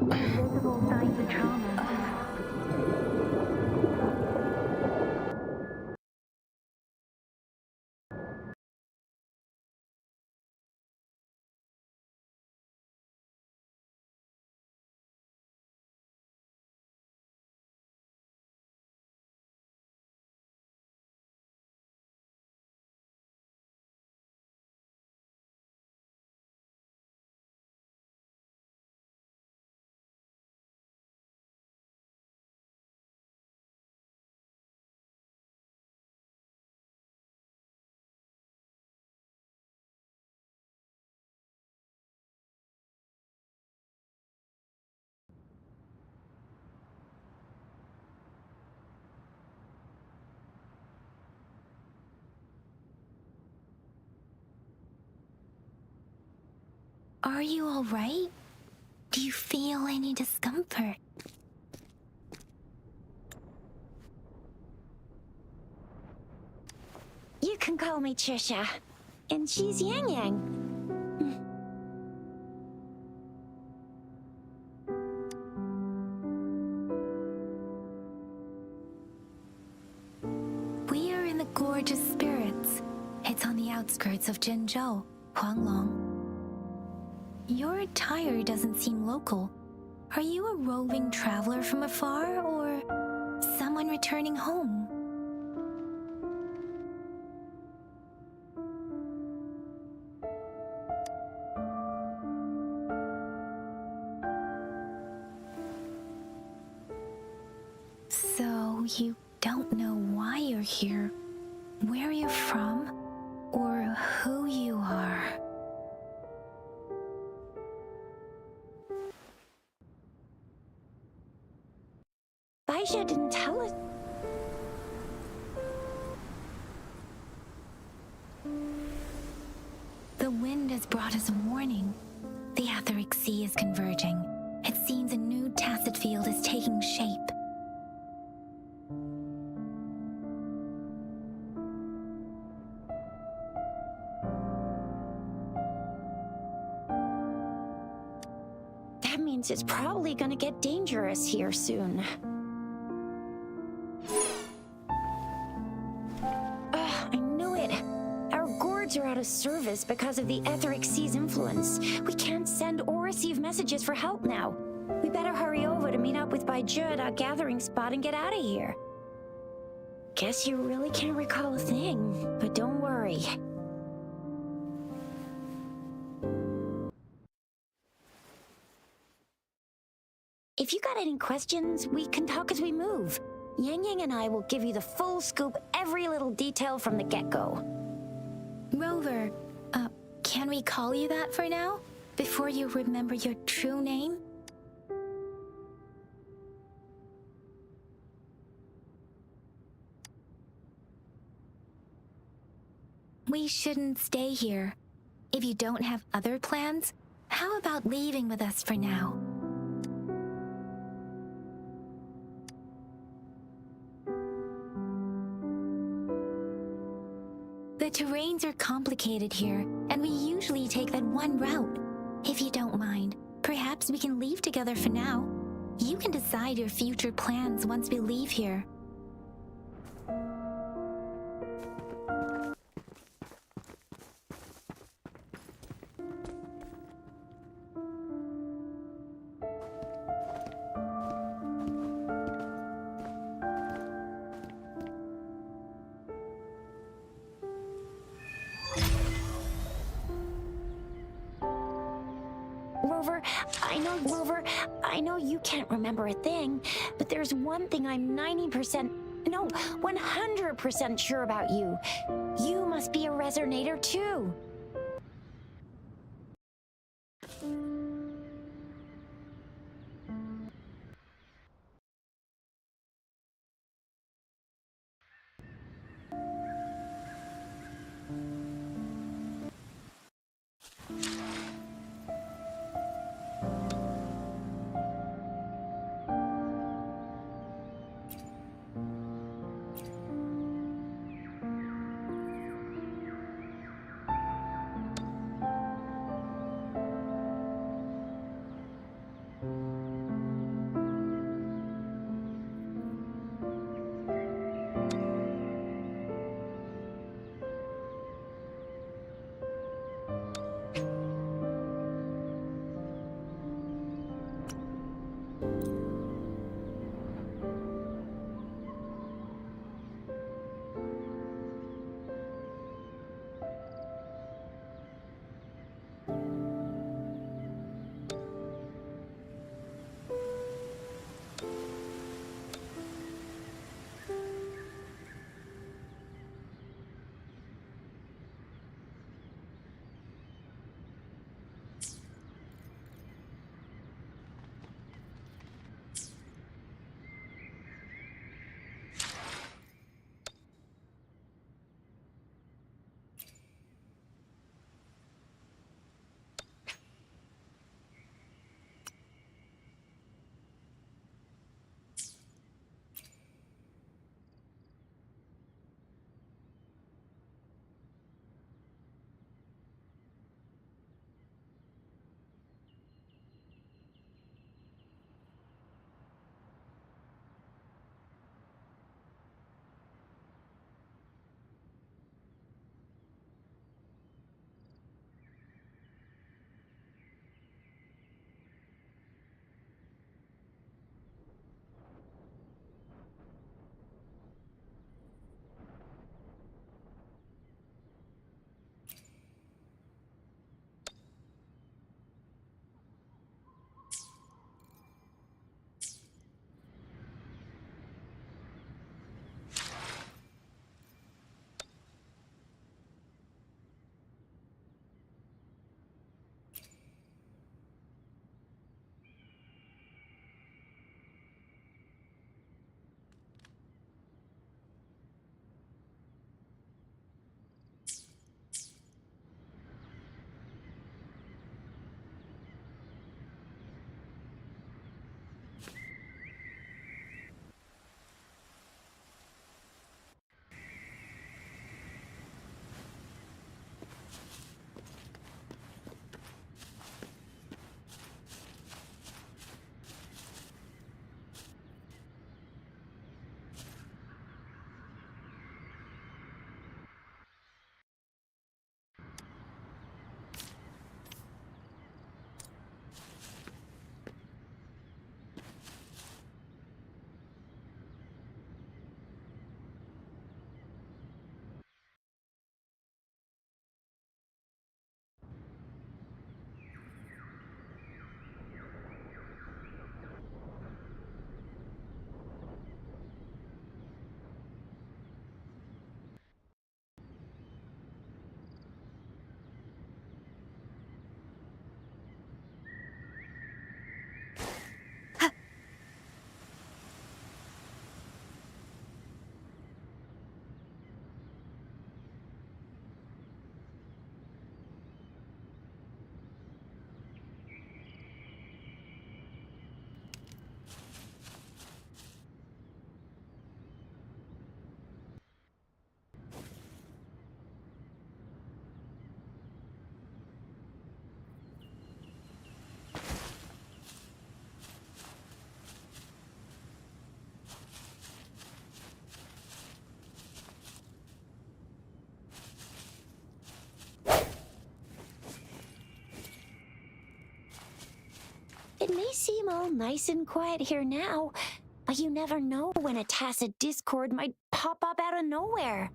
Visible signs of trauma. Are you all right? Do you feel any discomfort? You can call me Trisha. And she's Yang Yang. We are in the Gorgeous Spirits. It's on the outskirts of Jinzhou, Huanglong. Your attire doesn't seem local. Are you a roving traveler from afar, or someone returning home? So you don't know why you're here, where you're from, or who you are. Baisha didn't tell us. The wind has brought us a warning. The Etheric Sea is converging. It seems a new tacit field is taking shape. That means it's probably gonna get dangerous here soon. I knew it. Our gourds are out of service because of the Etheric Sea's influence. We can't send or receive messages for help now. We better hurry over to meet up with Baiju at our gathering spot and get out of here. Guess you really can't recall a thing, but don't worry. If you got any questions, we can talk as we move. Yang Yang and I will give you the full scoop, every little detail from the get-go. Rover, can we call you that for now? Before you remember your true name? We shouldn't stay here. If you don't have other plans, how about leaving with us for now? The terrains are complicated here, and we usually take that one route. If you don't mind, perhaps we can leave together for now. You can decide your future plans once we leave here. Rover, I know you can't remember a thing, but there's one thing I'm 90%, no, 100% sure about you. You must be a resonator too. It may seem all nice and quiet here now, but you never know when a tacit discord might pop up out of nowhere.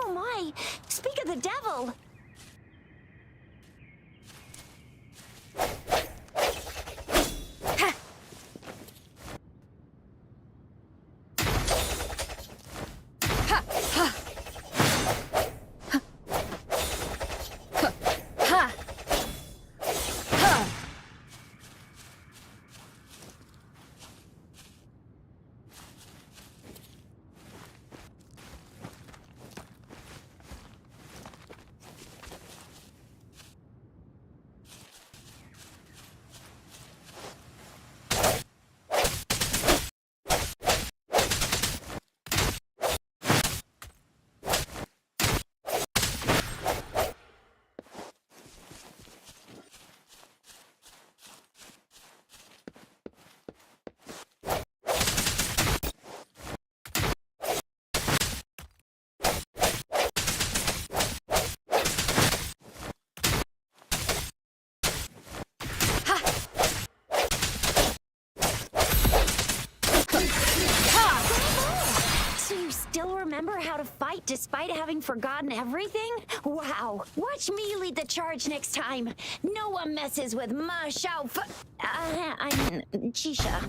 Oh my! Speak of the devil! remember how to fight despite having forgotten everything? Wow. Watch me lead the charge next time. No one messes with Ma Xiao Chisha.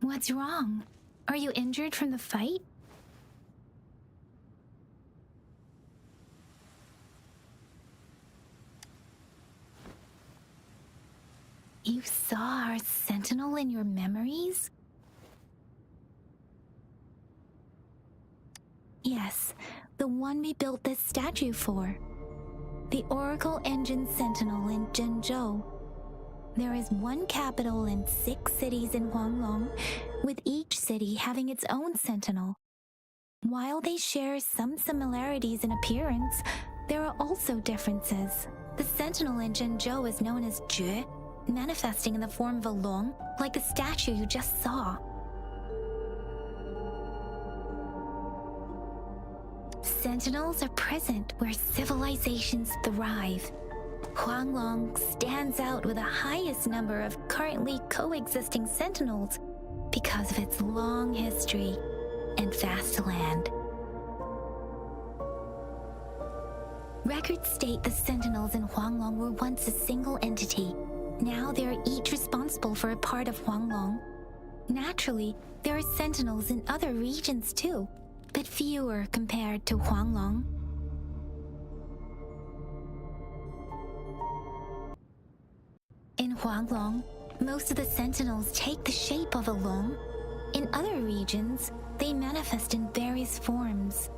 What's wrong? Are you injured from the fight? You saw our sentinel in your memories? Yes, the one we built this statue for. The Oracle Engine Sentinel in Zhenzhou. There is one capital and 6 cities in Huanglong, with each city having its own sentinel. While they share some similarities in appearance, there are also differences. The sentinel in Zhenzhou is known as Jue, manifesting in the form of a long, like the statue you just saw. Sentinels are present where civilizations thrive. Huanglong stands out with the highest number of currently coexisting sentinels because of its long history and vast land. Records state the sentinels in Huanglong were once a single entity. Now they are each responsible for a part of Huanglong. Naturally, there are sentinels in other regions too, but fewer compared to Huanglong. In Huanglong, most of the sentinels take the shape of a long. In other regions, they manifest in various forms.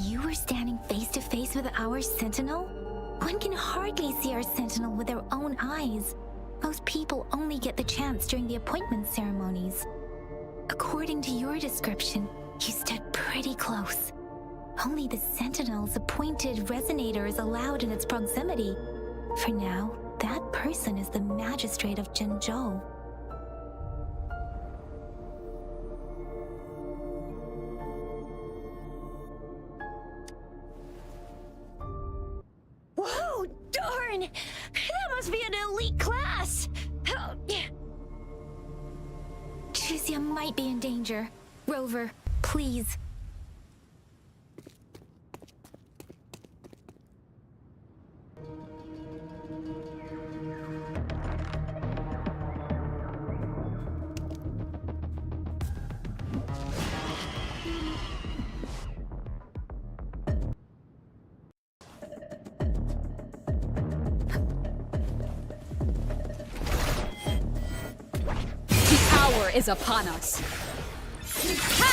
You were standing face to face with our sentinel? One can hardly see our sentinel with their own eyes. Most people only get the chance during the appointment ceremonies. According to your description, you stood pretty close. Only the sentinel's appointed resonator is allowed in its proximity. For now, that person is the magistrate of Zhenzhou. Whoa, darn! That must be an elite class! Oh, yeah. Chixia might be in danger. Rover, please. Power is upon us. Ha!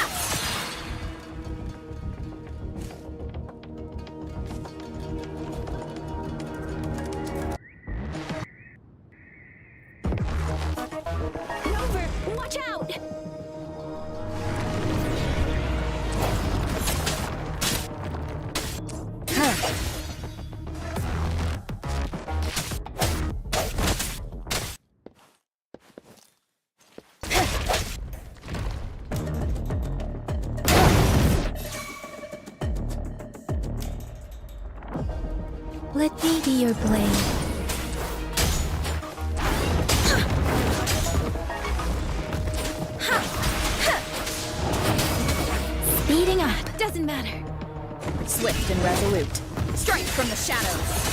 Rover, watch out! Let me be your blade. Speeding up, doesn't matter. Swift and resolute. Strike from the shadows.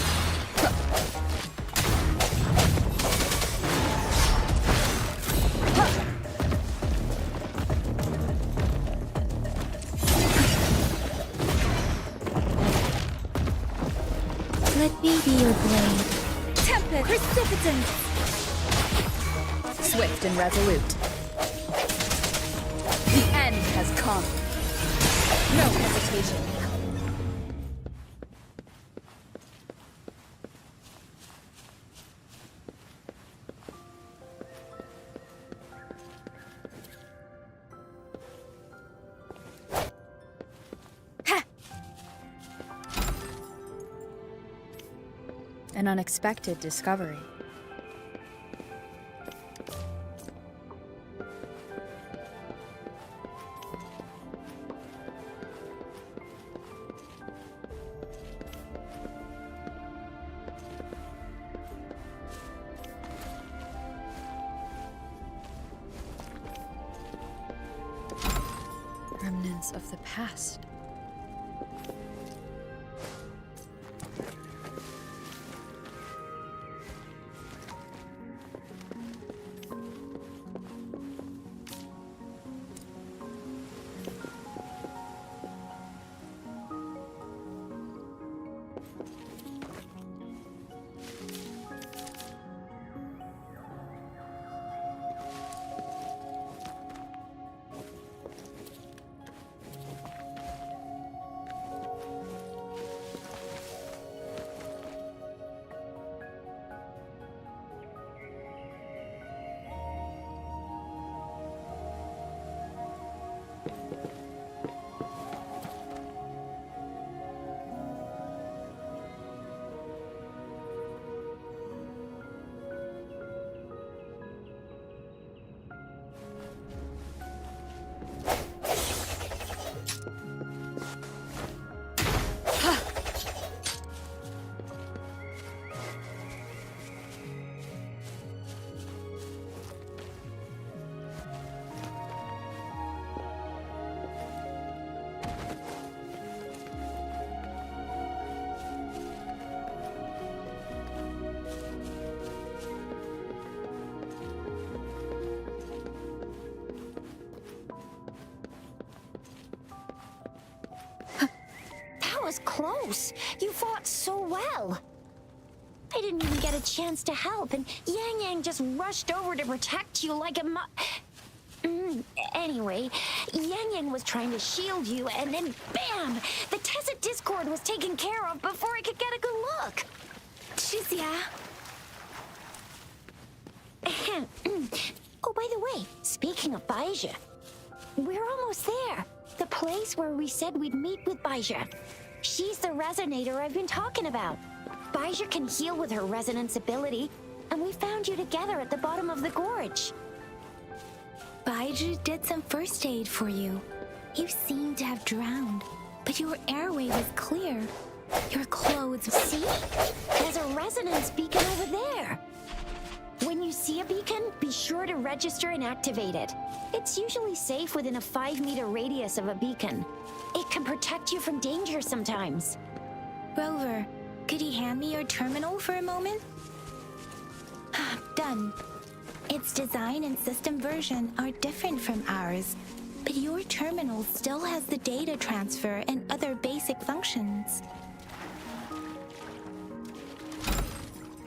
Let me be your blade. Tempest! Precipitance! Swift and resolute. The end has come. No hesitation. An unexpected discovery. Remnants of the past. Was close. You fought so well. I didn't even get a chance to help, and Yang Yang just rushed over to protect you like a Anyway, Yang Yang was trying to shield you, and then bam! The Tessa Discord was taken care of before I could get a good look. Shizia. Oh, by the way, speaking of Baija, we're almost there. The place where we said we'd meet with Baija. She's the resonator I've been talking about. Baija can heal with her resonance ability, and we found you together at the bottom of the gorge. Baiju did some first aid for you. You seem to have drowned, but your airway was clear. Your clothes... See? There's a resonance beacon over there. When you see a beacon, be sure to register and activate it. It's usually safe within a 5-meter radius of a beacon. It can protect you from danger sometimes. Rover, could you hand me your terminal for a moment? Done. Its design and system version are different from ours, but your terminal still has the data transfer and other basic functions.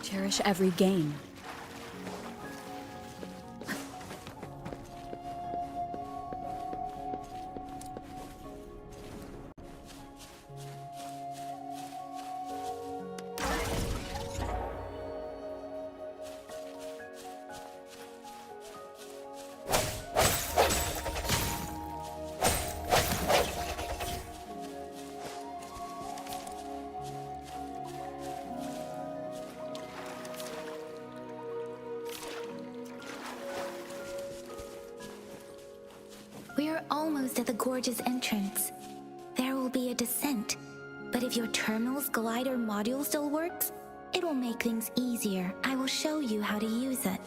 Cherish every gain. You're almost at the gorge's entrance. There will be a descent, but if your terminal's glider module still works, it will make things easier. I will show you how to use it.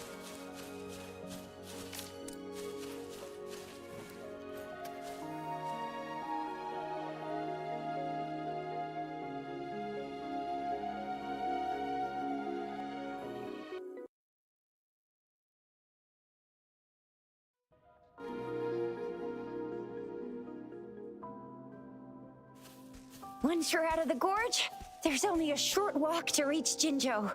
Once you're out of the gorge, there's only a short walk to reach Jinzhou.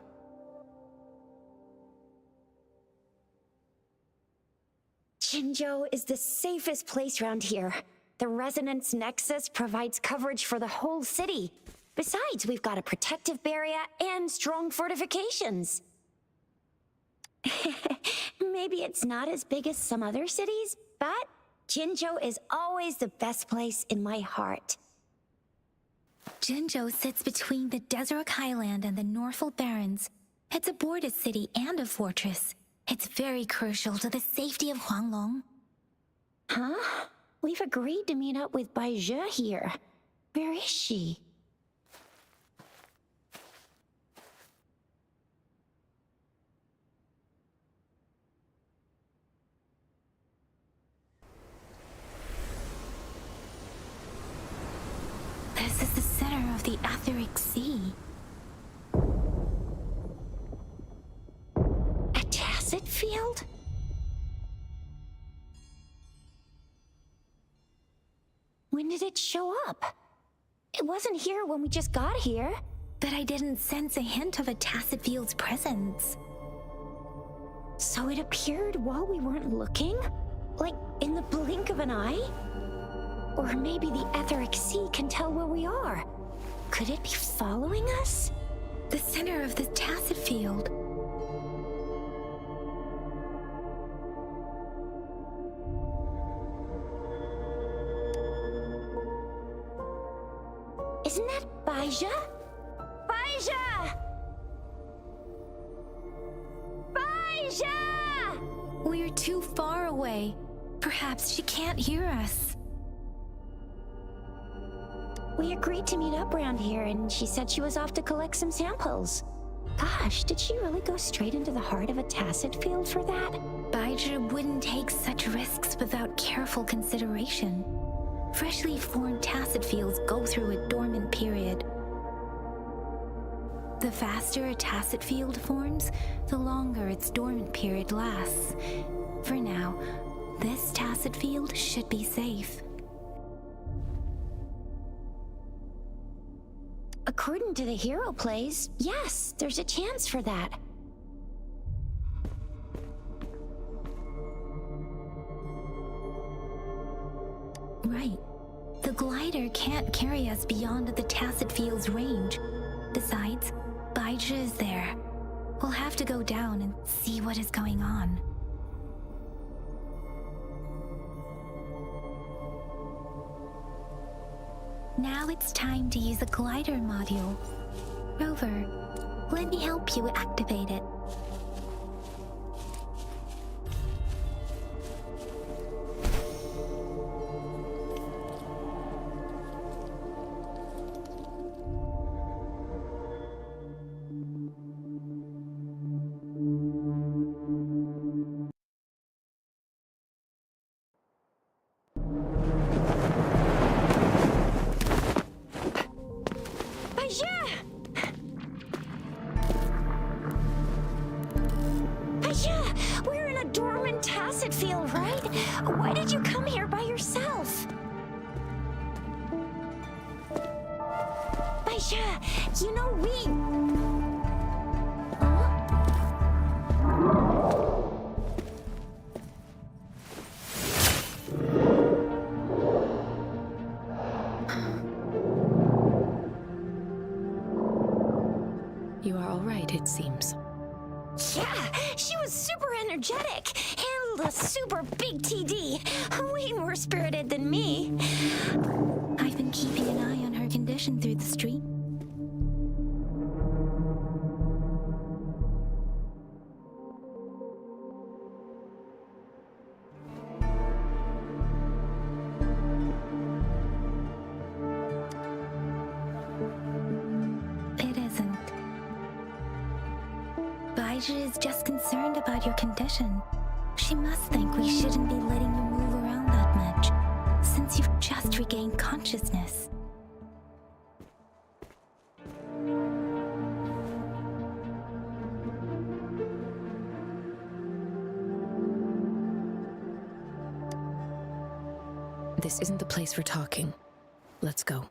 Jinzhou is the safest place around here. The Resonance Nexus provides coverage for the whole city. Besides, we've got a protective barrier and strong fortifications. Maybe it's not as big as some other cities, but Jinzhou is always the best place in my heart. Jinzhou sits between the Desert Highland and the Northful Barrens. It's a border city and a fortress. It's very crucial to the safety of Huanglong. Huh? We've agreed to meet up with Bai Zhe here. Where is she? This is the center of the Etheric Sea. A tacit field? When did it show up? It wasn't here when we just got here. But I didn't sense a hint of a tacit field's presence. So it appeared while we weren't looking? Like in the blink of an eye? Or maybe the Etheric Sea can tell where we are. Could it be following us? The center of the tacit field. Isn't that Bai Zhe? Bai Zhe! Bai Zhe! We're too far away. Perhaps she can't hear us. We agreed to meet up around here, and she said she was off to collect some samples. Gosh, did she really go straight into the heart of a tacit field for that? Bai Zhe wouldn't take such risks without careful consideration. Freshly formed tacit fields go through a dormant period. The faster a tacit field forms, the longer its dormant period lasts. For now, this tacit field should be safe. According to the hero plays, yes, there's a chance for that. Right. The glider can't carry us beyond the tacit field's range. Besides, Bai Zhe is there. We'll have to go down and see what is going on. Now it's time to use the glider module. Rover, let me help you activate it. Bai Zhe! Bai Zhe! We're in a dormant tacit field, right? Why did you come here by yourself? Bai Zhe, you know You are all right, it seems. Yeah, she was super energetic. Handled a super big TD. Way more spirited than me. I've been keeping an eye on her condition through the street. Baiju is just concerned about your condition. She must think we shouldn't be letting you move around that much, since you've just regained consciousness. This isn't the place for talking. Let's go.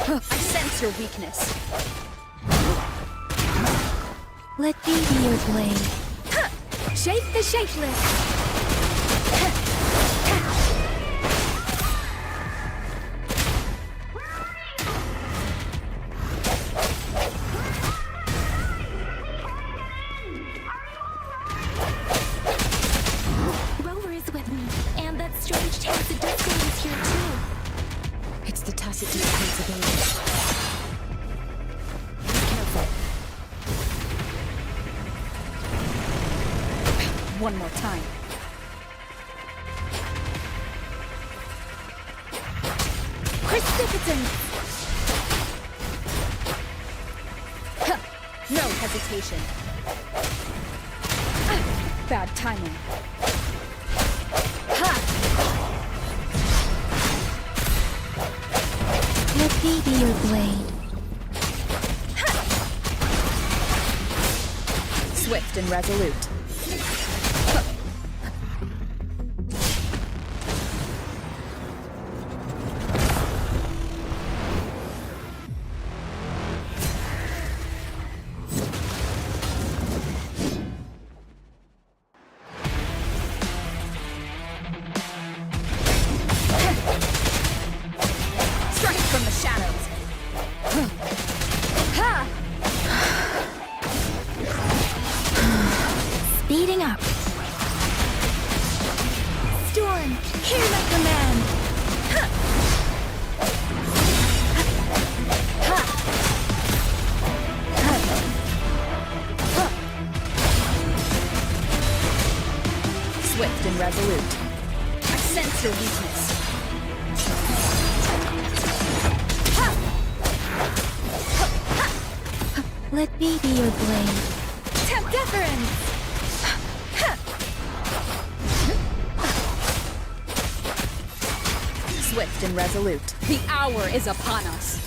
I sense your weakness. Let me be your blade. Shape the shapeless. Rover is with me, and that strange tacit discord is here too. It's the tacit discord's ability. Be careful. One more time. Precipitance! Huh. No hesitation. Bad timing. Ha! Let me be your blade. Swift and resolute. Strike from the shadows. Ha! Speeding up. Storm, hear my command. Ha! Swift and resolute. I sense your weakness. Let me be your blade. Temp deference! Swift and resolute. The hour is upon us.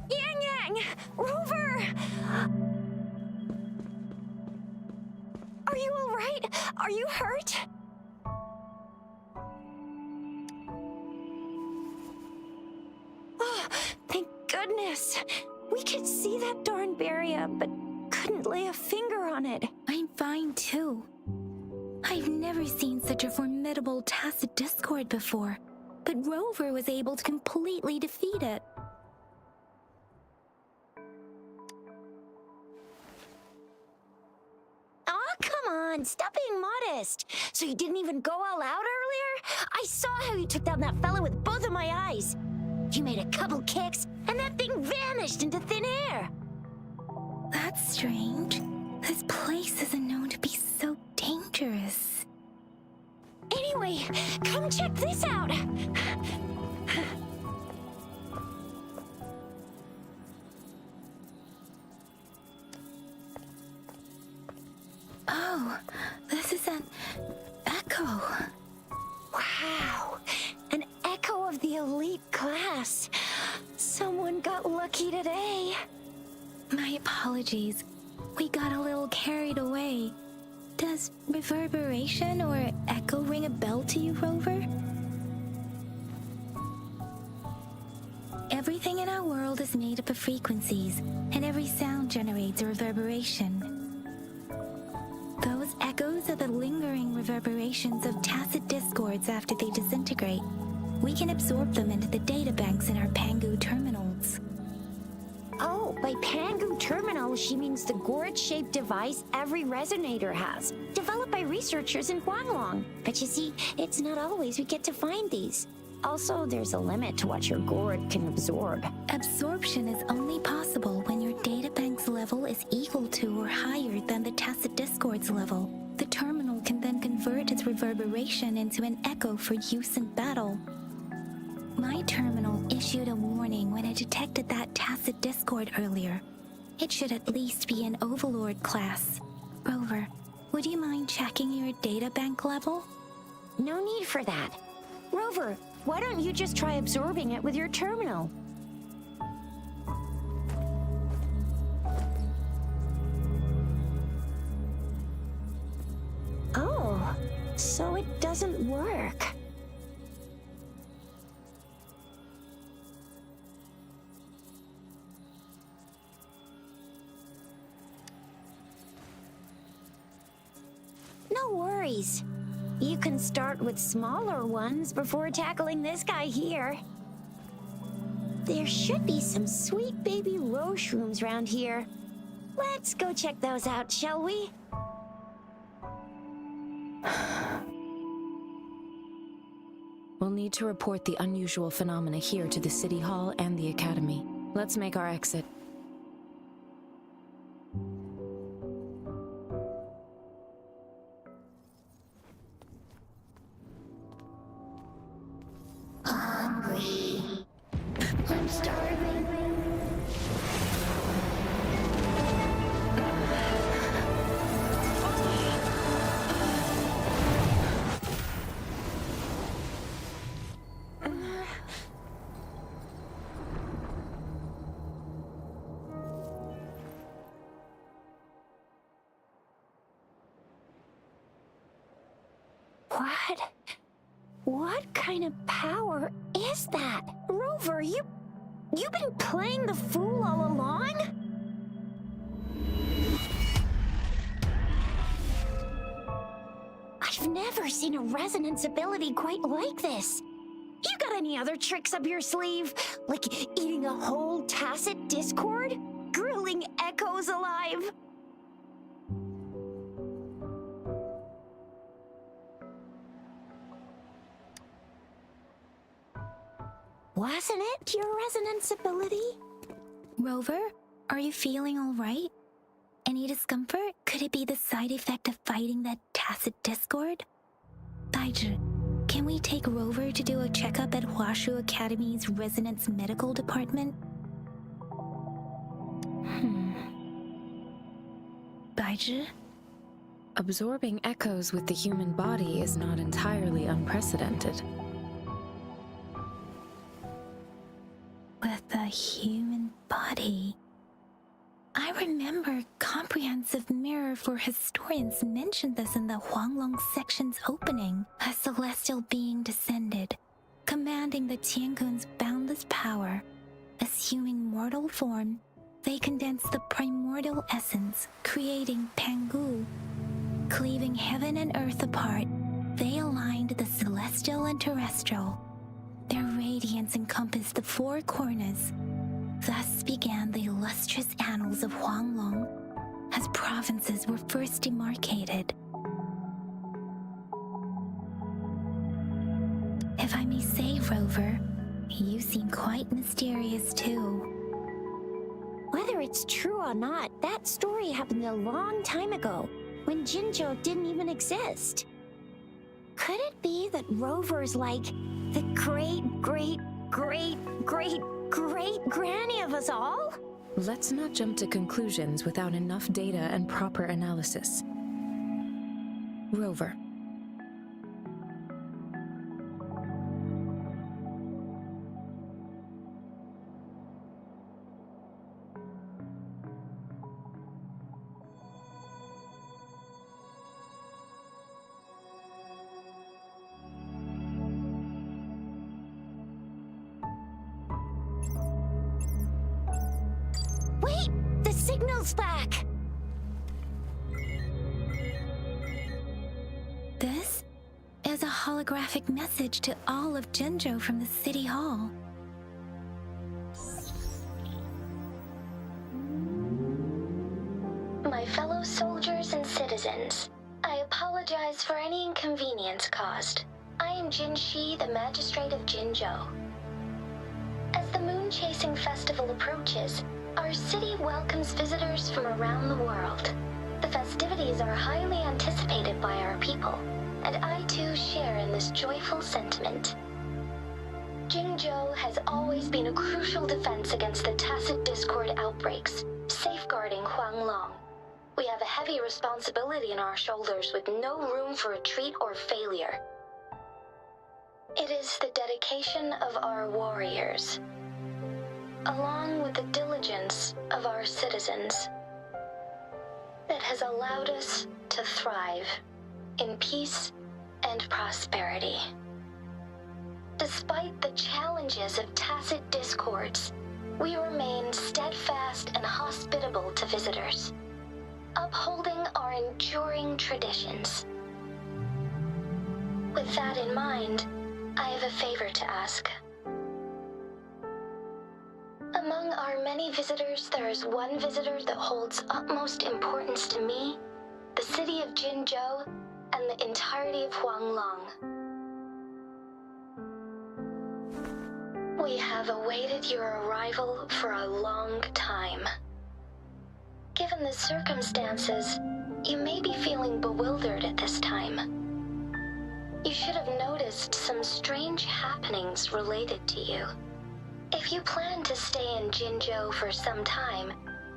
Yang Yang! Rover! Are you alright? Are you hurt? Oh, thank goodness. We could see that darn barrier, but couldn't lay a finger on it. I'm fine too. I've never seen such a formidable tacit discord before, but Rover was able to completely defeat it. Aw, come on, stop being modest. So you didn't even go all out earlier? I saw how you took down that fella with both of my eyes. You made a couple kicks, and that thing vanished into thin air. That's strange. This place isn't known to be so dangerous. Anyway, come check this out! Oh, this is an echo. Wow, an echo of the elite class. Someone got lucky today. My apologies. We got a little carried away. Does reverberation or echo ring a bell to you, Rover? Everything in our world is made up of frequencies, and every sound generates a reverberation. Those echoes are the lingering reverberations of tacit discords after they disintegrate. We can absorb them into the databanks in our Pangu terminals. Oh, by Pangu terminal, she means the gourd-shaped device every resonator has, developed by researchers in Huanglong. But you see, it's not always we get to find these. Also, there's a limit to what your gourd can absorb. Absorption is only possible when your databank's level is equal to or higher than the tacit discord's level. The terminal can then convert its reverberation into an echo for use in battle. My terminal issued a warning when it detected that tacit discord earlier. It should at least be an Overlord class. Rover, would you mind checking your databank level? No need for that. Rover, why don't you just try absorbing it with your terminal? Oh, so it doesn't work. No worries. You can start with smaller ones before tackling this guy here. There should be some sweet baby roche rooms around here. Let's go check those out, shall we? We'll need to report the unusual phenomena here to the City Hall and the Academy. Let's make our exit. Hungry. I'm starving. What kind of power is that? Rover, you've been playing the fool all along? I've never seen a resonance ability quite like this. You got any other tricks up your sleeve? Like eating a whole tacit discord? Grilling echoes alive? Wasn't it your resonance ability? Rover, are you feeling all right? Any discomfort? Could it be the side effect of fighting that tacit discord? Baizhi, can we take Rover to do a checkup at Huashu Academy's Resonance Medical Department? Baizhi? Absorbing echoes with the human body is not entirely unprecedented. With the human body. I remember Comprehensive Mirror for Historians mentioned this in the Huanglong section's opening. A celestial being descended, commanding the Tiankun's boundless power. Assuming mortal form, they condensed the primordial essence, creating Pangu. Cleaving heaven and earth apart, they aligned the celestial and terrestrial. Their radiance encompassed the four corners. Thus began the illustrious annals of Huanglong, as provinces were first demarcated. If I may say, Rover, you seem quite mysterious too. Whether it's it's true or not, that story happened a long time ago, when Jinzhou didn't even exist. Could it be that Rover's like the great-great-great-great-great-granny of us all? Let's not jump to conclusions without enough data and proper analysis. Rover. Wait! The signal's back! This is a holographic message to all of Jinzhou from the City Hall. My fellow soldiers and citizens, I apologize for any inconvenience caused. I am Jin Shi, the Magistrate of Jinzhou. As the Moon-Chasing Festival approaches, our city welcomes visitors from around the world. The festivities are highly anticipated by our people, and I too share in this joyful sentiment. Jinzhou has always been a crucial defense against the tacit discord outbreaks, safeguarding Huanglong. We have a heavy responsibility on our shoulders with no room for retreat or failure. It is the dedication of our warriors, along with the diligence of our citizens, that has allowed us to thrive in peace and prosperity. Despite the challenges of tacit discords, we remain steadfast and hospitable to visitors, upholding our enduring traditions. With that in mind, I have a favor to ask. Among our many visitors, there is one visitor that holds utmost importance to me, the city of Jinzhou, and the entirety of Huanglong. We have awaited your arrival for a long time. Given the circumstances, you may be feeling bewildered at this time. You should have noticed some strange happenings related to you. If you plan to stay in Jinzhou for some time,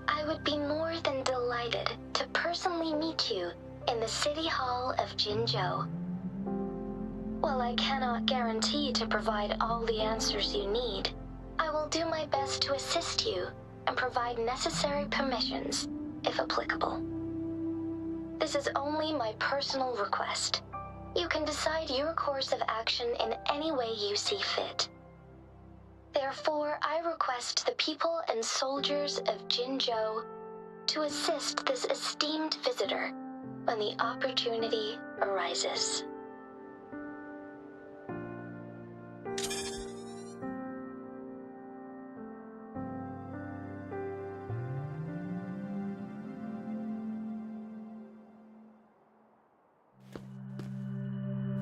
I would be more than delighted to personally meet you in the City Hall of Jinzhou. While I cannot guarantee to provide all the answers you need, I will do my best to assist you and provide necessary permissions, if applicable. This is only my personal request. You can decide your course of action in any way you see fit. Therefore, I request the people and soldiers of Jinzhou to assist this esteemed visitor when the opportunity arises.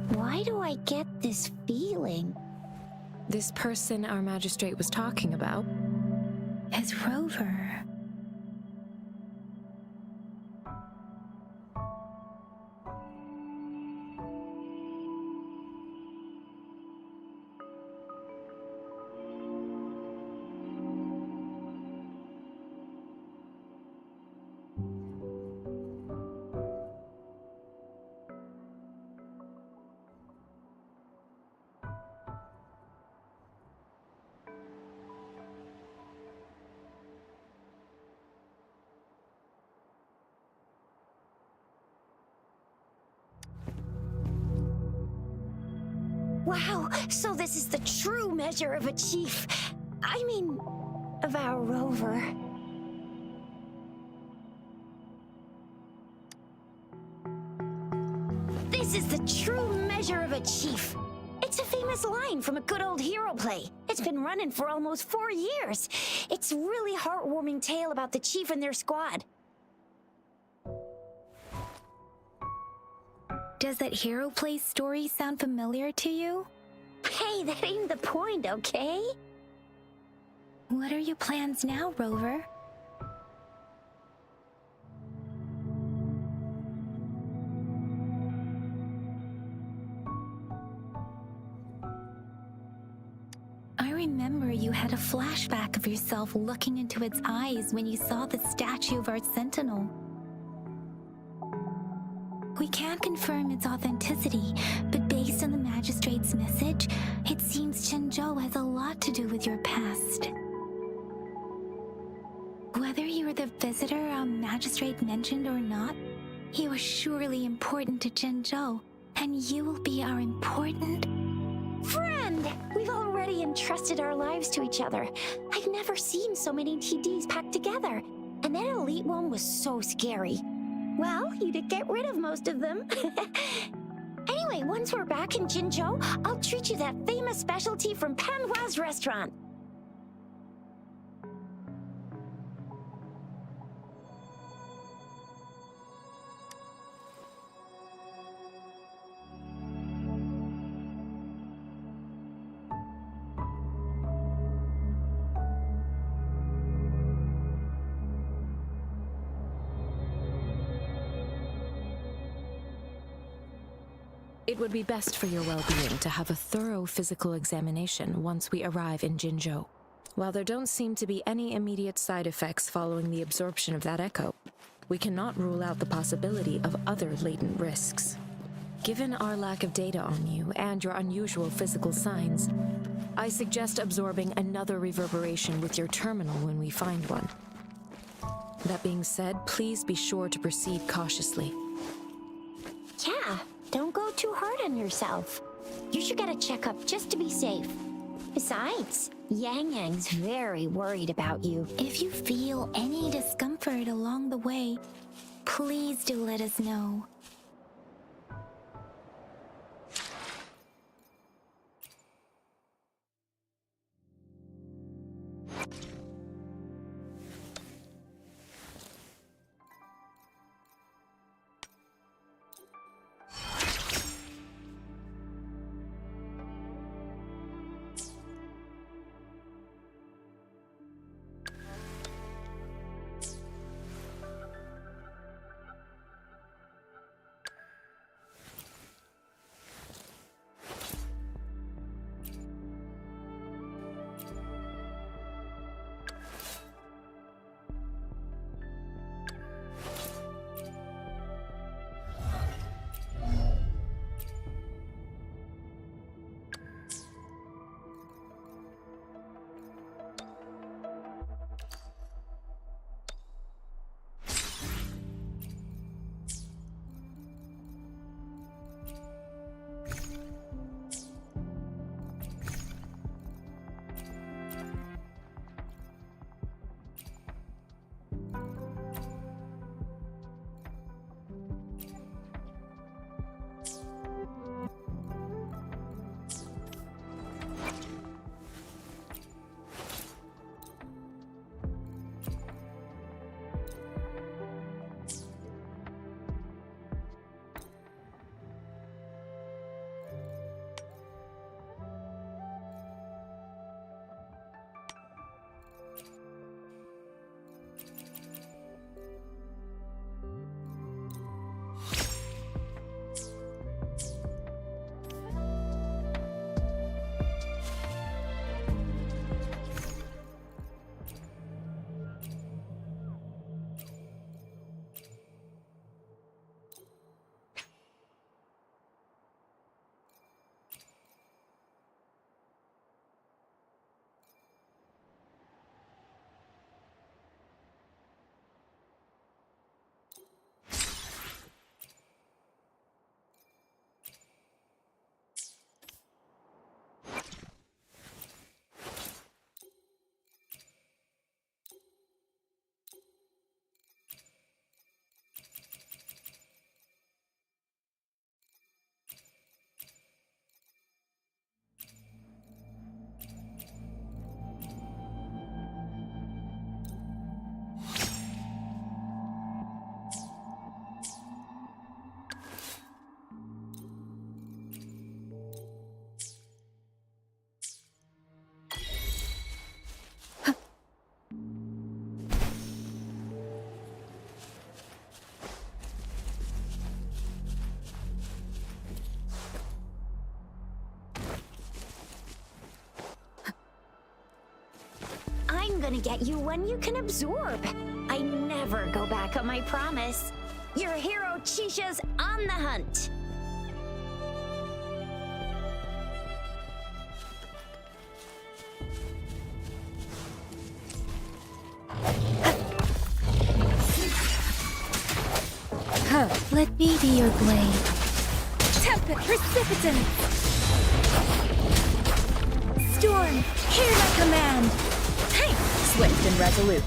Why do I get this feeling? This person our magistrate was talking about Is Rover. Wow, so this is the true measure of a chief. I mean, of our Rover. This is the true measure of a chief. It's a famous line from a good old hero play. It's been running for almost 4 years. It's a really heartwarming tale about the chief and their squad. Does that hero play story sound familiar to you? Hey, that ain't the point, okay? What are your plans now, Rover? I remember you had a flashback of yourself looking into its eyes when you saw the statue of our sentinel. We can't confirm its authenticity, but based on the magistrate's message, it seems Zhenzhou has a lot to do with your past. Whether you were the visitor our magistrate mentioned or not, you are surely important to Zhenzhou, and you will be our important Friend! We've already entrusted our lives to each other. I've never seen so many TDs packed together. And that elite one was so scary. Well, you did get rid of most of them. Anyway, once we're back in Jinzhou, I'll treat you that famous specialty from Panhua's restaurant. It would be best for your well-being to have a thorough physical examination once we arrive in Jinzhou. While there don't seem to be any immediate side effects following the absorption of that echo, we cannot rule out the possibility of other latent risks. Given our lack of data on you and your unusual physical signs, I suggest absorbing another reverberation with your terminal when we find one. That being said, please be sure to proceed cautiously. Yeah, don't go too hard on yourself. You should get a checkup just to be safe. Besides, Yang Yang's very worried about you. If you feel any discomfort along the way, please do let us know. gonna get you one you can absorb. I never go back on my promise. Your hero Chisha's on the hunt. Let me be your blade. Tempest precipitant! Storm, hear my command! Hey! Swift and resolute.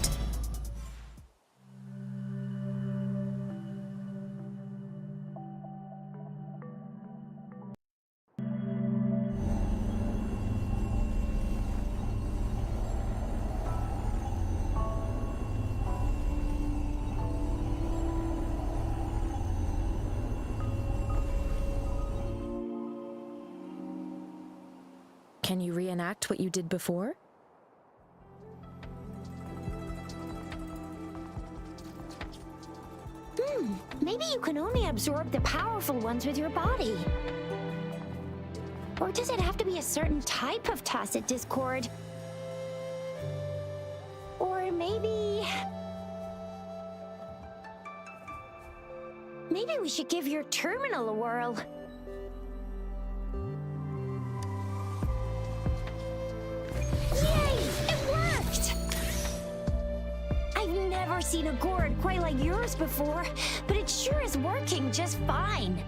Can you reenact what you did before? Maybe you can only absorb the powerful ones with your body. Or does it have to be a certain type of tacit discord? Or maybe we should give your terminal a whirl. Yay! It worked! I've never seen a gourd quite like yours before, but it sure is working just fine.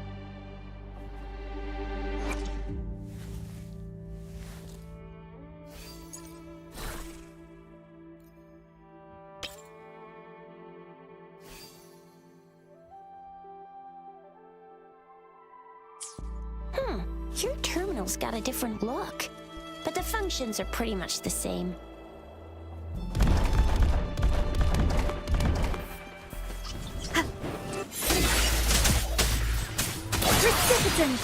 Your terminal's got a different look, but the functions are pretty much the same. Precipitant!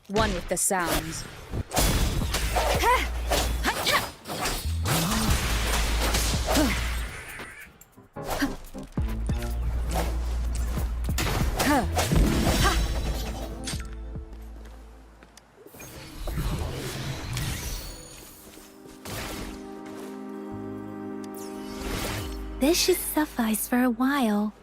One with the sounds. This should suffice for a while.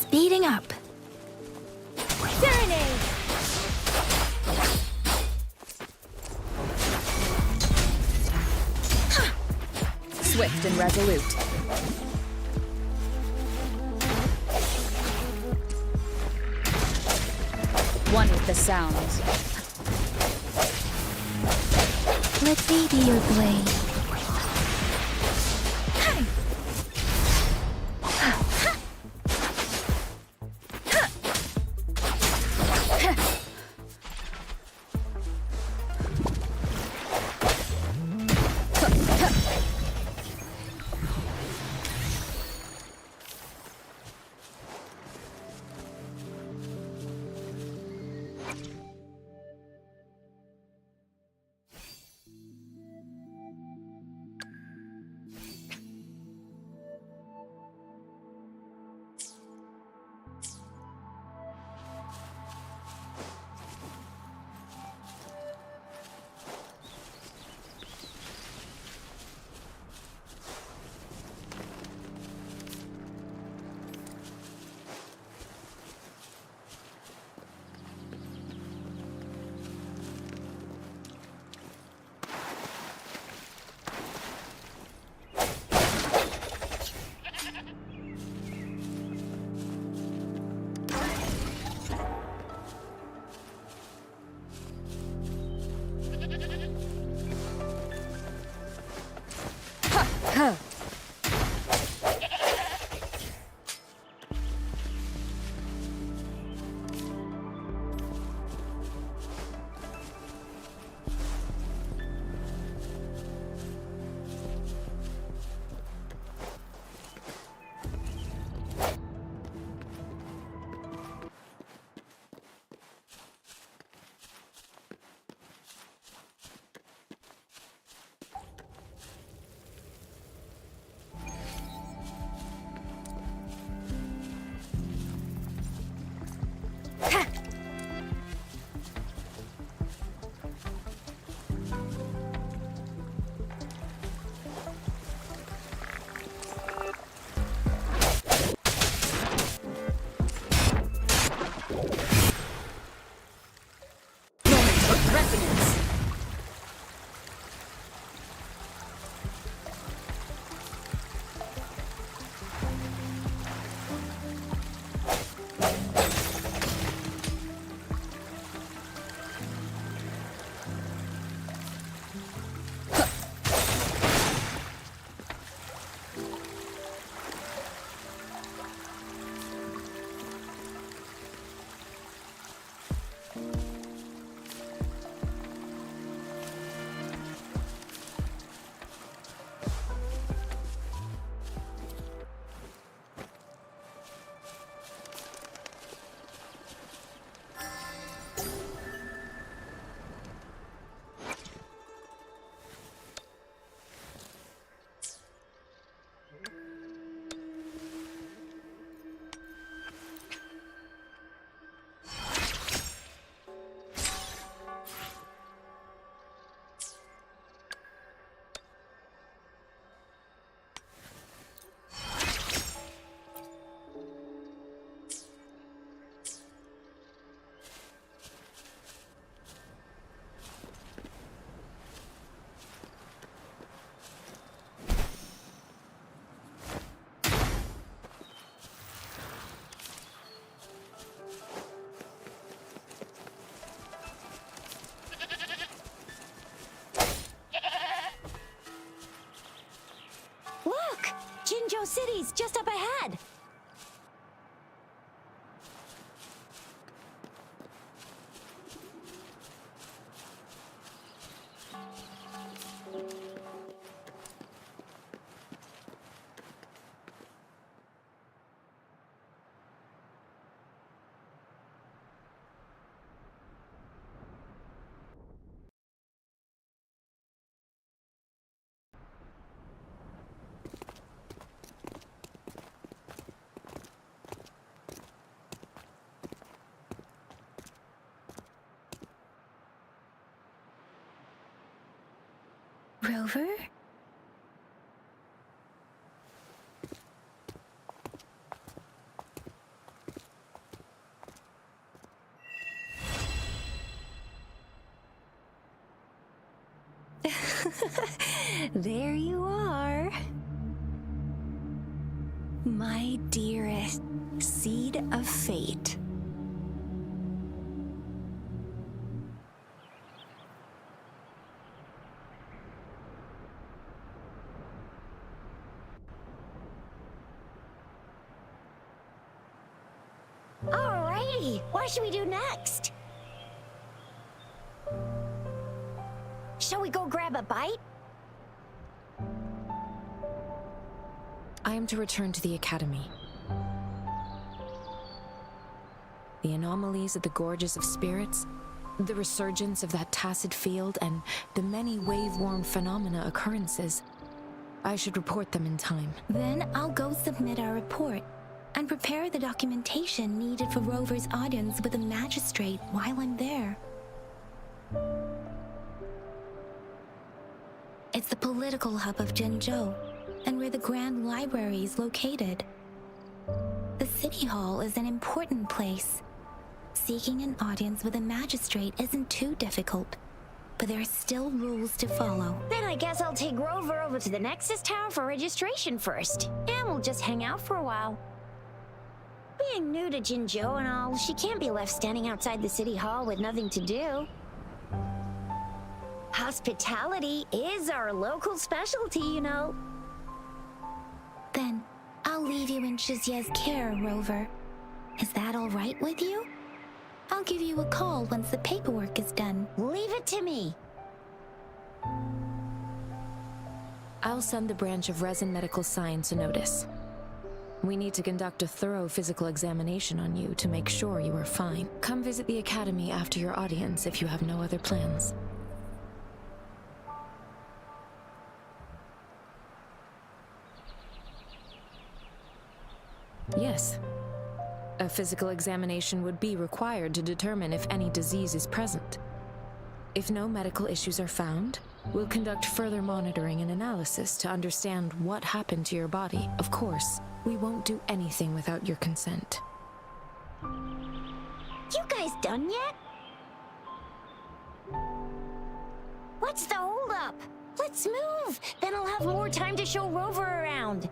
Speeding up. Serenade! Swift and resolute. One with the sounds. Let me be your blade. Moment of resonance. Look! Jinzhou City's just up ahead! Rover? There you are. My dearest seed of fate. Alrighty, what should we do next? Shall we go grab a bite? I am to return to the Academy. The anomalies at the Gorges of Spirits, the resurgence of that tacit field, and the many wave-worn phenomena occurrences. I should report them in time. Then I'll go submit our report and prepare the documentation needed for Rover's audience with the magistrate while I'm there. It's the political hub of Jinzhou, and where the Grand Library is located. The City Hall is an important place. Seeking an audience with a magistrate isn't too difficult, but there are still rules to follow. Then I guess I'll take Rover over to the Nexus Tower for registration first, and we'll just hang out for a while. Being new to Jinzhou and all, she can't be left standing outside the City Hall with nothing to do. Hospitality is our local specialty, you know. Then I'll leave you in Shizye's care, Rover. Is that all right with you? I'll give you a call once the paperwork is done. Leave it to me. I'll send the branch of Resin Medical Science a notice. We need to conduct a thorough physical examination on you to make sure you are fine. Come visit the Academy after your audience if you have no other plans. Yes. A physical examination would be required to determine if any disease is present. If no medical issues are found, we'll conduct further monitoring and analysis to understand what happened to your body. Of course, we won't do anything without your consent. You guys done yet? What's the holdup? Let's move! Then I'll have more time to show Rover around.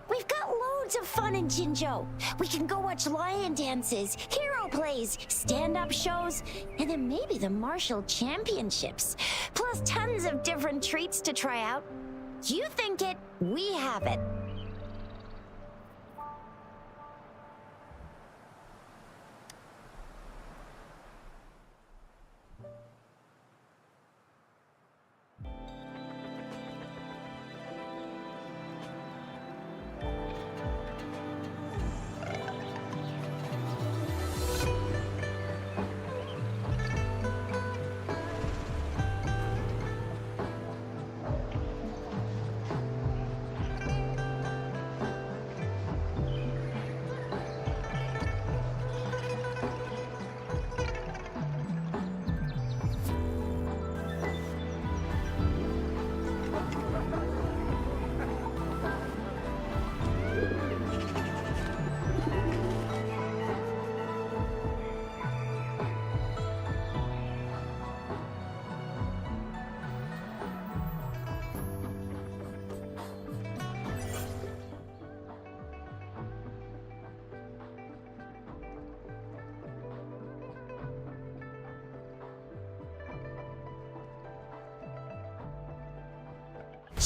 We've got loads of fun in Jinzhou. We can go watch lion dances, hero plays, stand-up shows, and then maybe the martial championships. Plus tons of different treats to try out. You think it, we have it.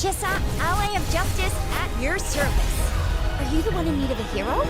Chissa, ally of justice, at your service. Are you the one in need of a hero?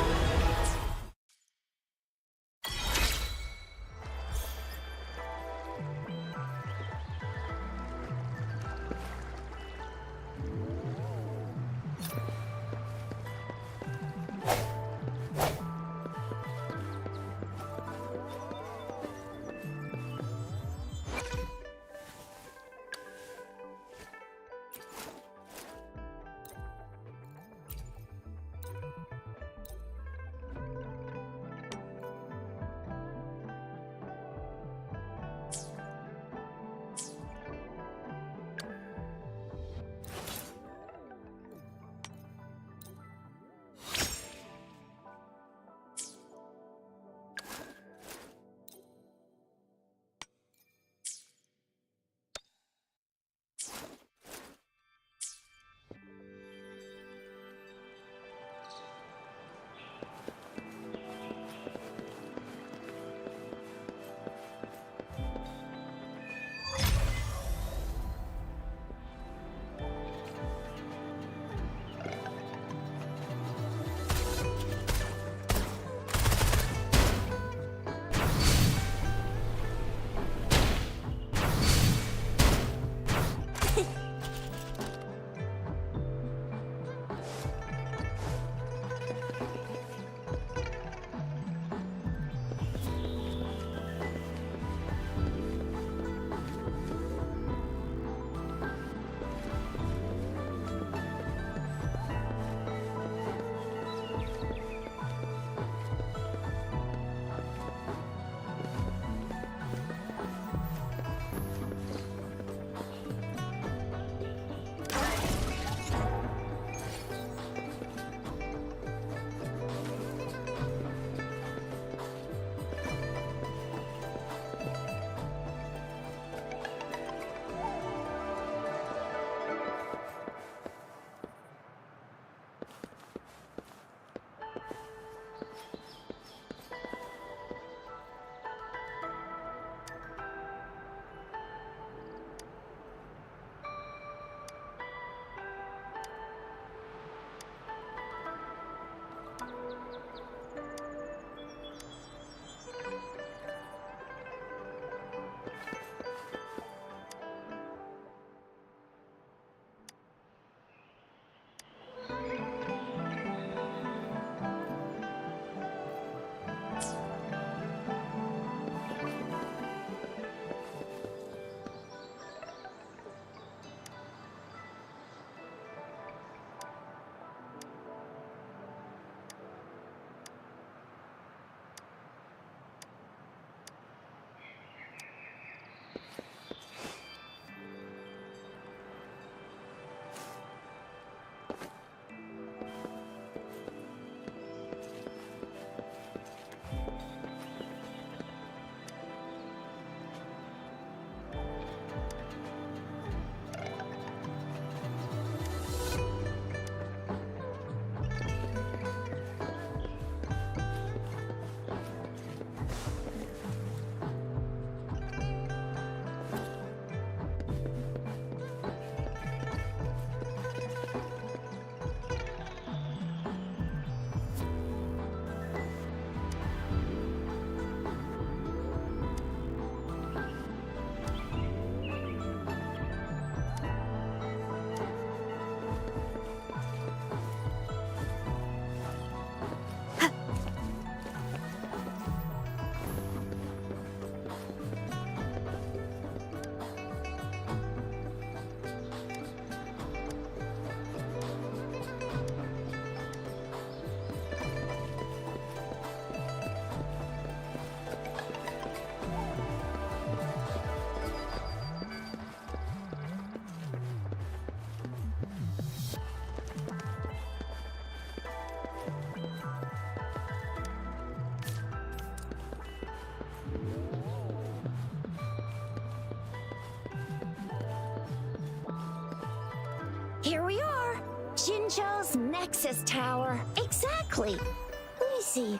access tower. Exactly. Let me see.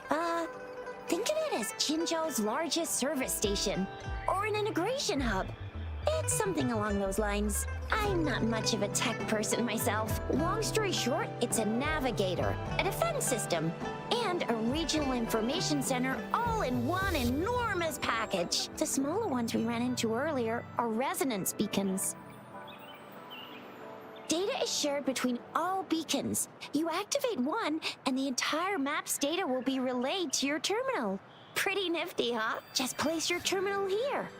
Think of it as Jinzhou's largest service station, or an integration hub. It's something along those lines. I'm not much of a tech person myself. Long story short, it's a navigator, a defense system, and a regional information center all in one enormous package. The smaller ones we ran into earlier are resonance beacons. Data is shared between all beacons. You activate one, and the entire map's data will be relayed to your terminal. Pretty nifty, huh? Just place your terminal here.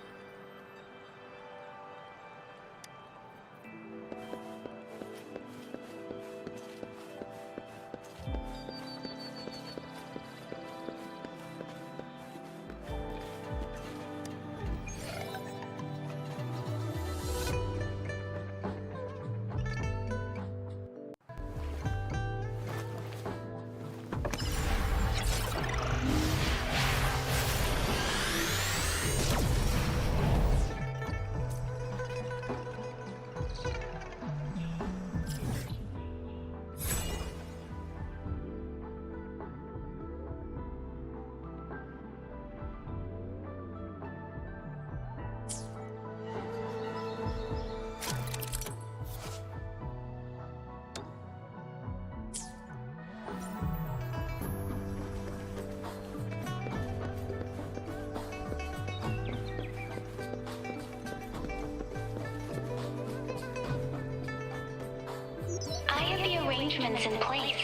I have the arrangements in place.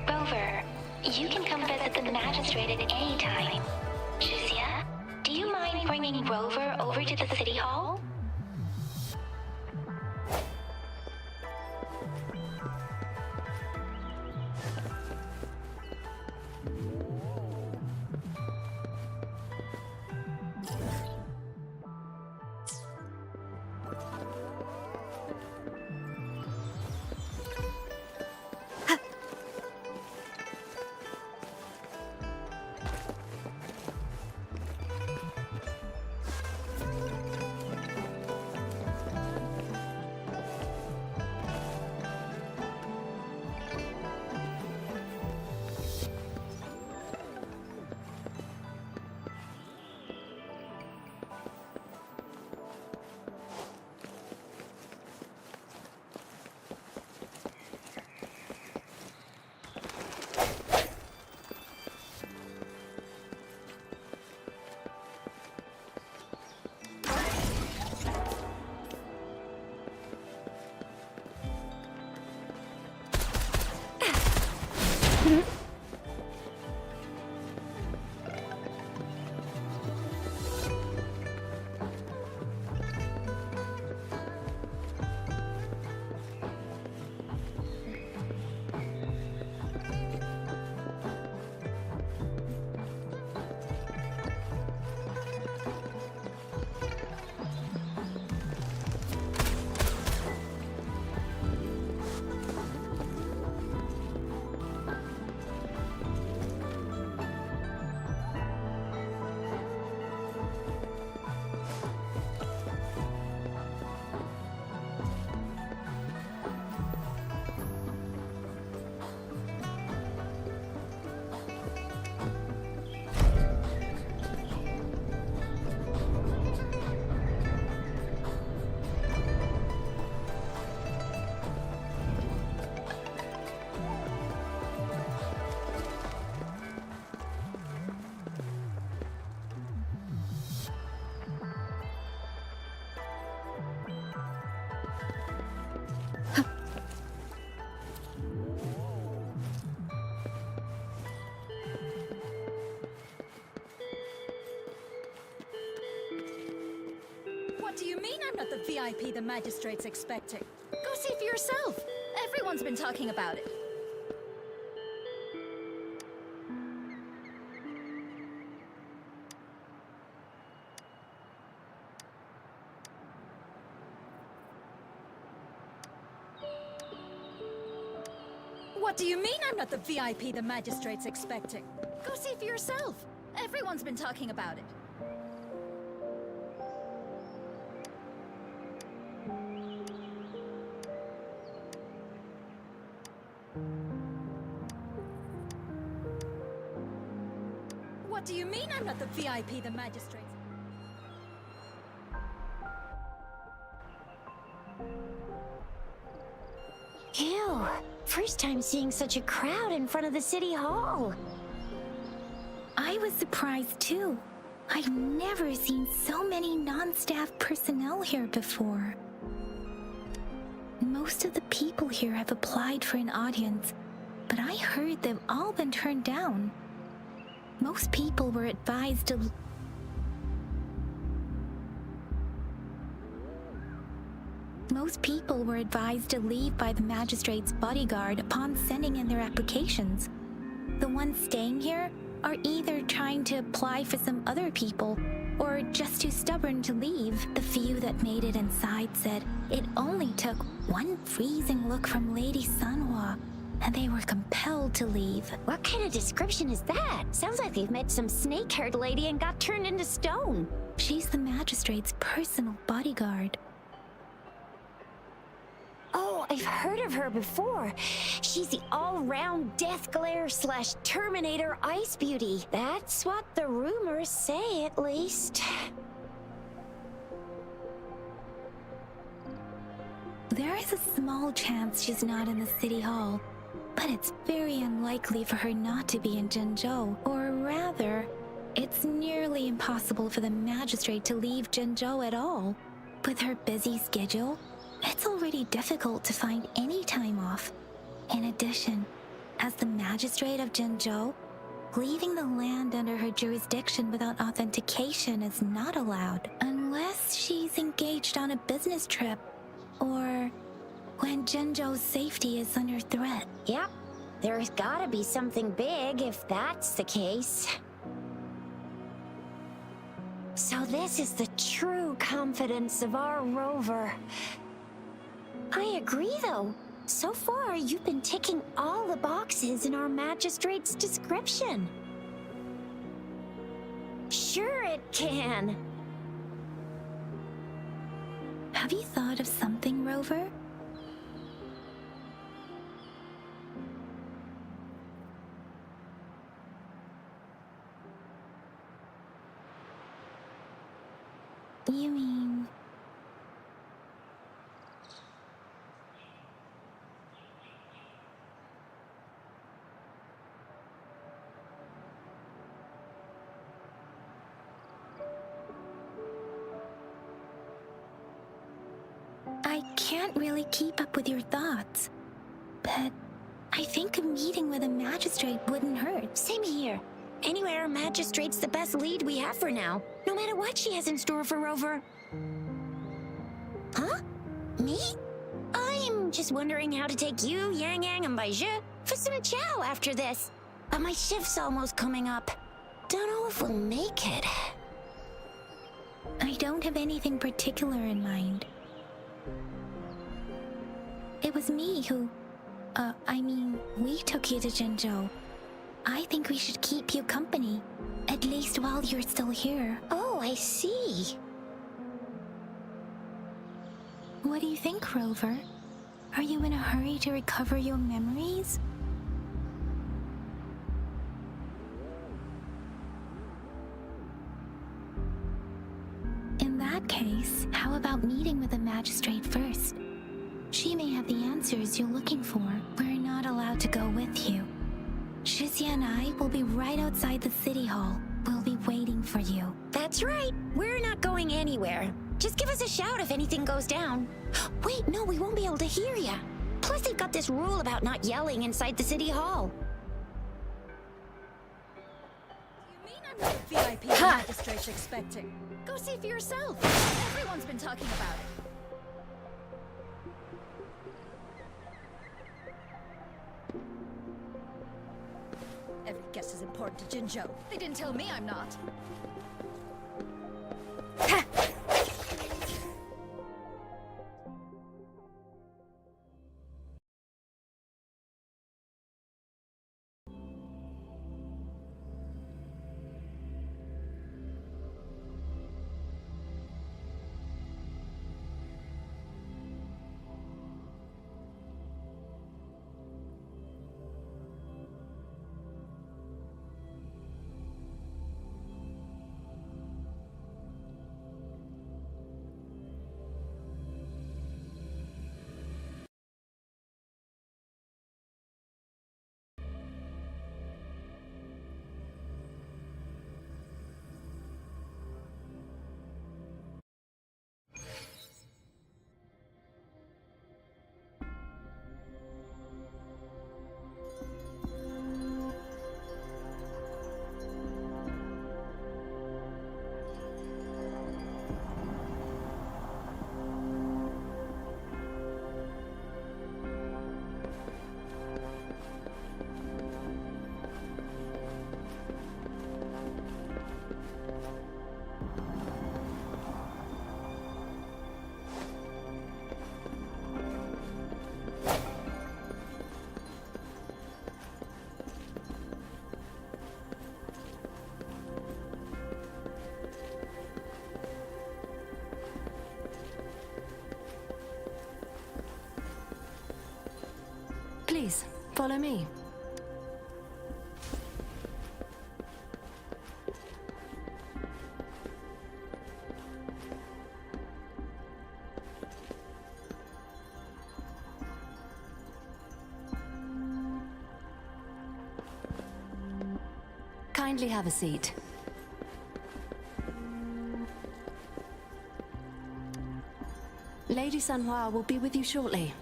Rover, you can come visit the magistrate at any time. Juzia, do you mind bringing Rover over to the city hall? What do you mean I'm not the VIP the magistrate's expecting? Go see for yourself. Everyone's been talking about it. What do you mean I'm not the VIP the magistrate's expecting? Go see for yourself. Everyone's been talking about it. What do you mean I'm not the VIP the magistrates? Ew, first time seeing such a crowd in front of the city hall. I was surprised too. I've never seen so many non-staff personnel here before. Most of the people here have applied for an audience, but I heard they've all been turned down. Most people were advised to leave by the magistrate's bodyguard upon sending in their applications. The ones staying here are either trying to apply for some other people or just too stubborn to leave. The few that made it inside said it only took one freezing look from Lady Sanhua and they were compelled to leave. What kind of description is that? Sounds like they've met some snake-haired lady and got turned into stone. She's the magistrate's personal bodyguard. Oh, I've heard of her before. She's the all-round Death Glare / Terminator Ice Beauty. That's what the rumors say, at least. There is a small chance she's not in the city hall, but it's very unlikely for her not to be in Jinzhou. Or rather, it's nearly impossible for the magistrate to leave Jinzhou at all. With her busy schedule, it's already difficult to find any time off. In addition, as the magistrate of Jinzhou, leaving the land under her jurisdiction without authentication is not allowed unless she's engaged on a business trip or when Jinzhou's safety is under threat. Yep, there's gotta be something big if that's the case. So this is the true confidence of our rover. I agree, though. So far, you've been ticking all the boxes in our magistrate's description. Sure it can. Have you thought of something, Rover? You mean... I can't really keep up with your thoughts, but I think a meeting with a magistrate wouldn't hurt. Same here. Anyway, our magistrate's the best lead we have for now, no matter what she has in store for Rover. Huh? Me? I'm just wondering how to take you, Yang Yang, and Baizhi for some chow after this. But my shift's almost coming up. Don't know if we'll make it. I don't have anything particular in mind. It was me who... we took you to Jinzhou. I think we should keep you company, at least while you're still here. Oh, I see. What do you think, Rover? Are you in a hurry to recover your memories? In that case, how about meeting with the magistrate first? She may have the answers you're looking for. We're not allowed to go with you. Shizia and I will be right outside the city hall. We'll be waiting for you. That's right. We're not going anywhere. Just give us a shout if anything goes down. Wait, no, we won't be able to hear ya. Plus, they've got this rule about not yelling inside the city hall. You mean I'm not the VIP the magistrate's expecting? Go see for yourself. Everyone's been talking about it. Every guest is important to Jinzhou. They didn't tell me I'm not. Please, follow me. Kindly have a seat. Lady Sanhua will be with you shortly.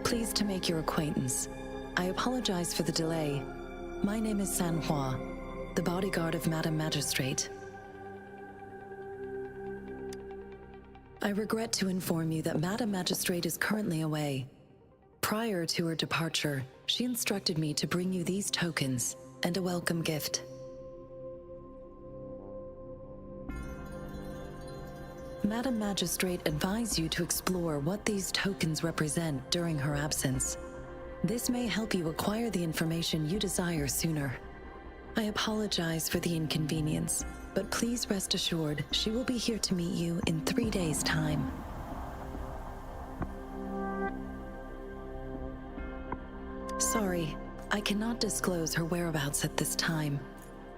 Pleased to make your acquaintance. I apologize for the delay. My name is Sanhua, the bodyguard of Madam Magistrate. I regret to inform you that Madam Magistrate is currently away. Prior to her departure, she instructed me to bring you these tokens and a welcome gift. Madam Magistrate advised you to explore what these tokens represent during her absence. This may help you acquire the information you desire sooner. I apologize for the inconvenience, but please rest assured she will be here to meet you in 3 days' time. Sorry, I cannot disclose her whereabouts at this time.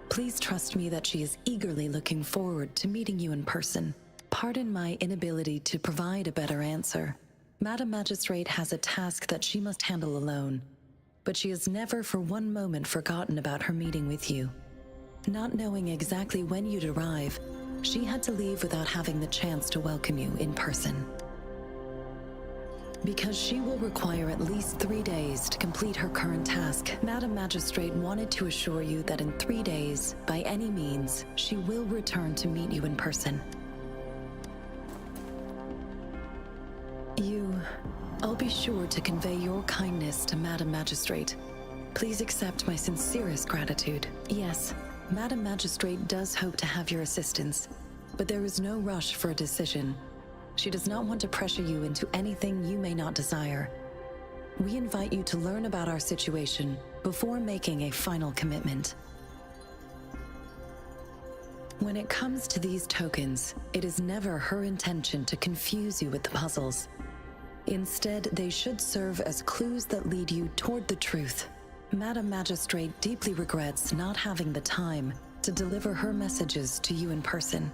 Please trust me that she is eagerly looking forward to meeting you in person. Pardon my inability to provide a better answer. Madam Magistrate has a task that she must handle alone, but she has never for one moment forgotten about her meeting with you. Not knowing exactly when you'd arrive, she had to leave without having the chance to welcome you in person. Because she will require at least 3 days to complete her current task, Madam Magistrate wanted to assure you that in 3 days, by any means, she will return to meet you in person. I'll be sure to convey your kindness to Madam Magistrate. Please accept my sincerest gratitude. Yes, Madam Magistrate does hope to have your assistance, but there is no rush for a decision. She does not want to pressure you into anything you may not desire. We invite you to learn about our situation before making a final commitment. When it comes to these tokens, it is never her intention to confuse you with the puzzles. Instead, they should serve as clues that lead you toward the truth. Madam Magistrate deeply regrets not having the time to deliver her messages to you in person.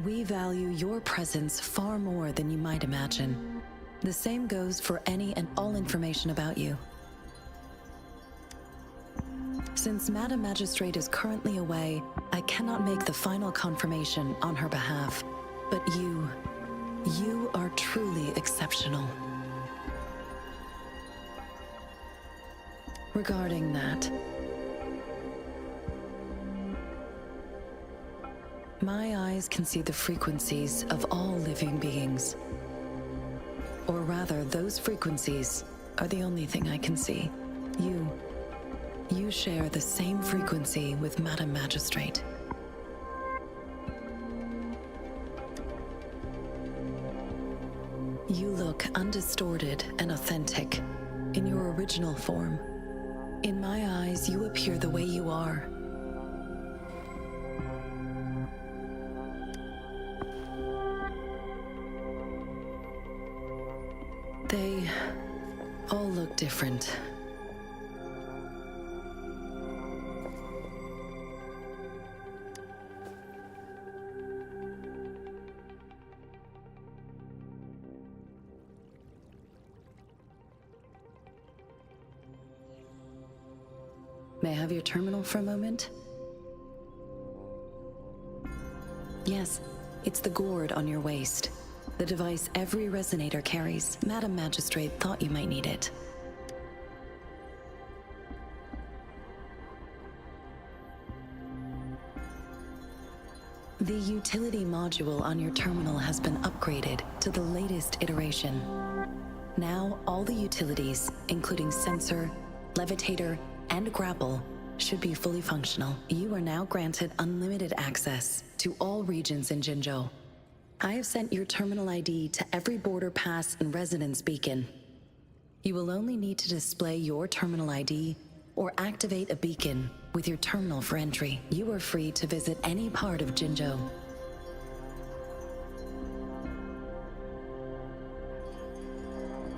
We value your presence far more than you might imagine. The same goes for any and all information about you. Since Madam Magistrate is currently away, I cannot make the final confirmation on her behalf. But you are truly exceptional. Regarding that, my eyes can see the frequencies of all living beings. Or rather, those frequencies are the only thing I can see. You share the same frequency with Madam Magistrate. You look undistorted and authentic in your original form. In my eyes, you appear the way you are. They all look different. May I have your terminal for a moment? Yes, it's the gourd on your waist. The device every resonator carries. Madam Magistrate thought you might need it. The utility module on your terminal has been upgraded to the latest iteration. Now, all the utilities, including sensor, levitator, and grapple, should be fully functional. You are now granted unlimited access to all regions in Jinzhou. I have sent your terminal ID to every border pass and residence beacon. You will only need to display your terminal ID or activate a beacon with your terminal for entry. You are free to visit any part of Jinzhou.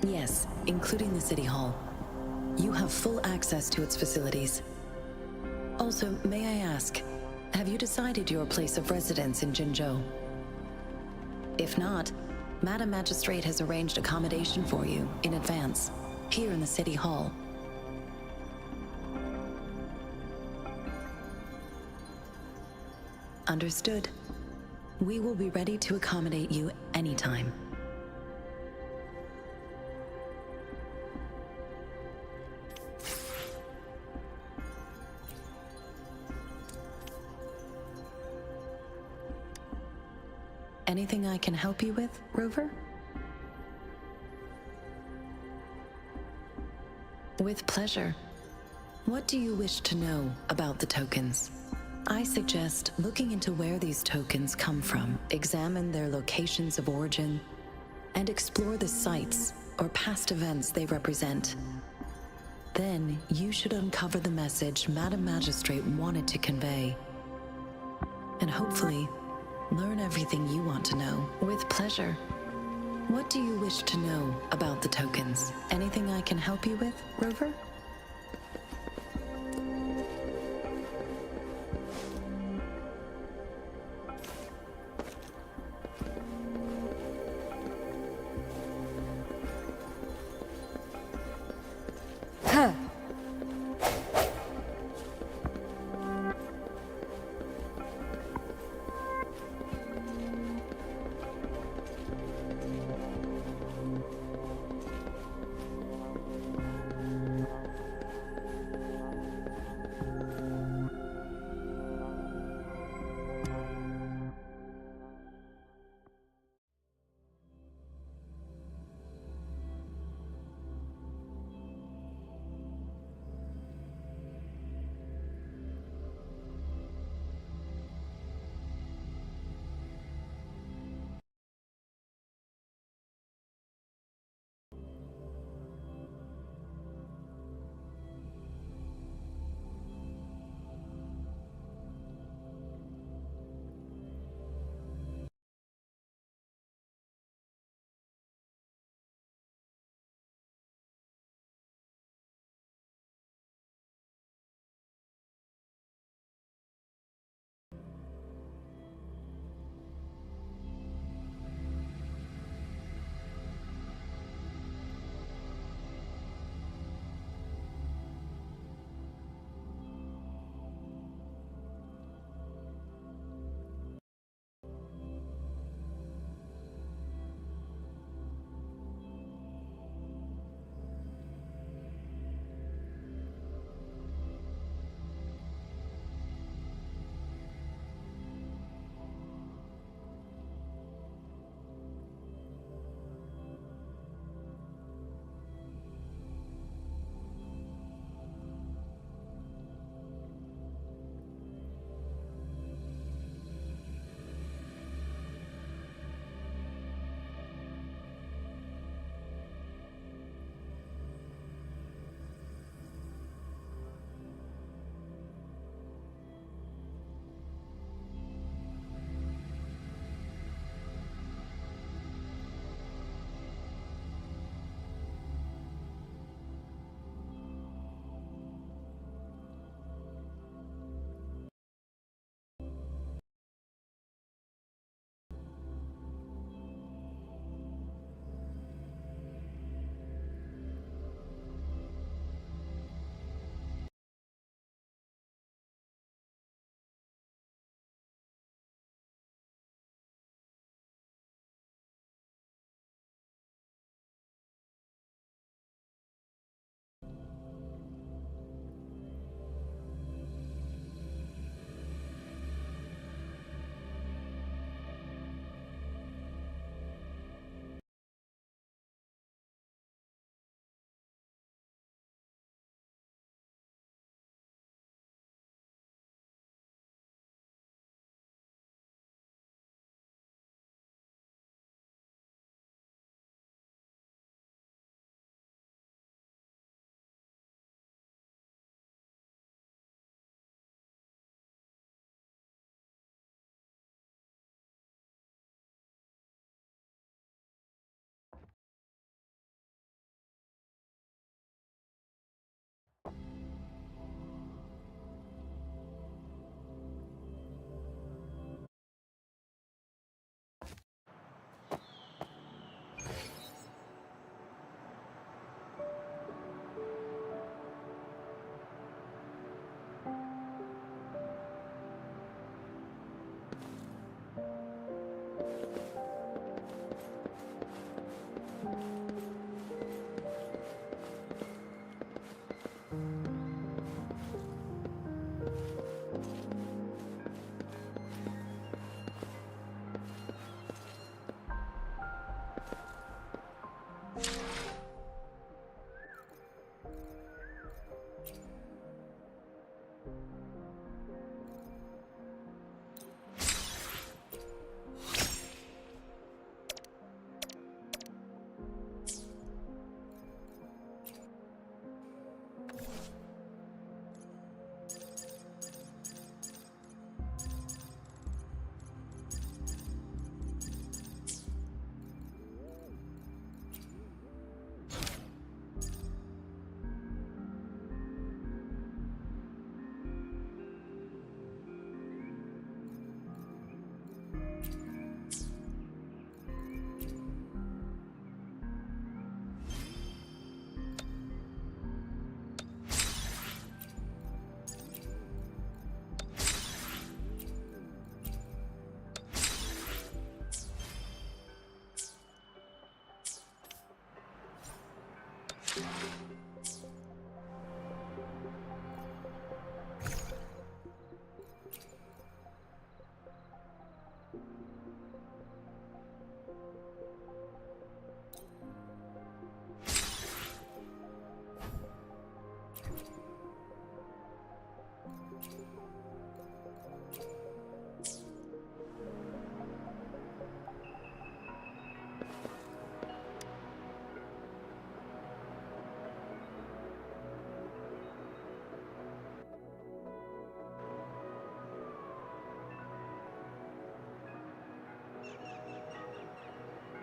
Yes, including the City Hall. You have full access to its facilities. Also, may I ask, have you decided your place of residence in Jinzhou? If not, Madam Magistrate has arranged accommodation for you in advance, here in the City Hall. Understood. We will be ready to accommodate you anytime. Anything I can help you with, Rover? With pleasure. What do you wish to know about the tokens? I suggest looking into where these tokens come from, examine their locations of origin, and explore the sites or past events they represent. Then you should uncover the message Madam Magistrate wanted to convey. And hopefully, learn everything you want to know. With pleasure. What do you wish to know about the tokens? Anything I can help you with, Rover?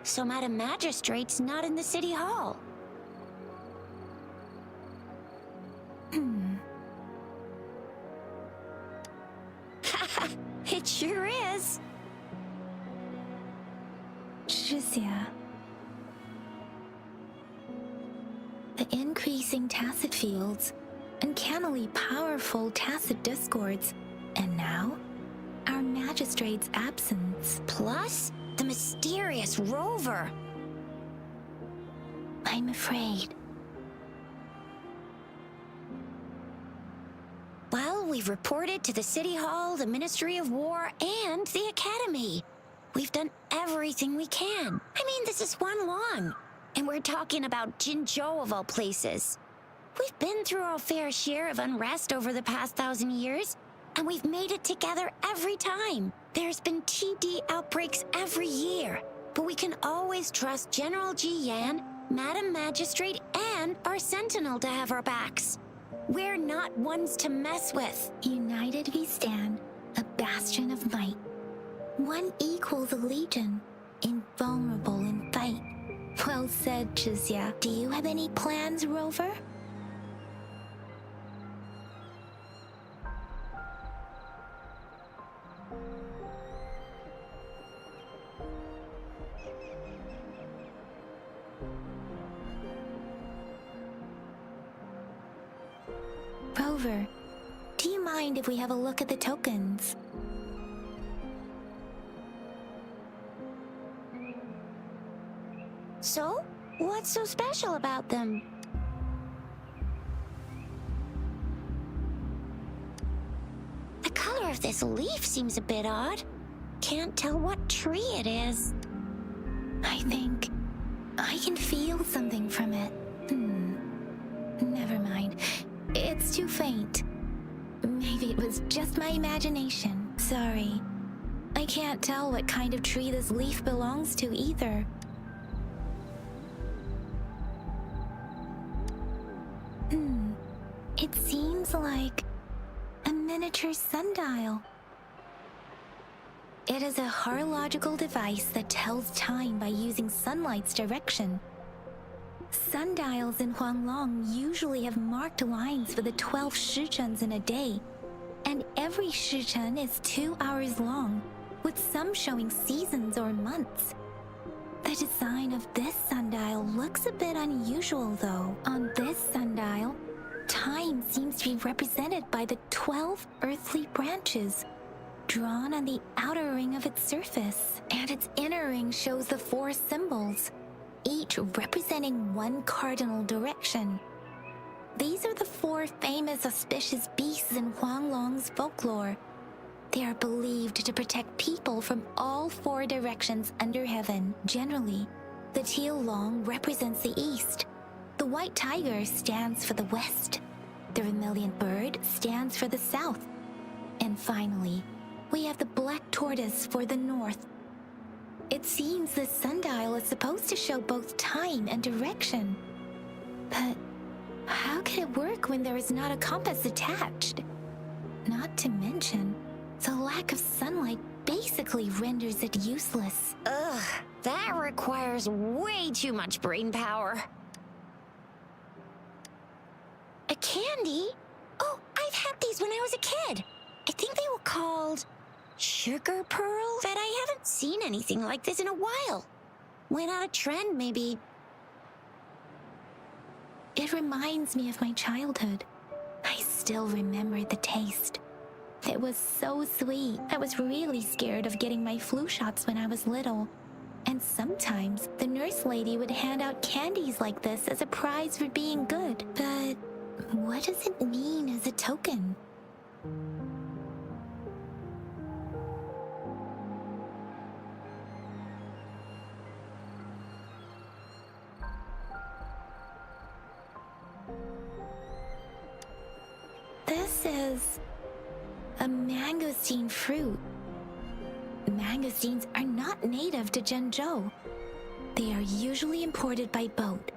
So Madam Magistrate's not in the city hall. It sure is. Shizia. The increasing tacit fields, uncannily powerful tacit discords, and now, our magistrate's absence. Plus, the mysterious rover. I'm afraid. Well, we've reported to the City Hall, the Ministry of War, and the Academy. We've done everything we can. I mean, this is one long. And we're talking about Jinzhou of all places. We've been through our fair share of unrest over the past 1,000 years, and we've made it together every time. There's been TD outbreaks every year, but we can always trust General Ji Yan, Madam Magistrate, and our Sentinel to have our backs. We're not ones to mess with. United we stand, a bastion of might. One equals a legion, invulnerable in fight. Well said, Chizia. Do you have any plans, Rover? Rover, do you mind if we have a look at the tokens? So, what's so special about them? The color of this leaf seems a bit odd. Can't tell what tree it is. I think I can feel something from it. Never mind. It's too faint. Maybe it was just my imagination. Sorry. I can't tell what kind of tree this leaf belongs to either. It seems like a miniature sundial. It is a horological device that tells time by using sunlight's direction. Sundials in Huanglong usually have marked lines for the 12 shichens in a day, and every shichen is 2 hours long, with some showing seasons or months. The design of this sundial looks a bit unusual though. On this sundial, time seems to be represented by the 12 earthly branches, drawn on the outer ring of its surface, and its inner ring shows the 4 symbols, each representing one cardinal direction. These are the 4 famous auspicious beasts in Huanglong's folklore. They are believed to protect people from all 4 directions under heaven. Generally, the teal long represents the east, the white tiger stands for the west, the vermilion bird stands for the south, and finally, we have the black tortoise for the north. It seems this sundial is supposed to show both time and direction. But how could it work when there is not a compass attached? Not to mention, the lack of sunlight basically renders it useless. Ugh, that requires way too much brain power. A candy? Oh, I've had these when I was a kid. I think they were called sugar pearls, but I haven't seen anything like this in a while. Went out of trend, maybe. It reminds me of my childhood. I still remember the taste. It was so sweet. I was really scared of getting my flu shots when I was little. And sometimes the nurse lady would hand out candies like this as a prize for being good. But what does it mean as a token? This is a mangosteen fruit. Mangosteens are not native to Zhengzhou. They are usually imported by boat.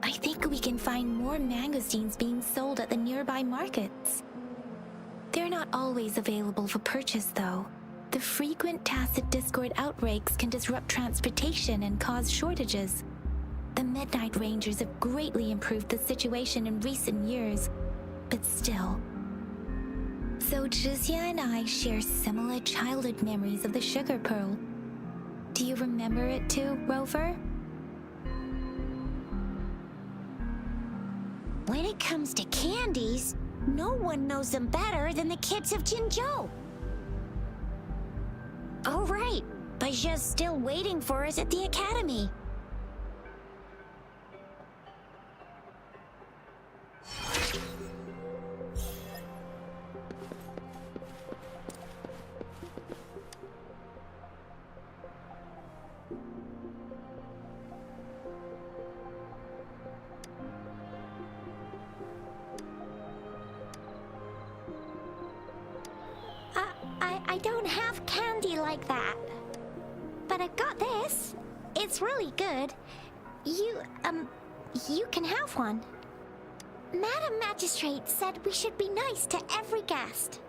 I think we can find more mangosteens being sold at the nearby markets. They're not always available for purchase, though. The frequent tacit discord outbreaks can disrupt transportation and cause shortages. The Midnight Rangers have greatly improved the situation in recent years, but still. So Zhixia and I share similar childhood memories of the Sugar Pearl. Do you remember it too, Rover? When it comes to candies, no one knows them better than the kids of Jinzhou. Oh right, Baijia's still waiting for us at the academy. I don't have candy like that. But I've got this. It's really good. You can have one. Madam Magistrate said we should be nice to every guest.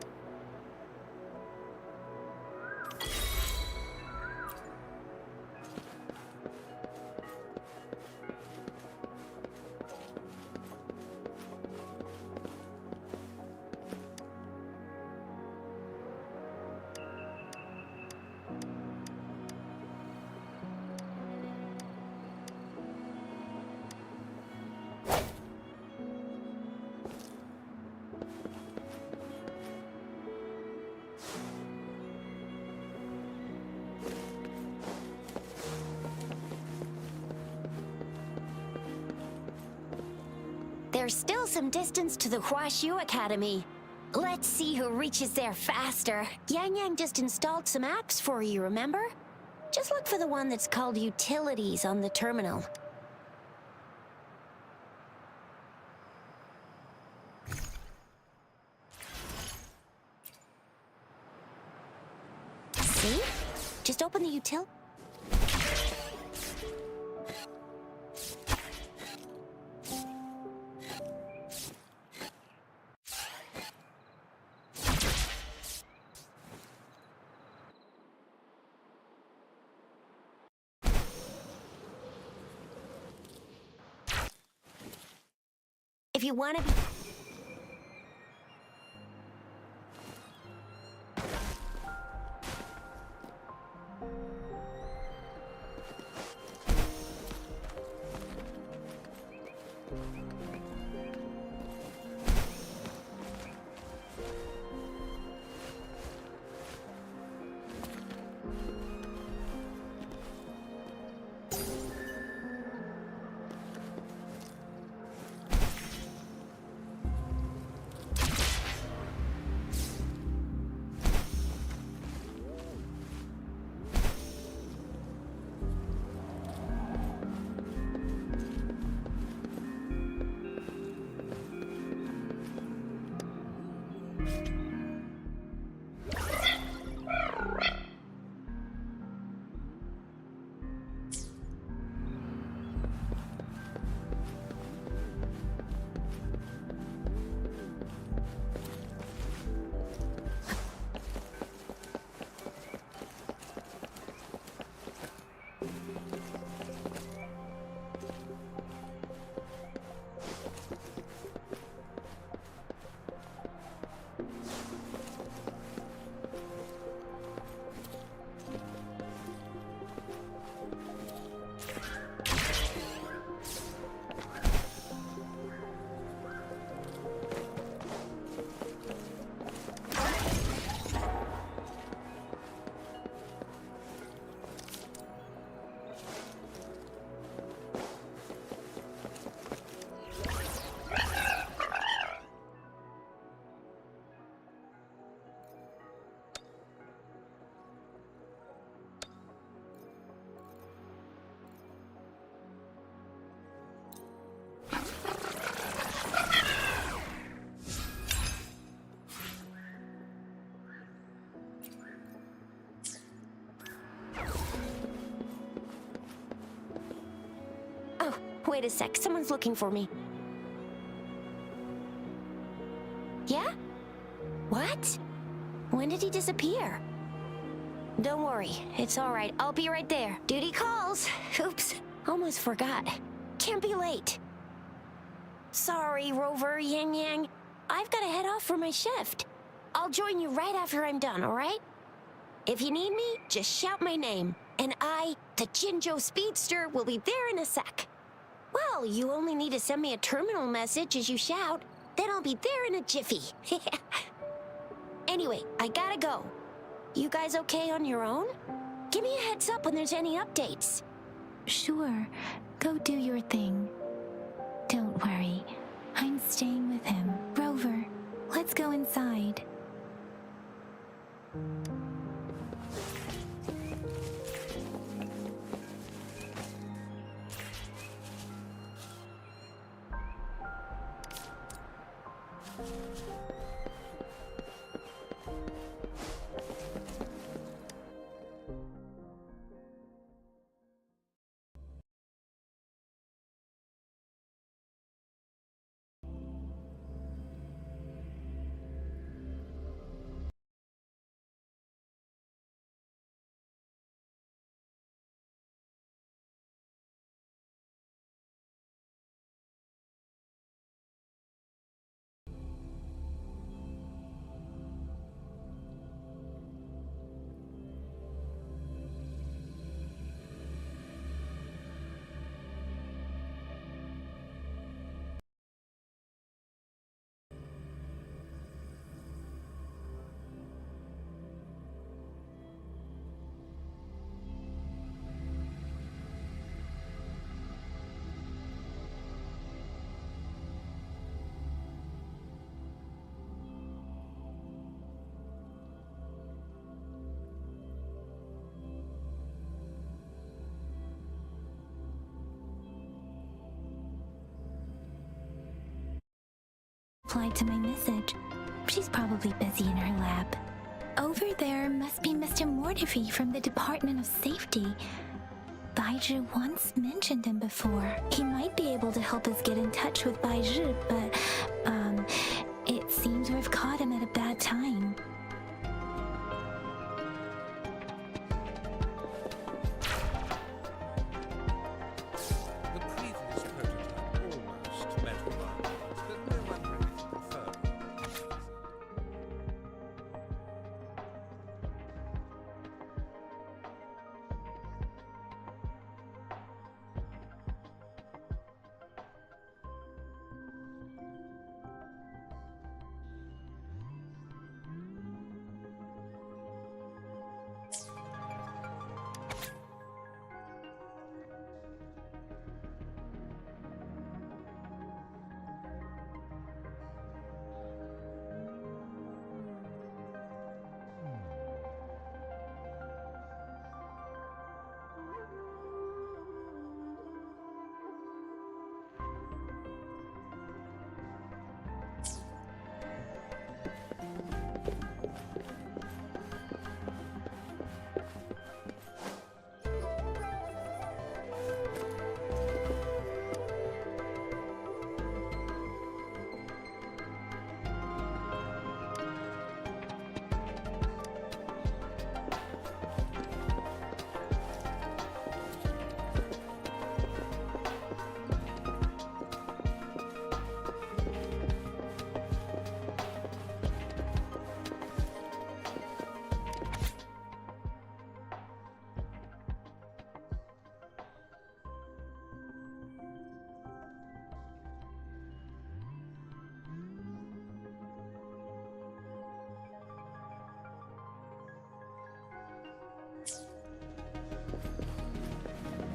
There's still some distance to the Huaxiu Academy. Let's see who reaches there faster. Yang Yang just installed some apps for you, remember? Just look for the one that's called Utilities on the terminal. See? Just open the util. If you want to be... Wait a sec, someone's looking for me. Yeah? What? When did he disappear? Don't worry, it's alright. I'll be right there. Duty calls. Oops, almost forgot. Can't be late. Sorry, Rover, Yang Yang. I've got to head off for my shift. I'll join you right after I'm done, alright? If you need me, just shout my name. And I, the Jinzhou Speedster, will be there in a sec. Well, you only need to send me a terminal message as you shout. Then I'll be there in a jiffy. Anyway, I gotta go. You guys okay on your own? Give me a heads up when there's any updates. Sure, go do your thing. Don't worry, I'm staying with him. Rover, let's go inside. Replied to my message. She's probably busy in her lab. Over there must be Mr. Mortifi from the Department of Safety. Baizhi once mentioned him before. He might be able to help us get in touch with Baizhi, but, it seems we've caught him at a bad time.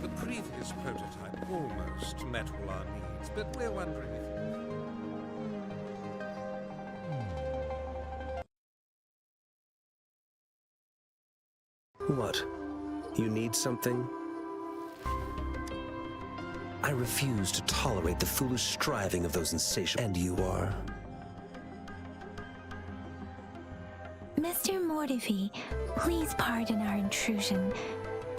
The previous prototype almost met with our needs, but we're wondering if you prefer. The previous prototype almost met all our needs, but we're wondering if... What? You need something? I refuse to tolerate the foolish striving of those insatiable... And you are? Mr. Mortifi, please pardon our intrusion.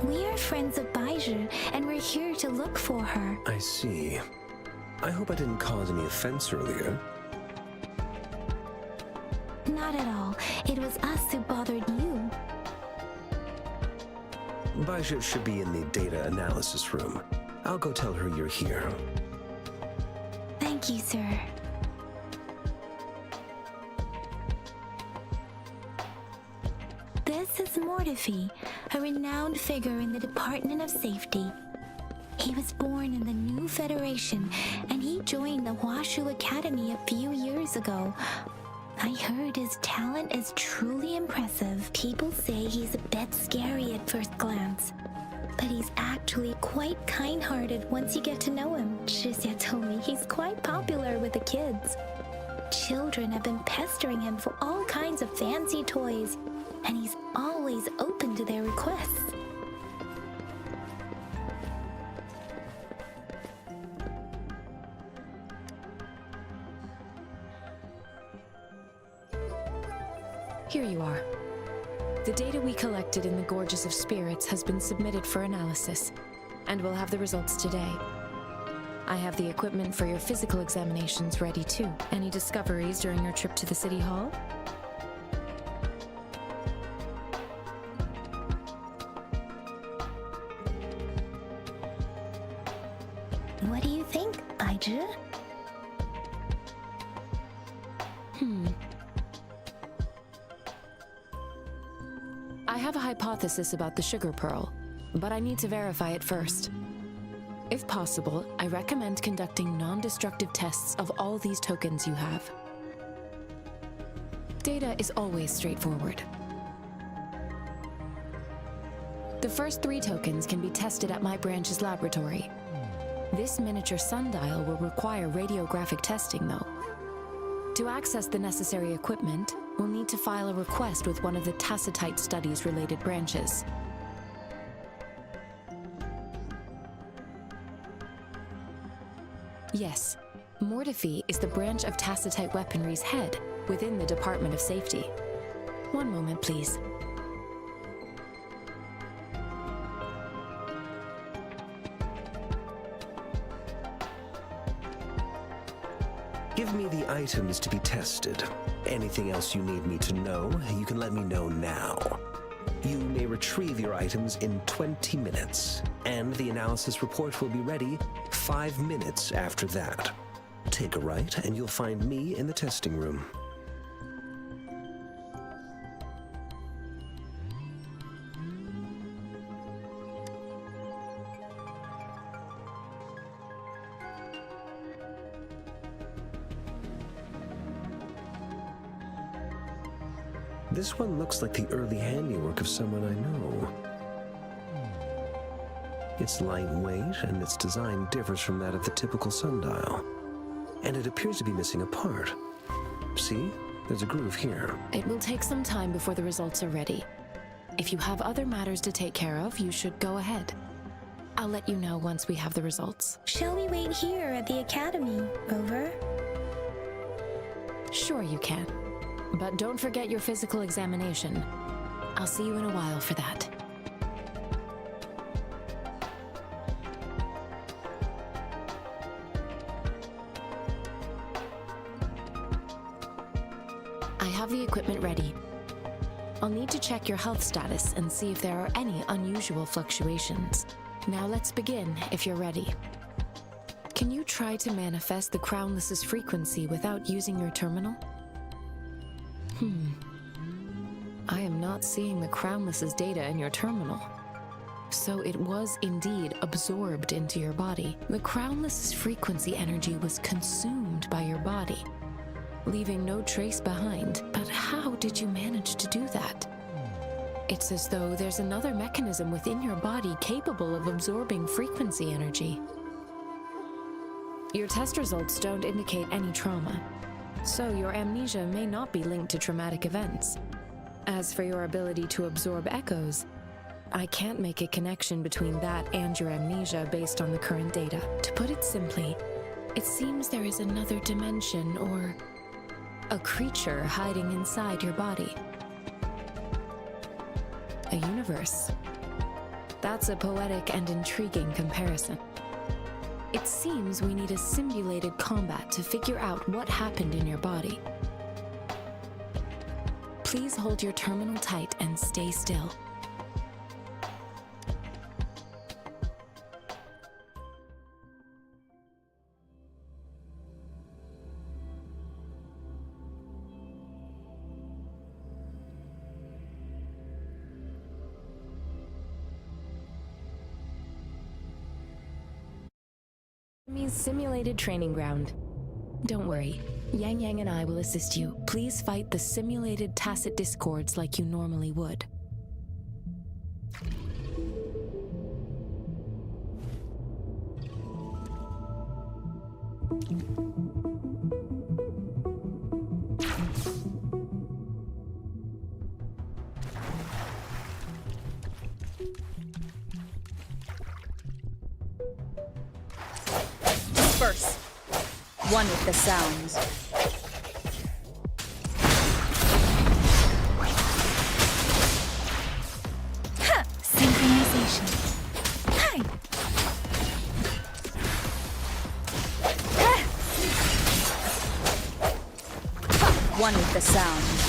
We are friends of Baizhi, and we're here to look for her. I see. I hope I didn't cause any offense earlier. Not at all. It was us who bothered you. Baizhi should be in the data analysis room. I'll go tell her you're here. Thank you, sir. This is Mortifi, a renowned figure in the Department of Safety. He was born in the new Federation, and he joined the Huashu Academy a few years ago. I heard his talent is truly impressive. People say he's a bit scary at first glance, but he's actually quite kind-hearted once you get to know him. Shizia told me he's quite popular with the kids. Children have been pestering him for all kinds of fancy toys, and he's always open to their requests. Here you are. The data we collected in the Gorges of Spirits has been submitted for analysis, and we'll have the results today. I have the equipment for your physical examinations ready too. Any discoveries during your trip to the City Hall? What do you think, Baizhi? I have a hypothesis about the sugar pearl, but I need to verify it first. If possible, I recommend conducting non-destructive tests of all these tokens you have. Data is always straightforward. The first 3 tokens can be tested at my branch's laboratory. This miniature sundial will require radiographic testing, though. To access the necessary equipment, we'll need to file a request with one of the Tacitite Studies-related branches. Yes, Mortifi is the branch of Tacitite Weaponry's head within the Department of Safety. One moment, please. Give me the items to be tested. Anything else you need me to know, you can let me know now. You may retrieve your items in 20 minutes, and the analysis report will be ready 5 minutes after that. Take a right, and you'll find me in the testing room. This one looks like the early handiwork of someone I know. It's lightweight, and its design differs from that of the typical sundial. And it appears to be missing a part. See? There's a groove here. It will take some time before the results are ready. If you have other matters to take care of, you should go ahead. I'll let you know once we have the results. Shall we wait here at the academy, Rover? Sure you can. But don't forget your physical examination. I'll see you in a while for that. I have the equipment ready. I'll need to check your health status and see if there are any unusual fluctuations. Now let's begin, if you're ready. Can you try to manifest the Crownless's frequency without using your terminal? I am not seeing the Crownless's data in your terminal. So it was indeed absorbed into your body. The Crownless's frequency energy was consumed by your body, leaving no trace behind. But how did you manage to do that? It's as though there's another mechanism within your body capable of absorbing frequency energy. Your test results don't indicate any trauma, so your amnesia may not be linked to traumatic events. As for your ability to absorb echoes, I can't make a connection between that and your amnesia based on the current data. To put it simply, it seems there is another dimension or a creature hiding inside your body. A universe. That's a poetic and intriguing comparison. It seems we need a simulated combat to figure out what happened in your body. Please hold your terminal tight and stay still. Enemy's simulated training ground. Don't worry, Yang Yang and I will assist you. Please fight the simulated tacit discords like you normally would. Disperse. One with the sounds. Ha! Synchronization. Hi! One with the sounds.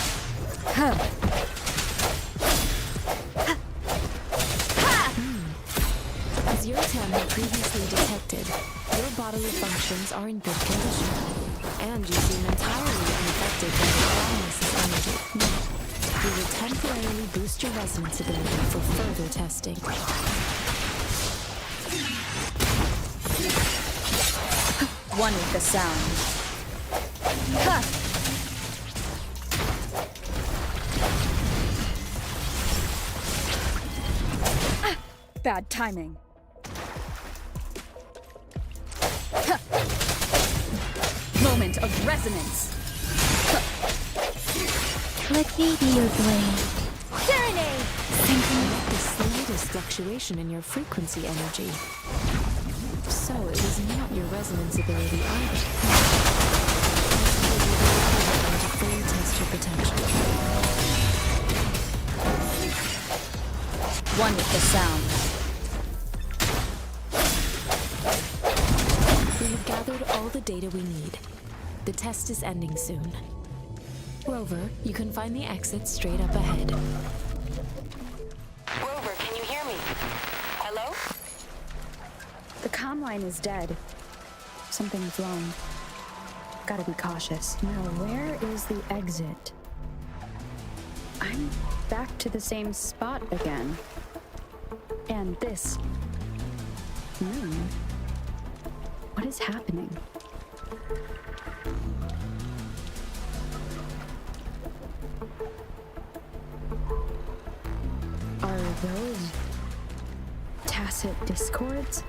As your attempt had previously detected, your bodily functions are in good condition, and you seem entirely unaffected by the promise's energy. We will temporarily boost your resonance ability for further testing. One with the sounds. Ha! Bad timing. Ha! Moment of resonance. Let me be your blade. Serenade! The slightest fluctuation in your frequency energy. So it was not your resonance ability either. To fully test your potential. One with the sounds. We have gathered all the data we need. The test is ending soon. Rover, you can find the exit straight up ahead. Rover, can you hear me? Hello? The comm line is dead. Something's wrong. Gotta be cautious. Now, where is the exit? I'm back to the same spot again. And this moon. What is happening? Are those tacit discords?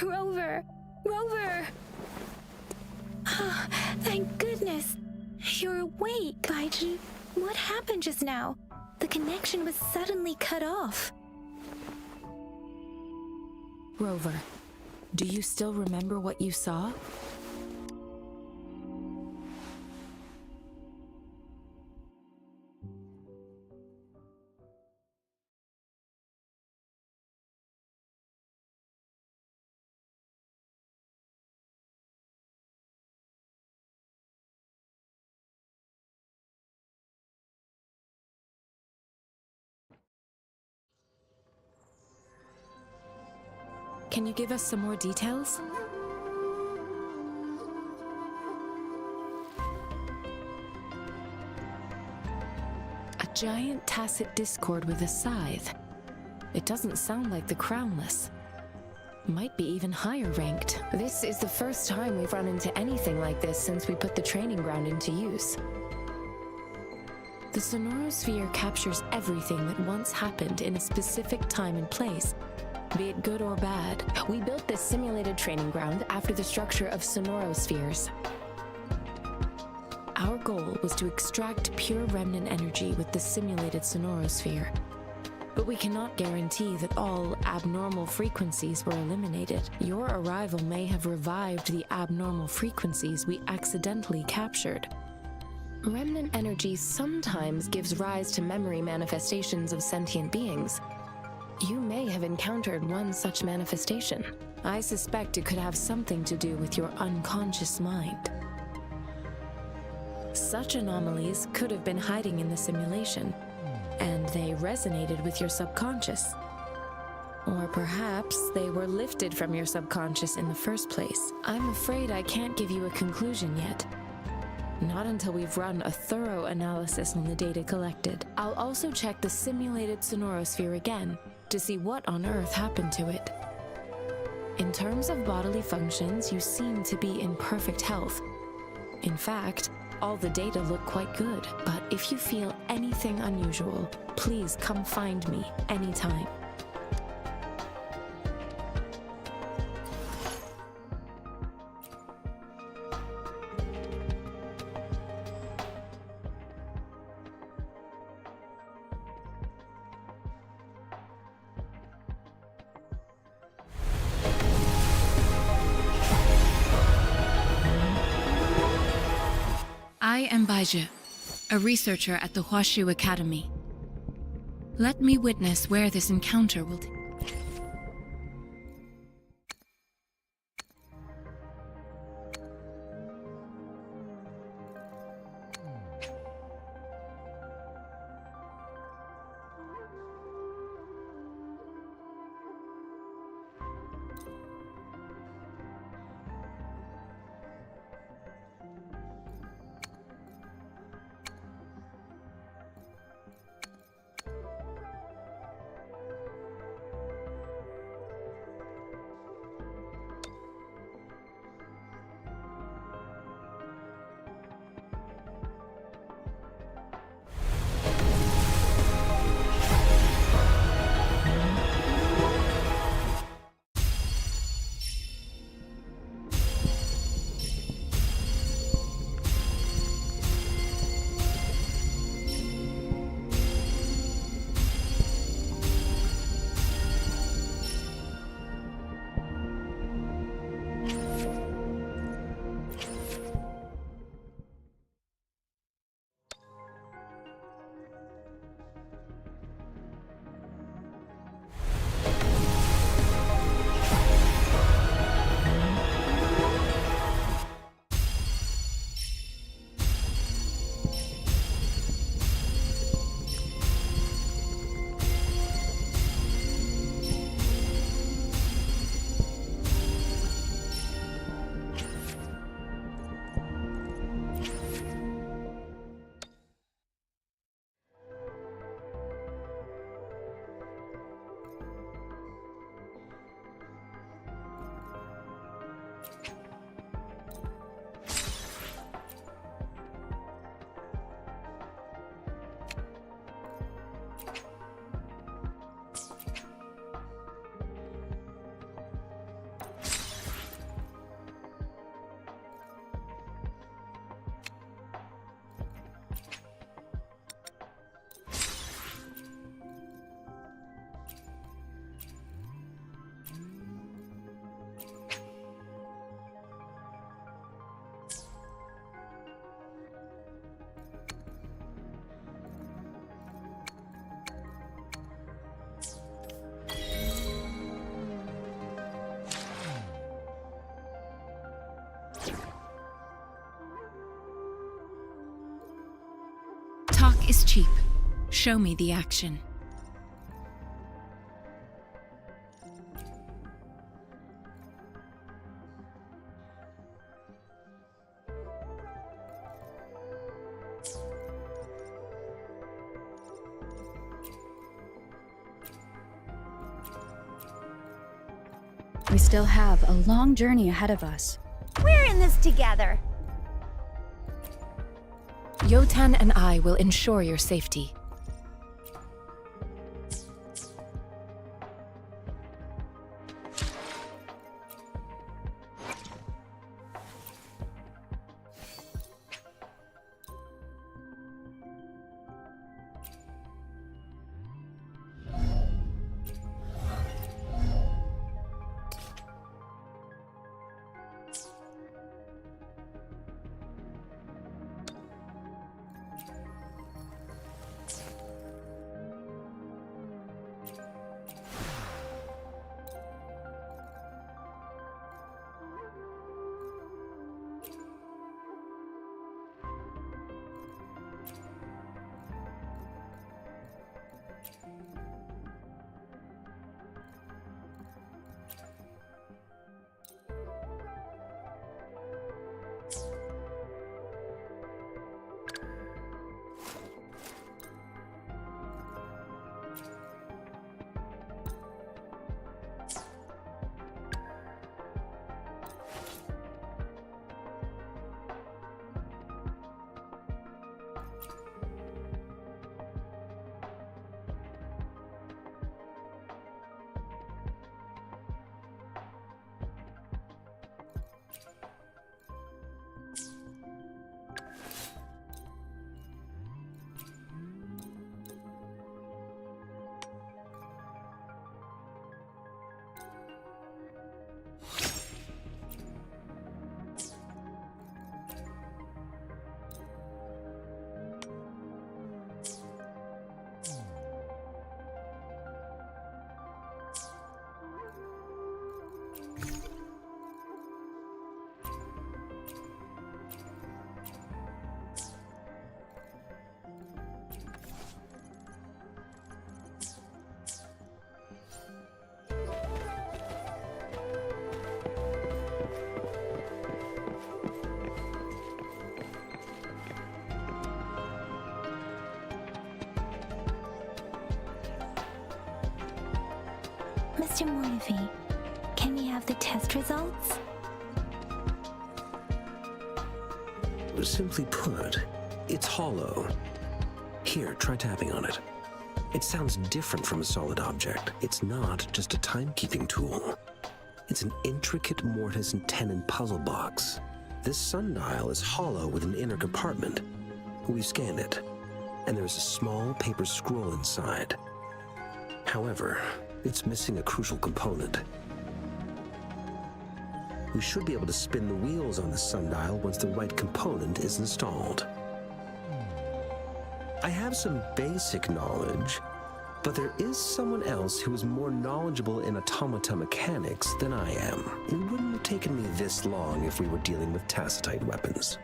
Rover! Rover! Oh, thank goodness. You're awake, Baiji. What happened just now? The connection was suddenly cut off. Rover, do you still remember what you saw? Can you give us some more details? A giant tacit discord with a scythe. It doesn't sound like the Crownless. Might be even higher ranked. This is the first time we've run into anything like this since we put the training ground into use. The Sonorosphere captures everything that once happened in a specific time and place, be it good or bad. We built this simulated training ground after the structure of Sonorospheres. Our goal was to extract pure remnant energy with the simulated Sonorosphere. But we cannot guarantee that all abnormal frequencies were eliminated. Your arrival may have revived the abnormal frequencies we accidentally captured. Remnant energy sometimes gives rise to memory manifestations of sentient beings. You may have encountered one such manifestation. I suspect it could have something to do with your unconscious mind. Such anomalies could have been hiding in the simulation, and they resonated with your subconscious. Or perhaps they were lifted from your subconscious in the first place. I'm afraid I can't give you a conclusion yet. Not until we've run a thorough analysis on the data collected. I'll also check the simulated Sonorosphere again to see what on earth happened to it. In terms of bodily functions, you seem to be in perfect health. In fact, all the data look quite good, but if you feel anything unusual, please come find me anytime. I am Baizhi, a researcher at the Huashu Academy. Let me witness where this encounter will take. Talk is cheap. Show me the action. We still have a long journey ahead of us. We're in this together. Yotan and I will ensure your safety. Mr. Mornify, can we have the test results? Simply put, it's hollow. Here, try tapping on it. It sounds different from a solid object. It's not just a timekeeping tool. It's an intricate mortise and tenon puzzle box. This sundial is hollow with an inner compartment. We've scanned it, and there's a small paper scroll inside. However, it's missing a crucial component. We should be able to spin the wheels on the sundial once the right component is installed. I have some basic knowledge, but there is someone else who is more knowledgeable in automata mechanics than I am. It wouldn't have taken me this long if we were dealing with tacitite weapons.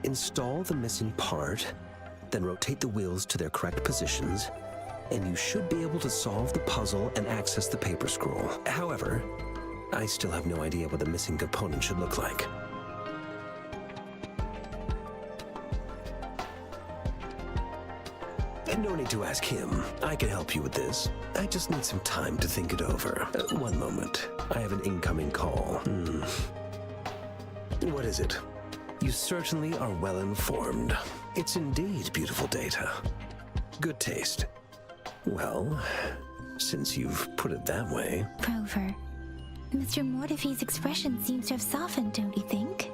Install the missing part, then rotate the wheels to their correct positions, and you should be able to solve the puzzle and access the paper scroll. However, I still have no idea what the missing component should look like. And no need to ask him. I can help you with this. I just need some time to think it over. One moment. I have an incoming call. What is it? You certainly are well informed. It's indeed beautiful data. Good taste. Well, since you've put it that way... Rover, Mr. Mortify's expression seems to have softened, don't you think?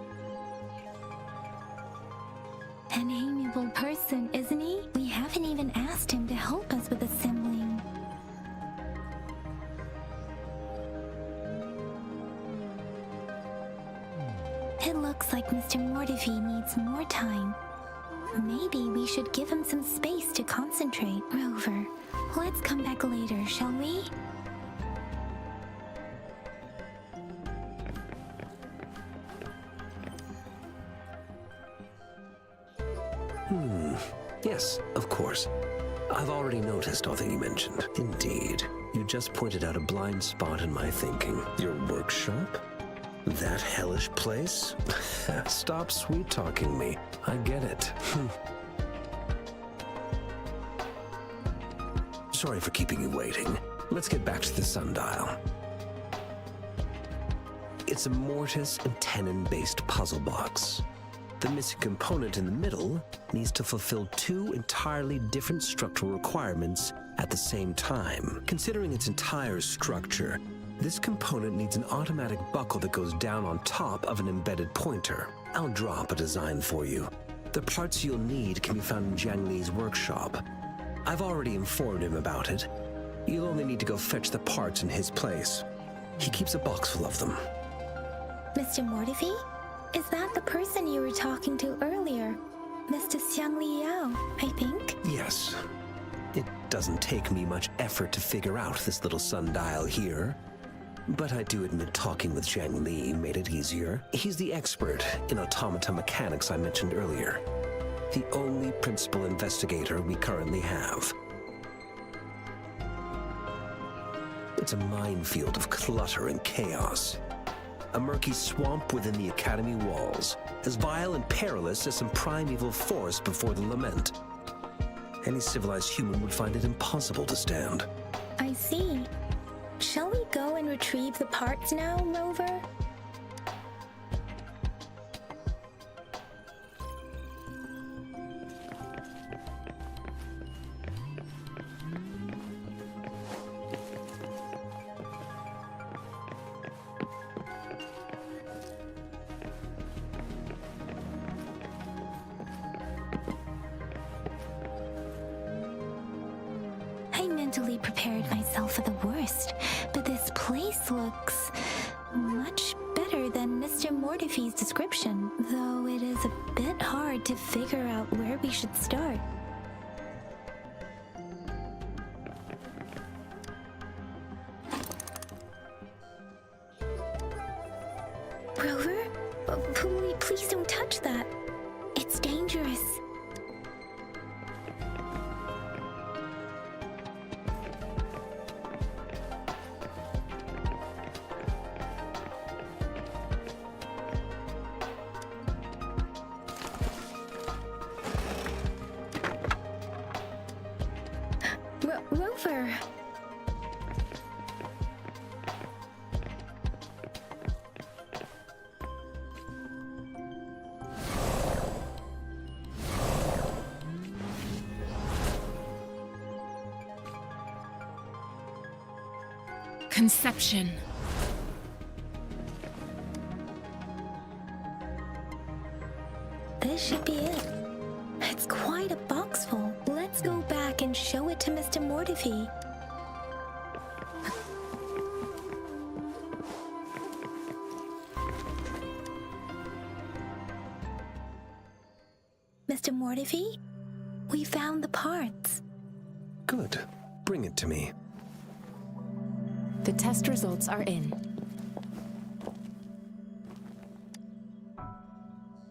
An amiable person, isn't he? We haven't even asked him to help us with assembling. It looks like Mr. Mortify needs more time. Maybe we should give him some space to concentrate. Rover, let's come back later, shall we? Yes, of course. I've already noticed all that you mentioned. Indeed. You just pointed out a blind spot in my thinking. Your workshop? That hellish place? Stop sweet-talking me. I get it. Sorry for keeping you waiting. Let's get back to the sundial. It's a mortise and tenon-based puzzle box. The missing component in the middle needs to fulfill two entirely different structural requirements at the same time. Considering its entire structure, this component needs an automatic buckle that goes down on top of an embedded pointer. I'll draw up a design for you. The parts you'll need can be found in Jiang Li's workshop. I've already informed him about it. You'll only need to go fetch the parts in his place. He keeps a box full of them. Mr. Mortifi? Is that the person you were talking to earlier? Mr. Xiang Liao, I think? Yes. It doesn't take me much effort to figure out this little sundial here. But I do admit talking with Jiang Li made it easier. He's the expert in automata mechanics I mentioned earlier. The only principal investigator we currently have. It's a minefield of clutter and chaos. A murky swamp within the Academy walls, as vile and perilous as some primeval forest before the lament. Any civilized human would find it impossible to stand. I see. Shall we go and retrieve the parts now, Rover? I mentally prepared myself for the worst, but this place looks much better than Mr. Mortifi's description, though it is a bit hard to figure out where we should start. Rover? Please don't touch that. It's dangerous. Rover! Conception. This should be it. It's quite a box full. Let's go back and show it to Mr. Mortifi. Mr. Mortifi, we found the parts. Good. Bring it to me. The test results are in.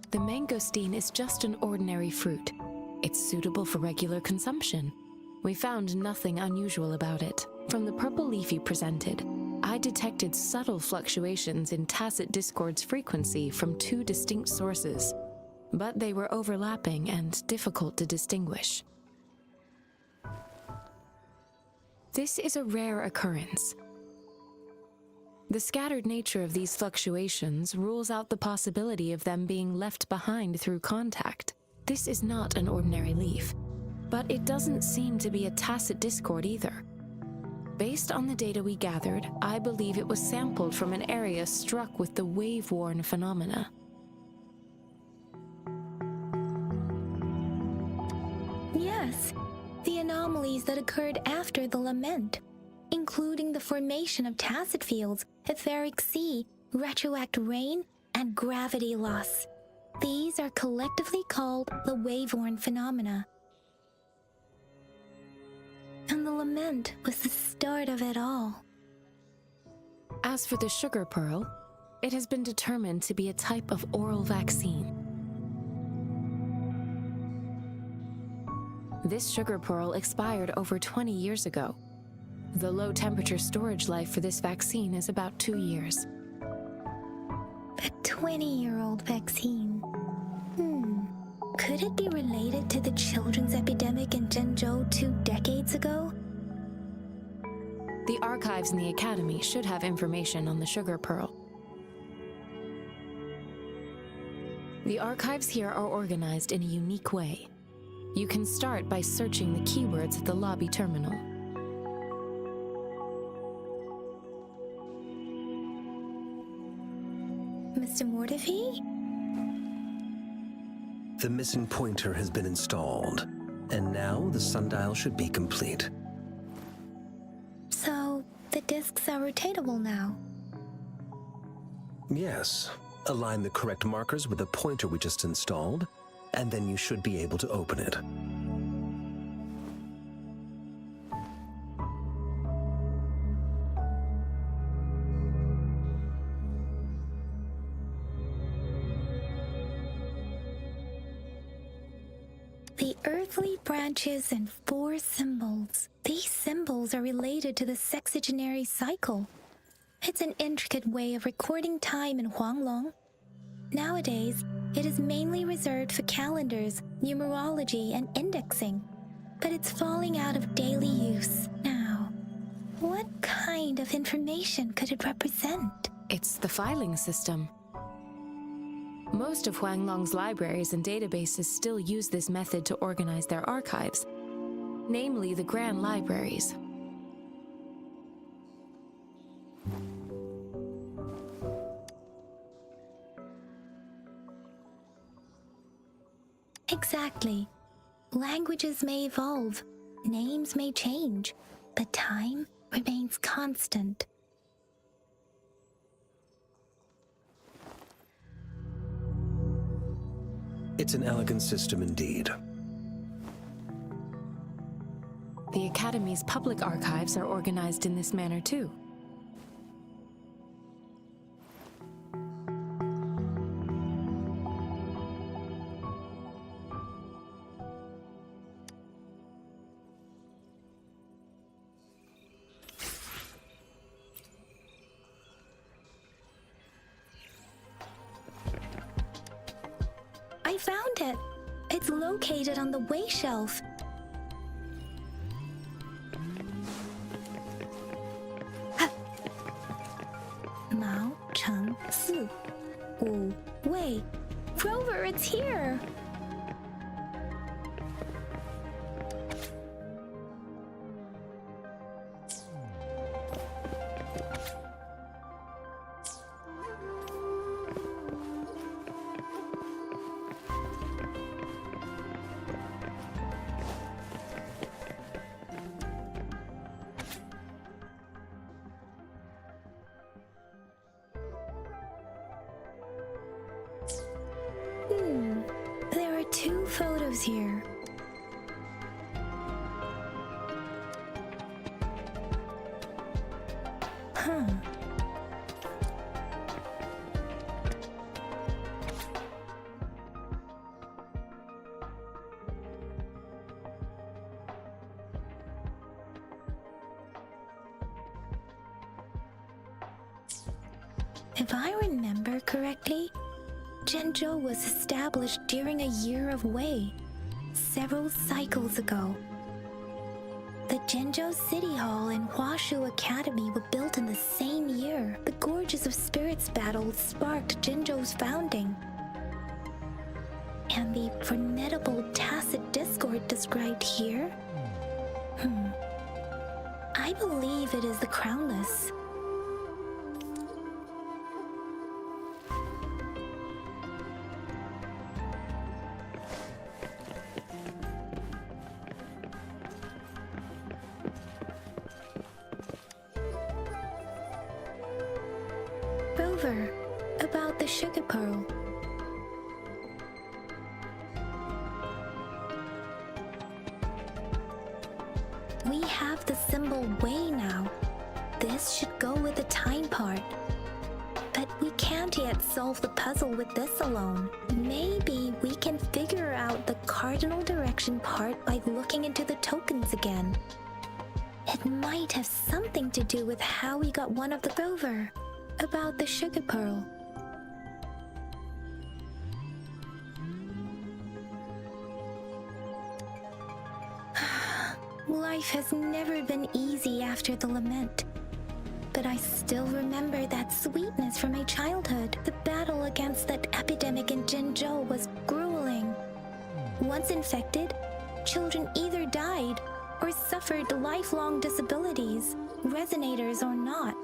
The mangosteen is just an ordinary fruit. It's suitable for regular consumption. We found nothing unusual about it. From the purple leaf you presented, I detected subtle fluctuations in tacit discord's frequency from two distinct sources, but they were overlapping and difficult to distinguish. This is a rare occurrence. The scattered nature of these fluctuations rules out the possibility of them being left behind through contact. This is not an ordinary leaf, but it doesn't seem to be a tacit discord either. Based on the data we gathered, I believe it was sampled from an area struck with the wave-worn phenomena. Yes, the anomalies that occurred after the lament, including the formation of tacit fields, etheric sea, retroact rain, and gravity loss. These are collectively called the wave-worn phenomena. And the lament was the start of it all. As for the sugar pearl, it has been determined to be a type of oral vaccine. This sugar pearl expired over 20 years ago. The low-temperature storage life for this vaccine is about 2 years. A 20-year-old vaccine. Could it be related to the children's epidemic in Zhengzhou 2 decades ago? The archives in the Academy should have information on the sugar pearl. The archives here are organized in a unique way. You can start by searching the keywords at the lobby terminal. Mr. Mortefi? The missing pointer has been installed, and now the sundial should be complete. So, the discs are rotatable now. Yes. Align the correct markers with the pointer we just installed, and then you should be able to open it. The earthly branches and 4 symbols. These symbols are related to the sexagenary cycle. It's an intricate way of recording time in Huanglong. Nowadays, it is mainly reserved for calendars, numerology, and indexing. But it's falling out of daily use now. What kind of information could it represent? It's the filing system. Most of Huanglong's libraries and databases still use this method to organize their archives, namely the Grand Libraries. Exactly. Languages may evolve, names may change, but time remains constant. It's an elegant system indeed. The Academy's public archives are organized in this manner too. I found it. It's located on the way shelf. Mao Cheng Si Wu Wei. Rover, it's here. There are 2 photos here. Huh. If I remember correctly, Zhenzhou was established during a year of Wei, several cycles ago. The Zhenzhou City Hall and Huashu Academy were built in the same year. The Gorges of Spirits battle sparked Zhenzhou's founding. And the formidable tacit discord described here? I believe it is the Crownless. Rover, about the sugar pearl. We have the symbol way now. This should go with the time part. But we can't yet solve the puzzle with this alone. Maybe we can figure out the cardinal direction part by looking into the tokens again. It might have something to do with how we got one of the Rover. About the sugar pearl. Life has never been easy after the lament. But I still remember that sweetness from my childhood. The battle against that epidemic in Jinzhou was grueling. Once infected, children either died or suffered lifelong disabilities, resonators or not.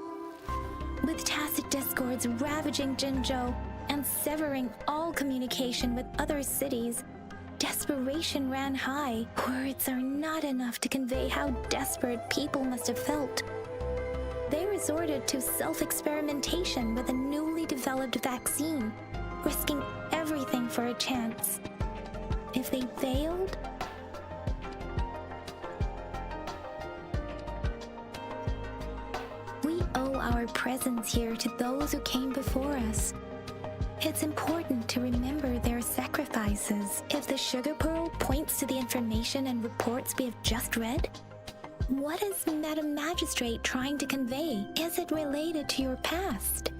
With tacit discords ravaging Jinzhou and severing all communication with other cities, desperation ran high. Words are not enough to convey how desperate people must have felt. They resorted to self-experimentation with a newly developed vaccine, risking everything for a chance. If they failed, we owe our presence here to those who came before us. It's important to remember their sacrifices. If the sugar pearl points to the information and reports we have just read, what is Madam Magistrate trying to convey? Is it related to your past?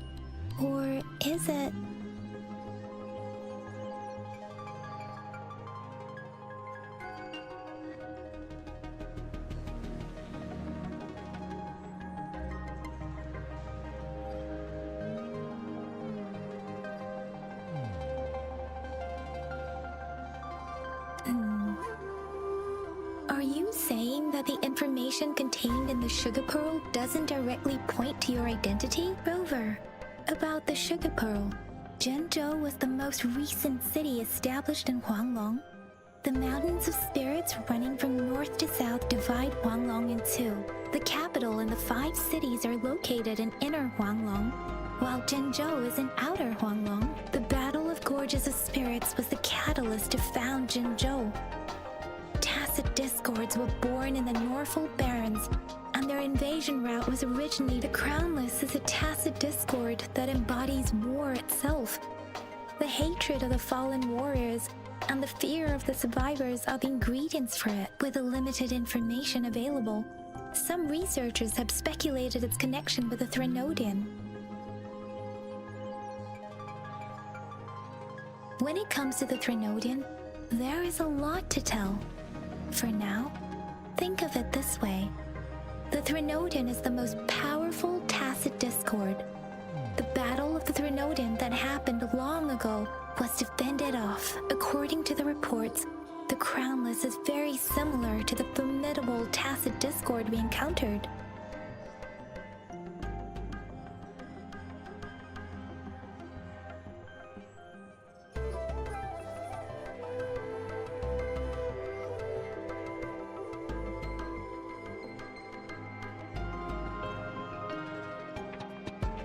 Or is it... Are you saying that the information contained in the sugar pearl doesn't directly point to your identity? Rover, about the sugar pearl. Jinzhou was the most recent city established in Huanglong. The mountains of spirits running from north to south divide Huanglong in two. The capital and the 5 cities are located in inner Huanglong, while Jinzhou is in outer Huanglong. The Battle of Gorges of Spirits was the catalyst to found Jinzhou. Tacit discords were born in the Norfolk Barrens, and their invasion route was originally the Crownless is a tacit discord that embodies war itself. The hatred of the fallen warriors and the fear of the survivors are the ingredients for it. With the limited information available, some researchers have speculated its connection with the Threnodian. When it comes to the Threnodian, there is a lot to tell. For now, think of it this way. The Threnodian is the most powerful tacit discord. The battle of the Threnodian that happened long ago was to fend it off. According to the reports, the Crownless is very similar to the formidable tacit discord we encountered.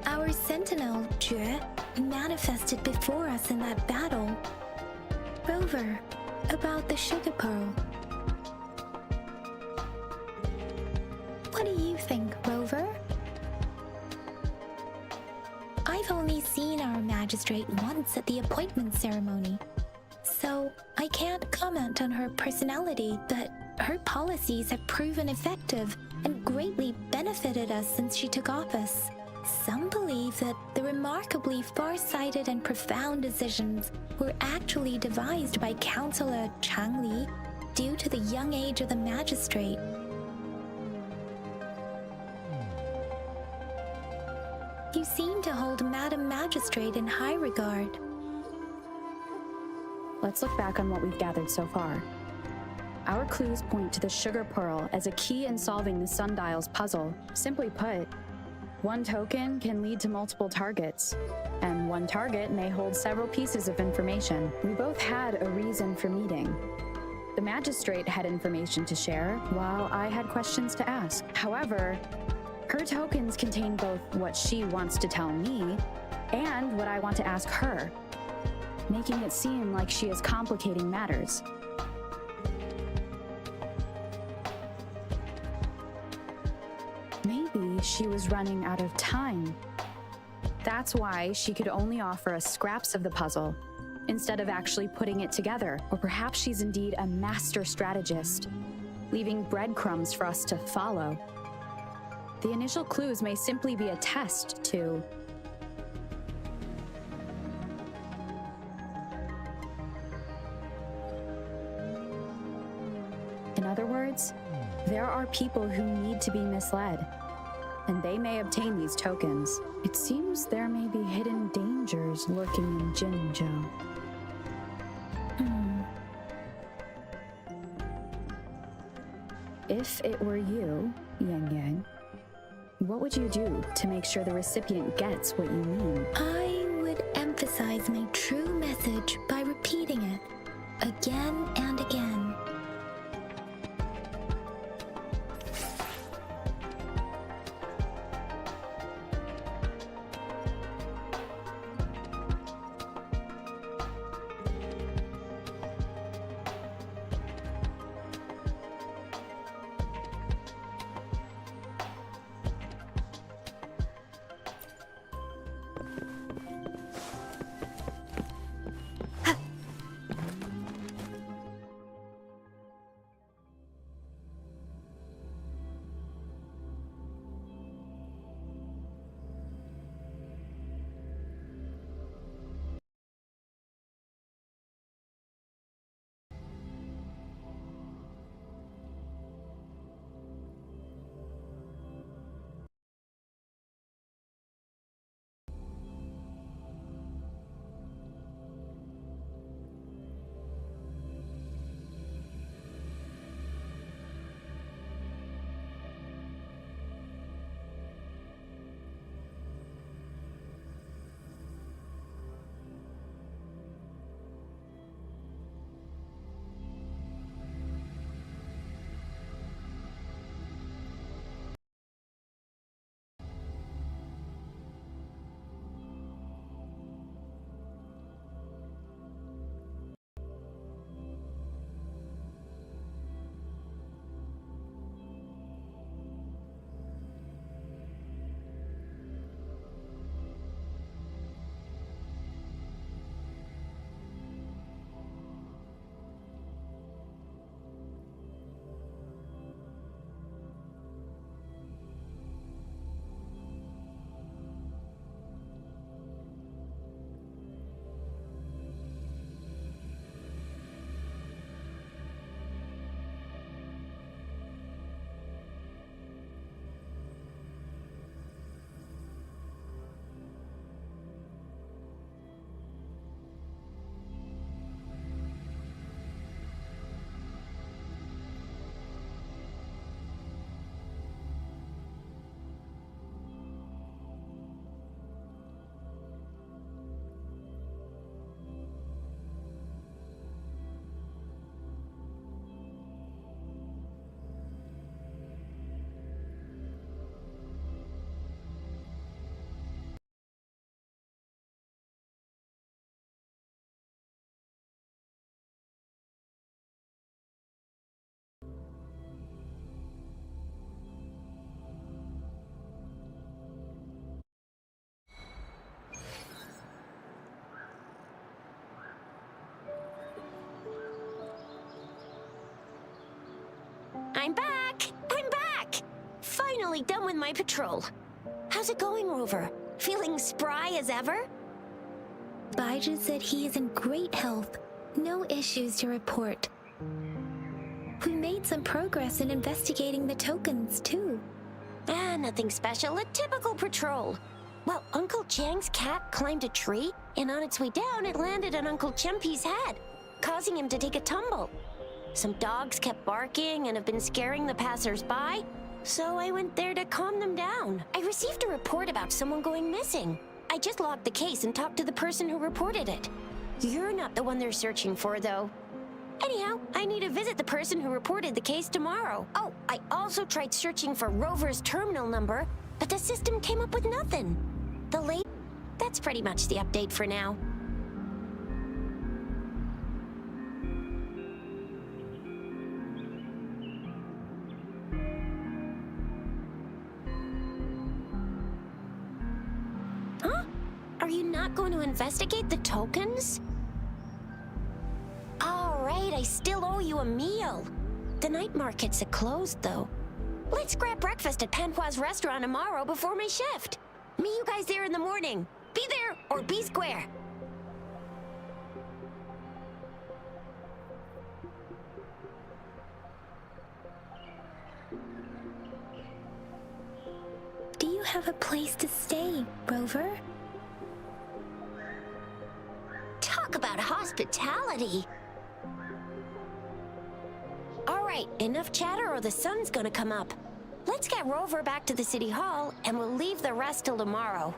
Our sentinel, Jue, manifested before us in that battle. Rover, about the sugar pearl. What do you think, Rover? I've only seen our magistrate once at the appointment ceremony, so I can't comment on her personality, but her policies have proven effective and greatly benefited us since she took office. Some believe that the remarkably far-sighted and profound decisions were actually devised by Councillor Chang Li due to the young age of the magistrate. You seem to hold Madam Magistrate in high regard. Let's look back on what we've gathered so far. Our clues point to the sugar pearl as a key in solving the Sundial's puzzle. Simply put, one token can lead to multiple targets, and one target may hold several pieces of information. We both had a reason for meeting. The magistrate had information to share, while I had questions to ask. However, her tokens contain both what she wants to tell me and what I want to ask her, making it seem like she is complicating matters. Maybe she was running out of time. That's why she could only offer us scraps of the puzzle, instead of actually putting it together. Or perhaps she's indeed a master strategist, leaving breadcrumbs for us to follow. The initial clues may simply be a test to... In other words, there There are people who need to be misled, and they may obtain these tokens. It seems there may be hidden dangers lurking in Jinzhou. If it were you, Yang Yang, what would you do to make sure the recipient gets what you mean? I would emphasize my true message by repeating it again and again. I'm back! I'm back! Finally done with my patrol. How's it going, Rover? Feeling spry as ever? Baiju said he is in great health. No issues to report. We made some progress in investigating the tokens, too. Nothing special. A typical patrol. Well, Uncle Chang's cat climbed a tree, and on its way down, it landed on Uncle Chempi's head, causing him to take a tumble. Some dogs kept barking and have been scaring the passers-by, so I went there to calm them down. I received a report about someone going missing. I just logged the case and talked to the person who reported it. You're not the one they're searching for, though. Anyhow, I need to visit the person who reported the case tomorrow. Oh, I also tried searching for Rover's terminal number, but the system came up with nothing. That's pretty much the update for now. Huh? Are you not going to investigate the tokens? All right, I still owe you a meal. The night markets are closed, though. Let's grab breakfast at Panhua's restaurant tomorrow before my shift. Meet you guys there in the morning. Be there or be square. Do you have a place to stay, Rover? Talk about hospitality! Alright, enough chatter or the sun's gonna come up. Let's get Rover back to the city hall, and we'll leave the rest till tomorrow.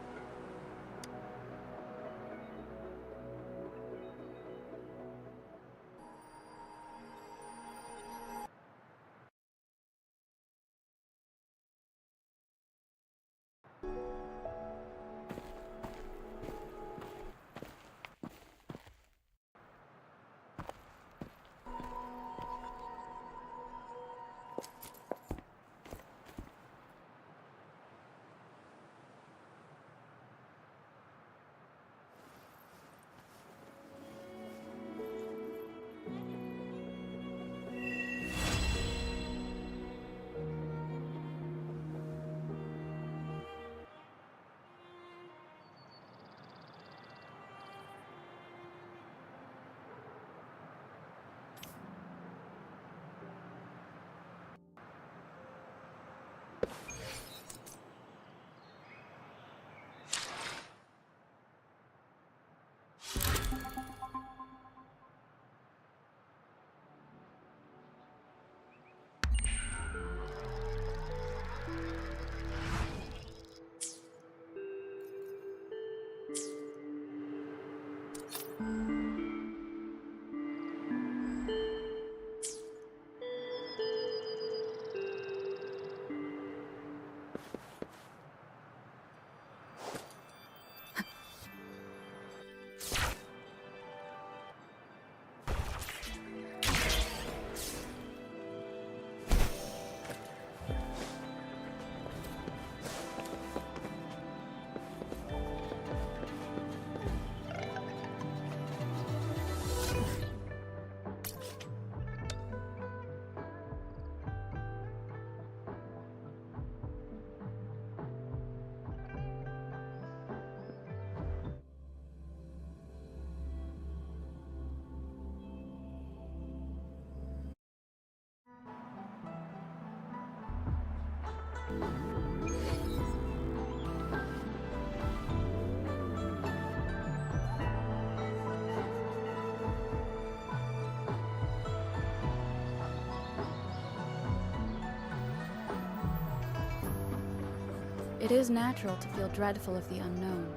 It is natural to feel dreadful of the unknown.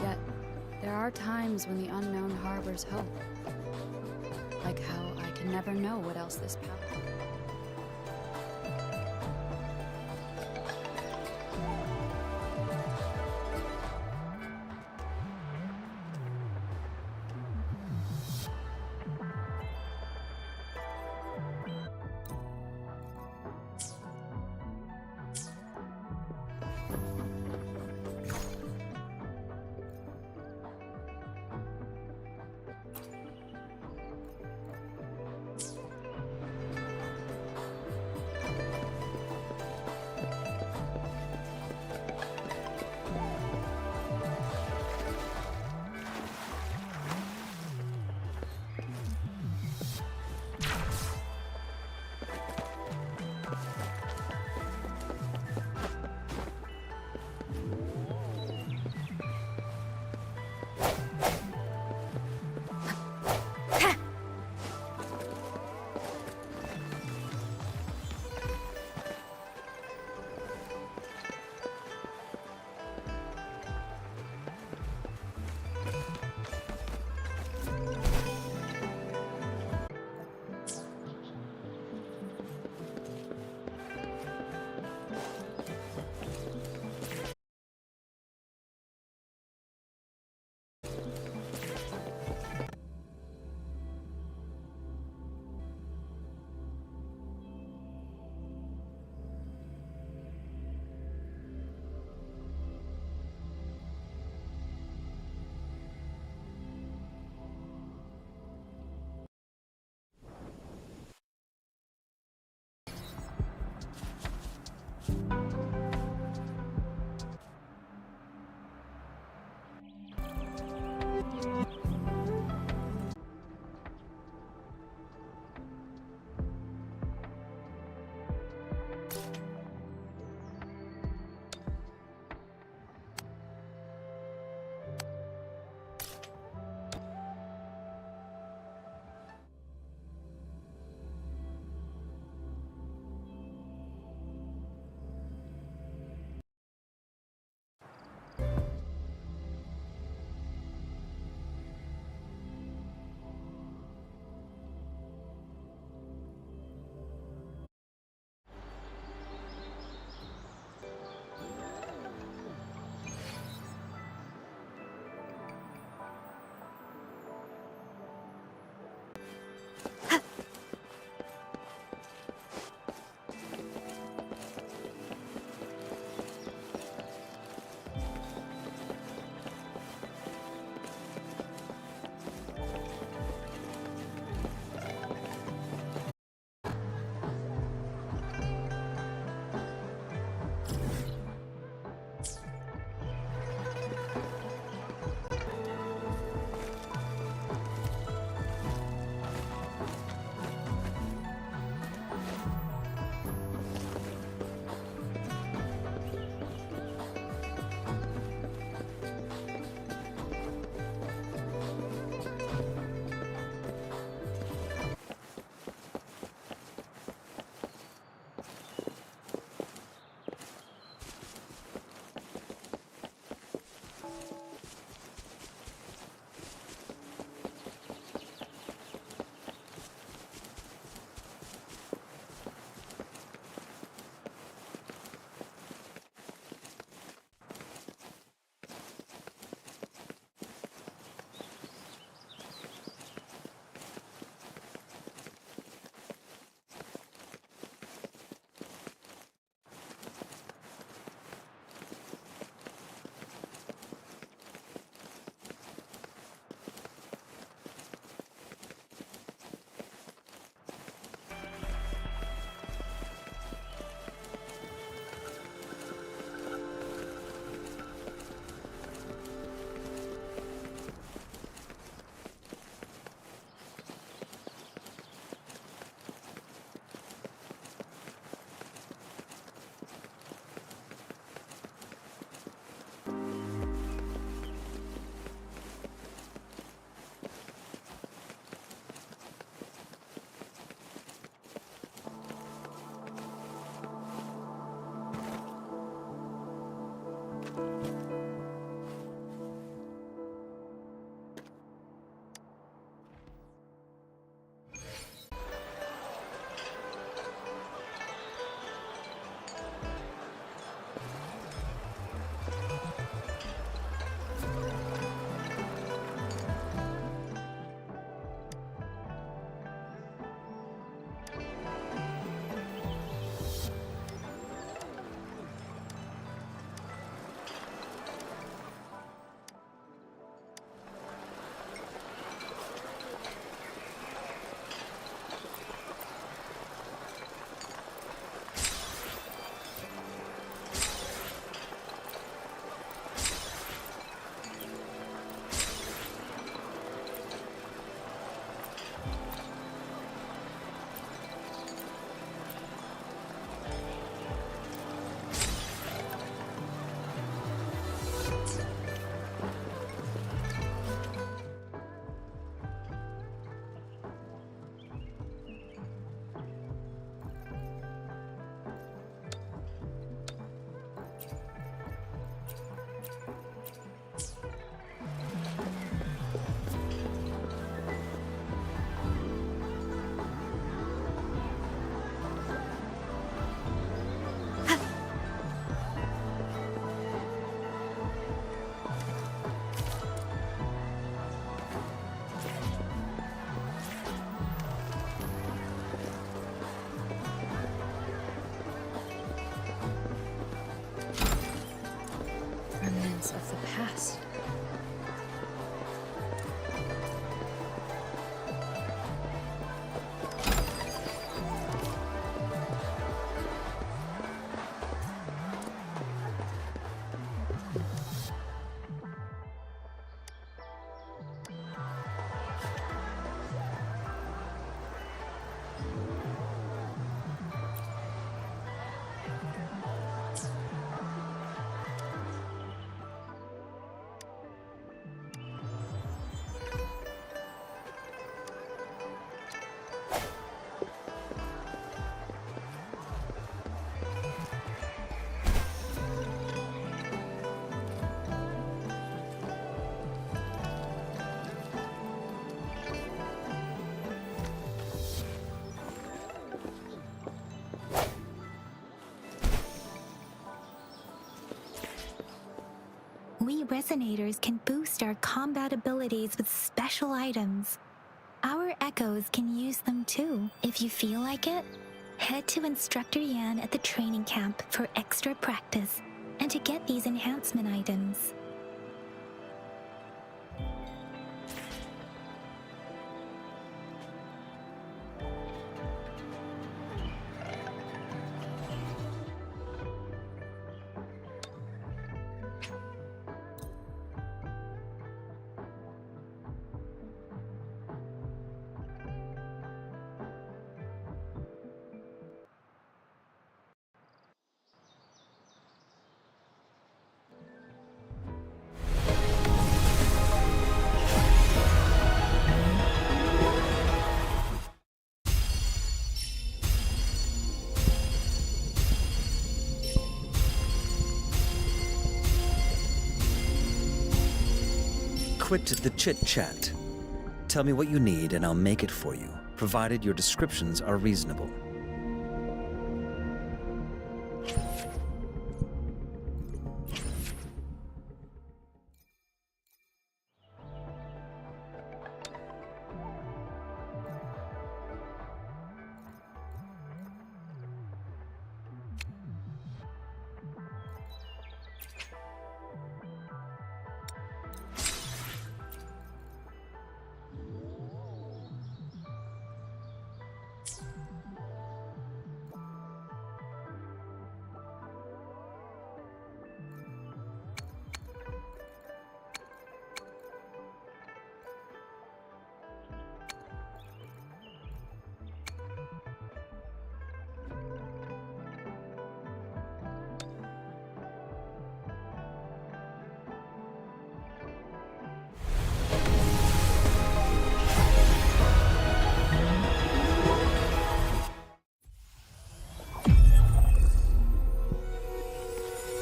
Yet, there are times when the unknown harbors hope. Like how I can never know what else this path. Remnants of the past. We resonators can boost our combat abilities with special items. Our echoes can use them too. If you feel like it, head to Instructor Yan at the training camp for extra practice and to get these enhancement items. quit the chit-chat. Tell me what you need and I'll make it for you, provided your descriptions are reasonable.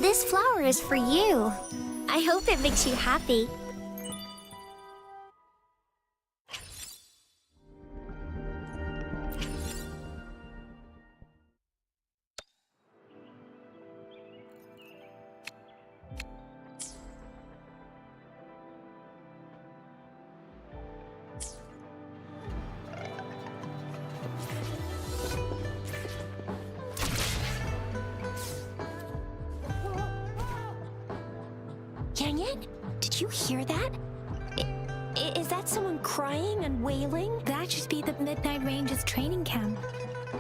This flower is for you. I hope it makes you happy. Yanyan, did you hear that? Is that someone crying and wailing? That should be the Midnight Range's training camp.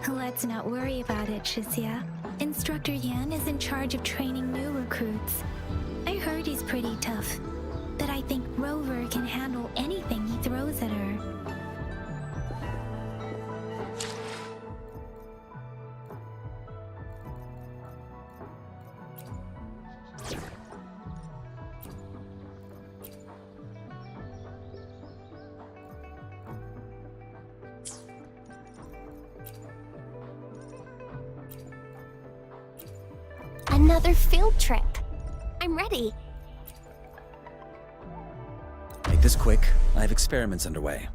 Let's not worry about it, Shizia. Instructor Yan is in charge of training new recruits. I heard he's pretty tough, but I think Rover can handle anything he throws at her. Another field trip. I'm ready. Make this quick. I have experiments underway.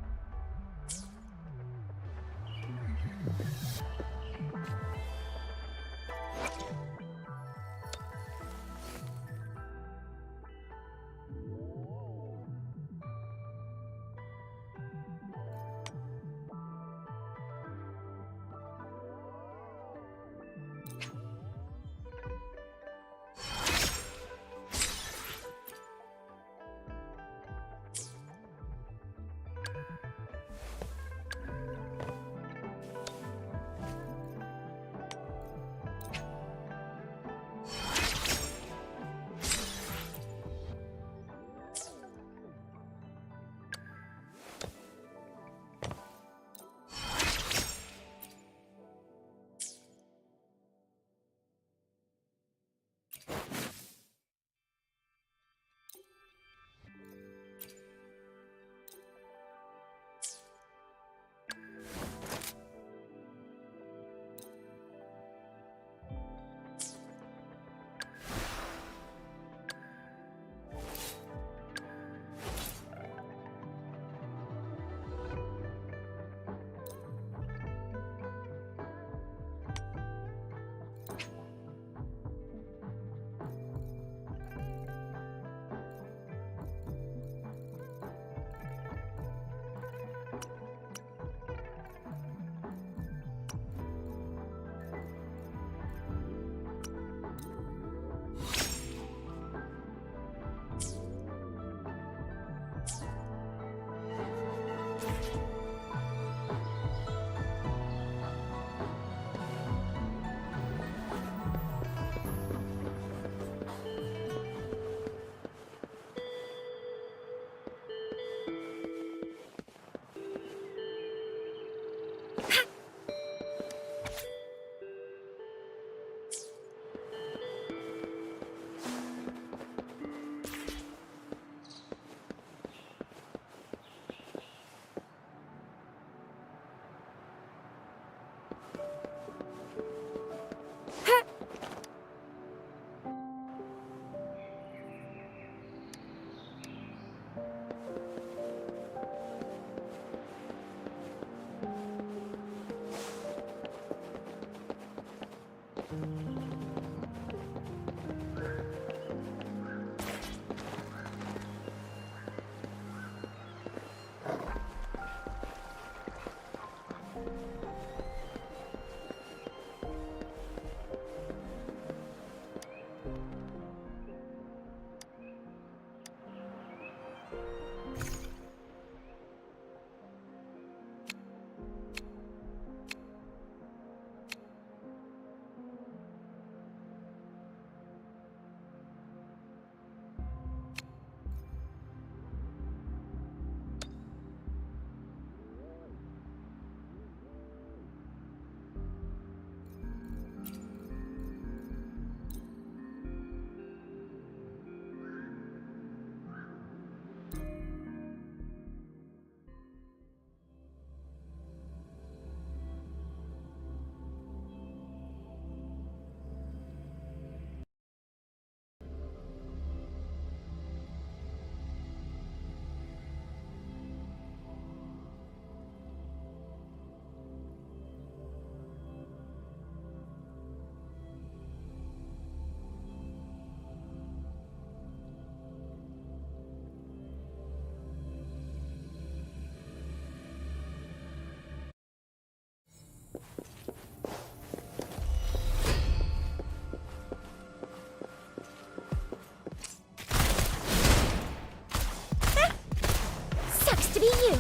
Sucks to be you.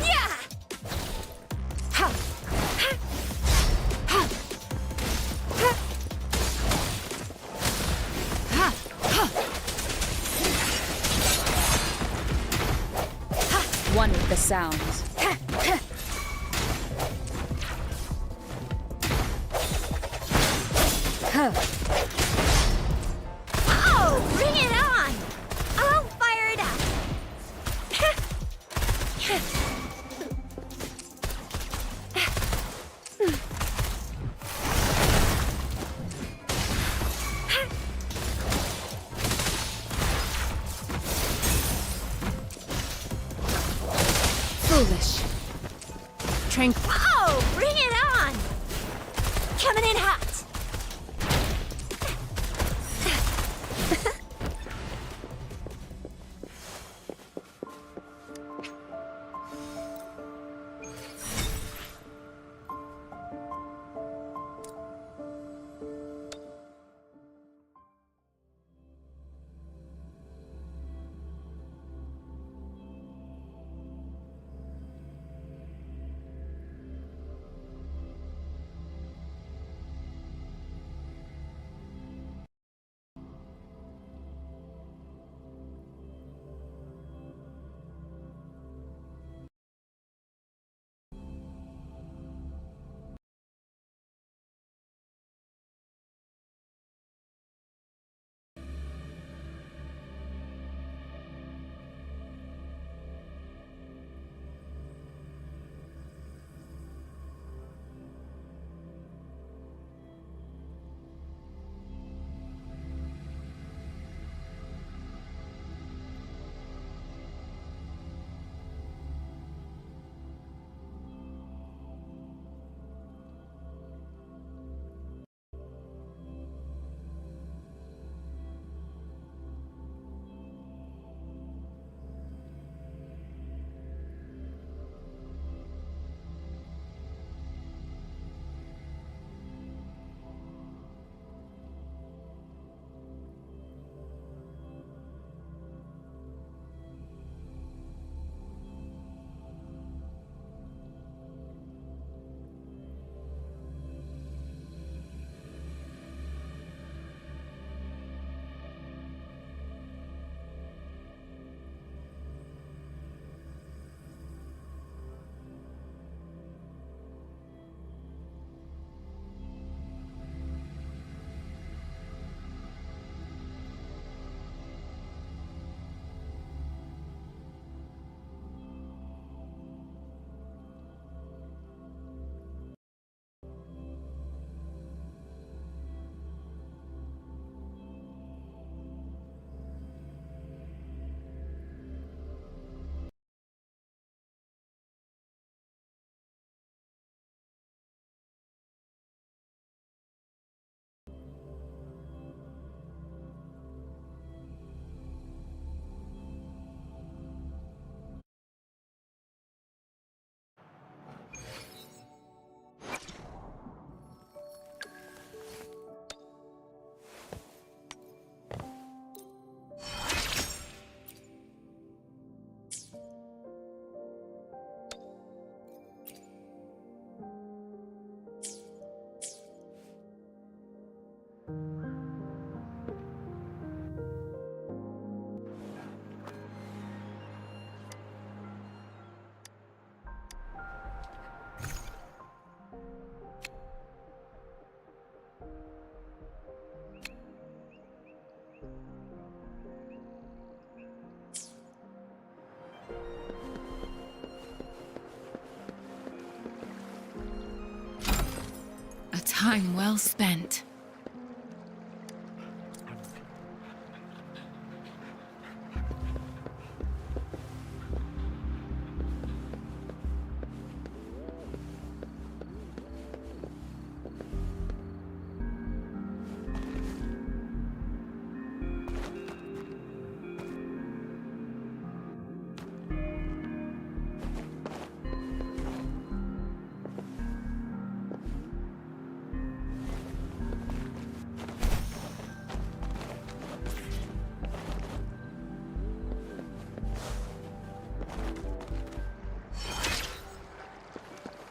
Yeah! Ha! Ha! Ha! Ha! Ha! Ha! One with the sounds. Ha! Ha! Huh. Oh, bring it on! I'll fire it up. Foolish. Tranquil. Oh, bring it on! Coming in hot. Time well spent.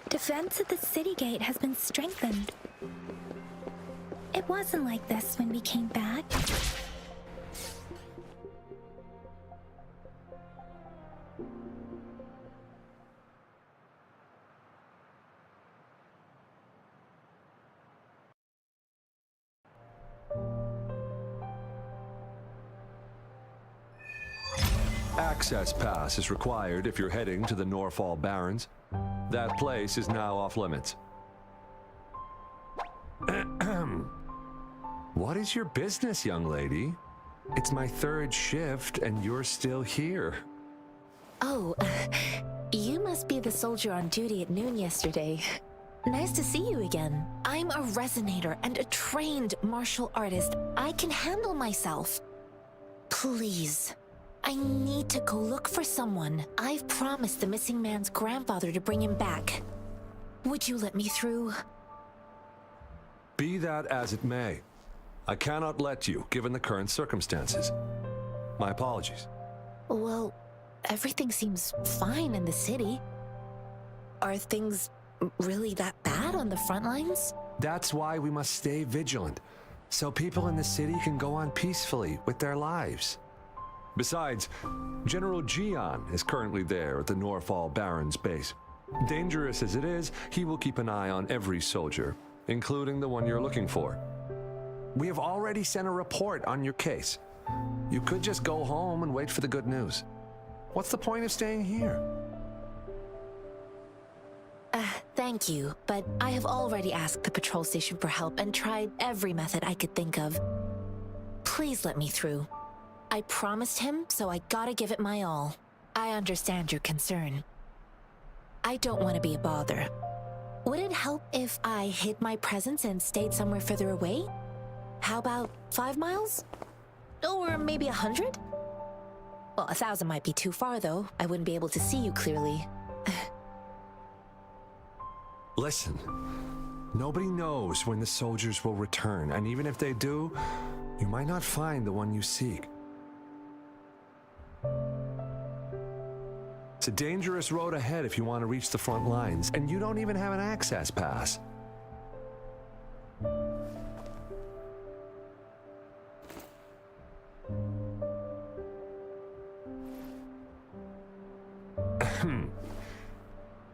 Defense at the city gate has been strengthened. It wasn't like this when we came back. Access pass is required if you're heading to the Norfall Barrens. That place is now off limits. What is your business, young lady? It's my third shift and you're still here. Oh, you must be the soldier on duty at noon yesterday. Nice to see you again. I'm a resonator and a trained martial artist. I can handle myself. Please, I need to go look for someone. I've promised the missing man's grandfather to bring him back. Would you let me through? Be that as it may, I cannot let you, given the current circumstances. My apologies. Well, everything seems fine in the city. Are things really that bad on the front lines? That's why we must stay vigilant, so people in the city can go on peacefully with their lives. Besides, General Gian is currently there at the Norfall Barrens base. Dangerous as it is, he will keep an eye on every soldier, including the one you're looking for. We have already sent a report on your case. You could just go home and wait for the good news. What's the point of staying here? Thank you, but I have already asked the patrol station for help and tried every method I could think of. Please let me through. I promised him, so I gotta give it my all. I understand your concern. I don't want to be a bother. Would it help if I hid my presence and stayed somewhere further away? How about 5 miles? Or maybe 100? Well, 1,000 might be too far, though. I wouldn't be able to see you clearly. Listen, nobody knows when the soldiers will return, and even if they do, you might not find the one you seek. It's a dangerous road ahead if you want to reach the front lines, and you don't even have an access pass.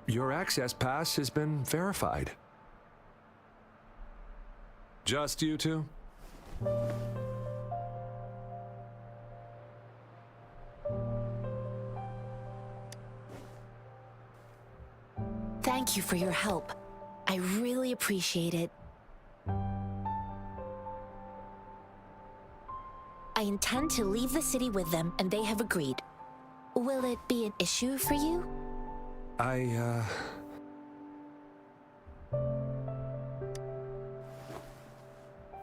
Your access pass has been verified. Just you two? Thank you for your help. I really appreciate it. I intend to leave the city with them, and they have agreed. Will it be an issue for you?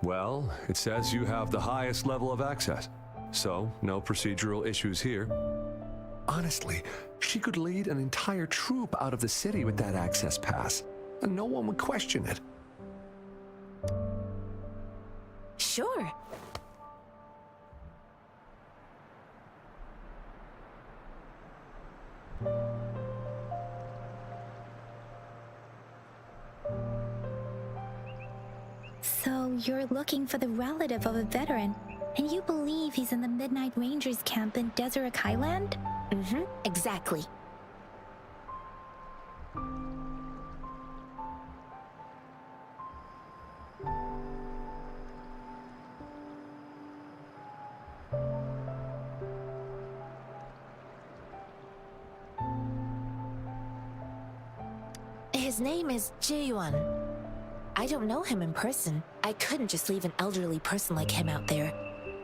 Well, it says you have the highest level of access, so no procedural issues here. Honestly, she could lead an entire troop out of the city with that access pass, and no one would question it. Sure. So you're looking for the relative of a veteran, and you believe he's in the Midnight Rangers camp in Deseret Highland? Mm-hmm, exactly. His name is Ji-yuan. I don't know him in person. I couldn't just leave an elderly person like him out there.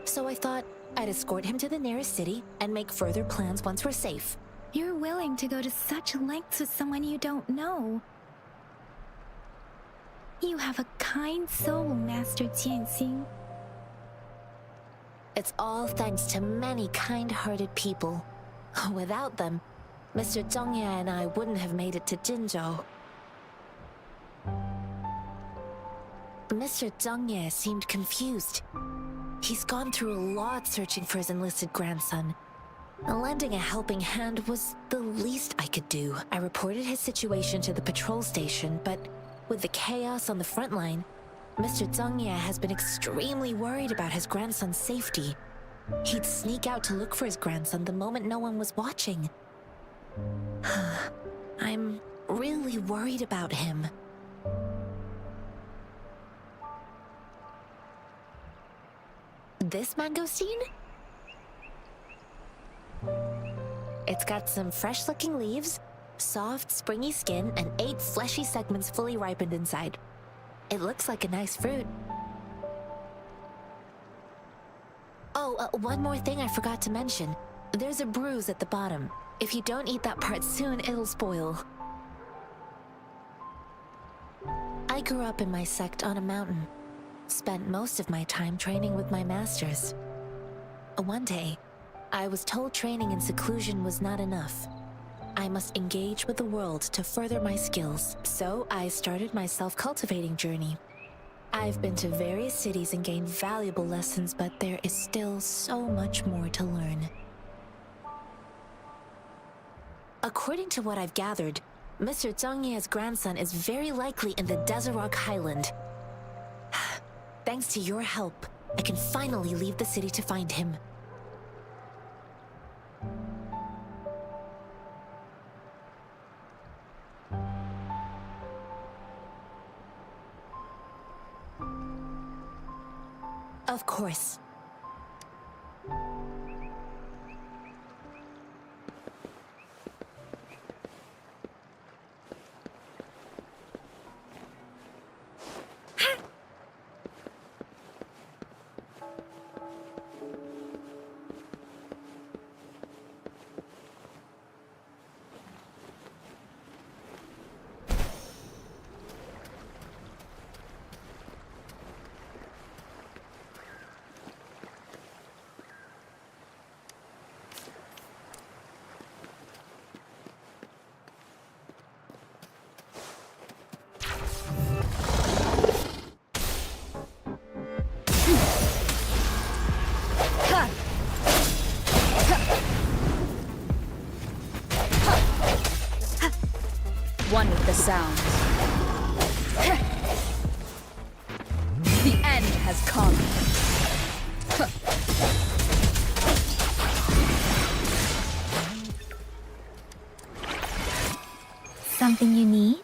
So I thought I'd escort him to the nearest city and make further plans once we're safe. You're willing to go to such lengths with someone you don't know. You have a kind soul, Master Tianxing. It's all thanks to many kind-hearted people. Without them, Mr. Zhongye and I wouldn't have made it to Jinzhou. Mr. Zhongye seemed confused. He's gone through a lot searching for his enlisted grandson. Lending a helping hand was the least I could do. I reported his situation to the patrol station, but with the chaos on the front line, Mr. Zhongye has been extremely worried about his grandson's safety. He'd sneak out to look for his grandson the moment no one was watching. I'm really worried about him. This mangosteen? It's got some fresh-looking leaves, soft, springy skin, and 8 fleshy segments fully ripened inside. It looks like a nice fruit. Oh, one more thing I forgot to mention. There's a bruise at the bottom. If you don't eat that part soon, it'll spoil. I grew up in my sect on a mountain. Spent most of my time training with my masters. One day, I was told training in seclusion was not enough. I must engage with the world to further my skills. So I started my self-cultivating journey. I've been to various cities and gained valuable lessons, but there is still so much more to learn. According to what I've gathered, Mr. Zhongye's grandson is very likely in the Desert Highland. Thanks to your help, I can finally leave the city to find him. Of course. One with the sound. The end has come. Something you need?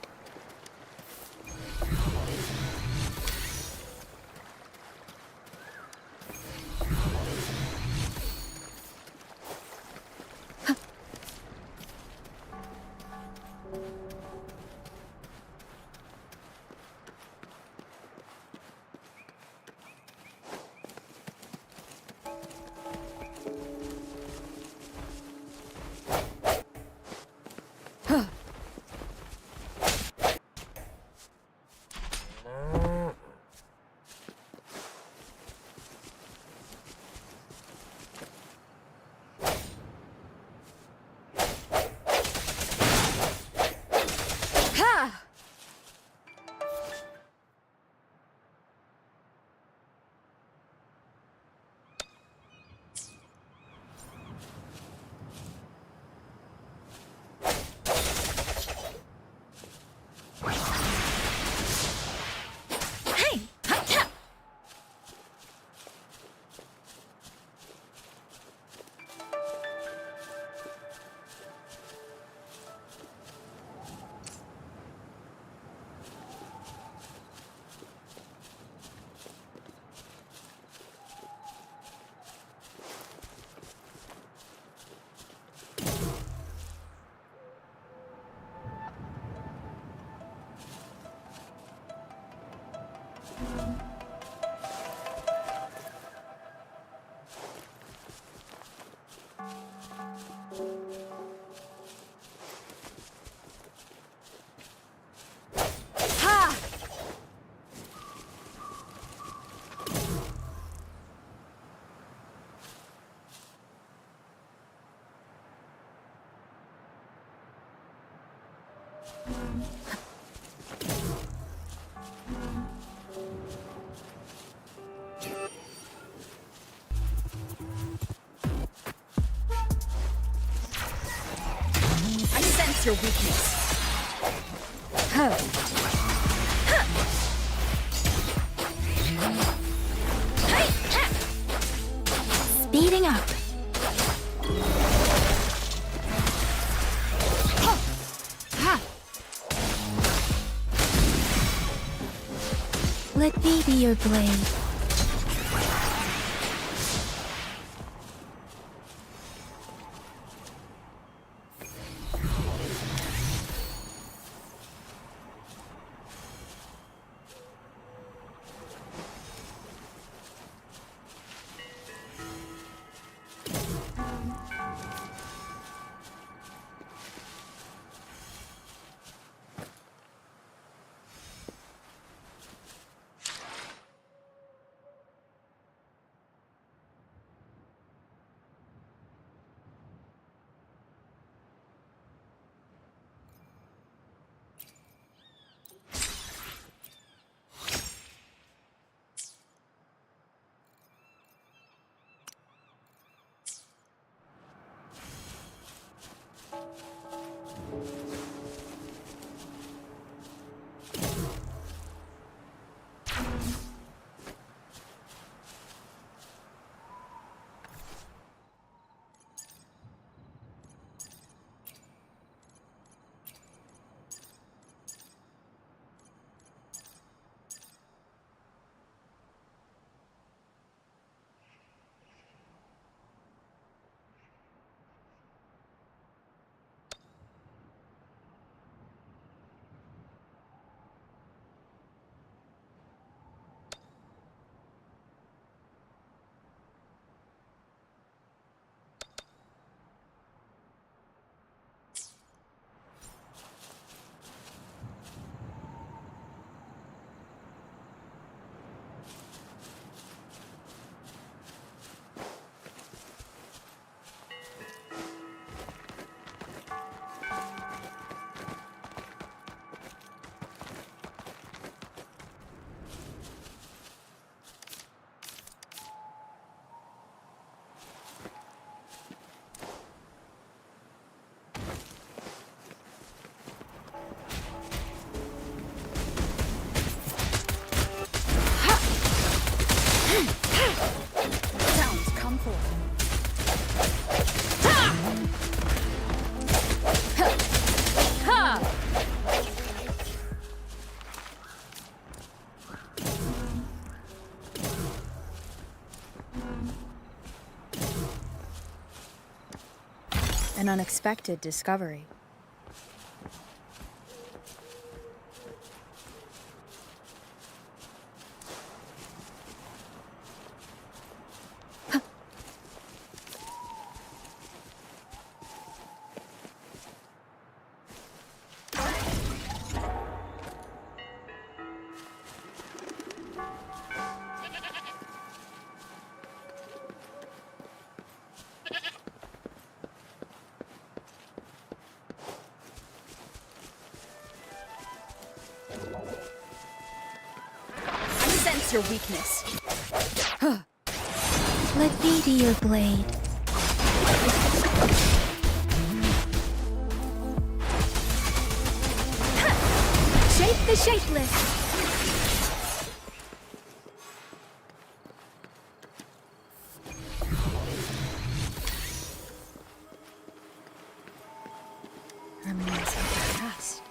I sense your weakness. Huh. Speeding up. Let me be your blade. Sounds come forth. An unexpected discovery. Your weakness. Let me be your blade. Shape the shapeless. Reminisce of the past.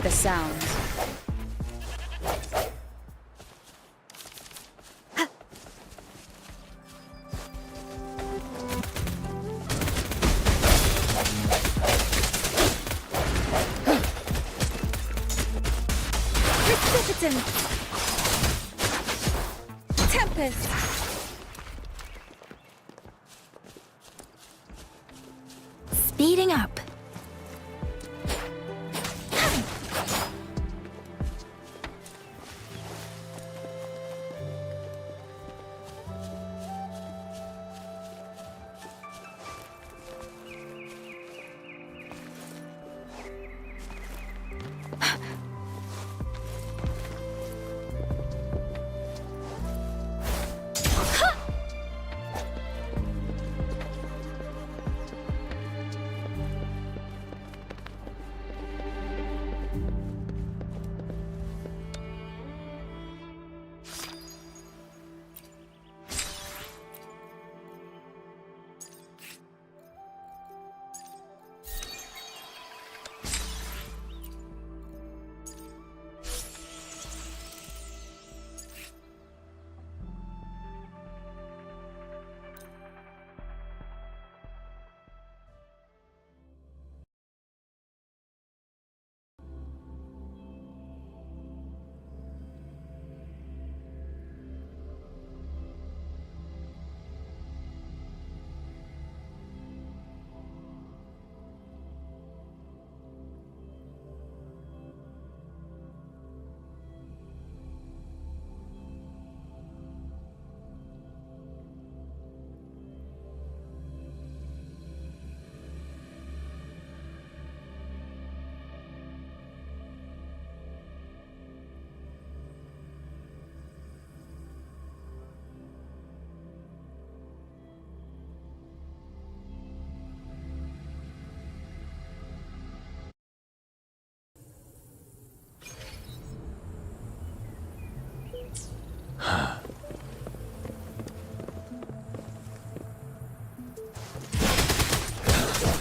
the sounds. Precipitant! Tempest! Speeding up.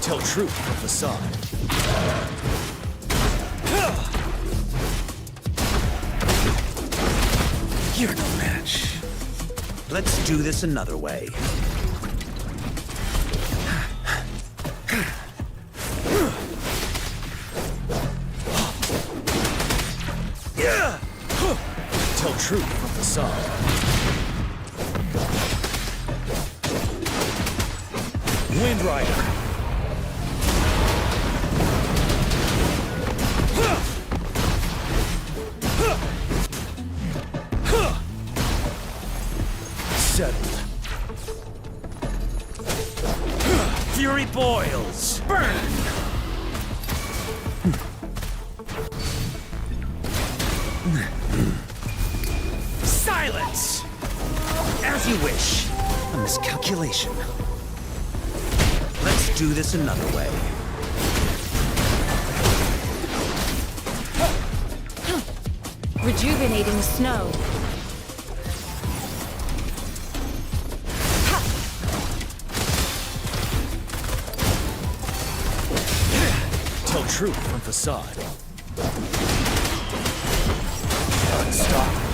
Tell truth from facade. You're no match. Let's do this another way. Tell truth from facade. Wind Rider. Settled. Fury boils. Burn. Silence. As you wish. A miscalculation. Let's do this another way. Rejuvenating snow. Tell truth from facade. Unstoppable.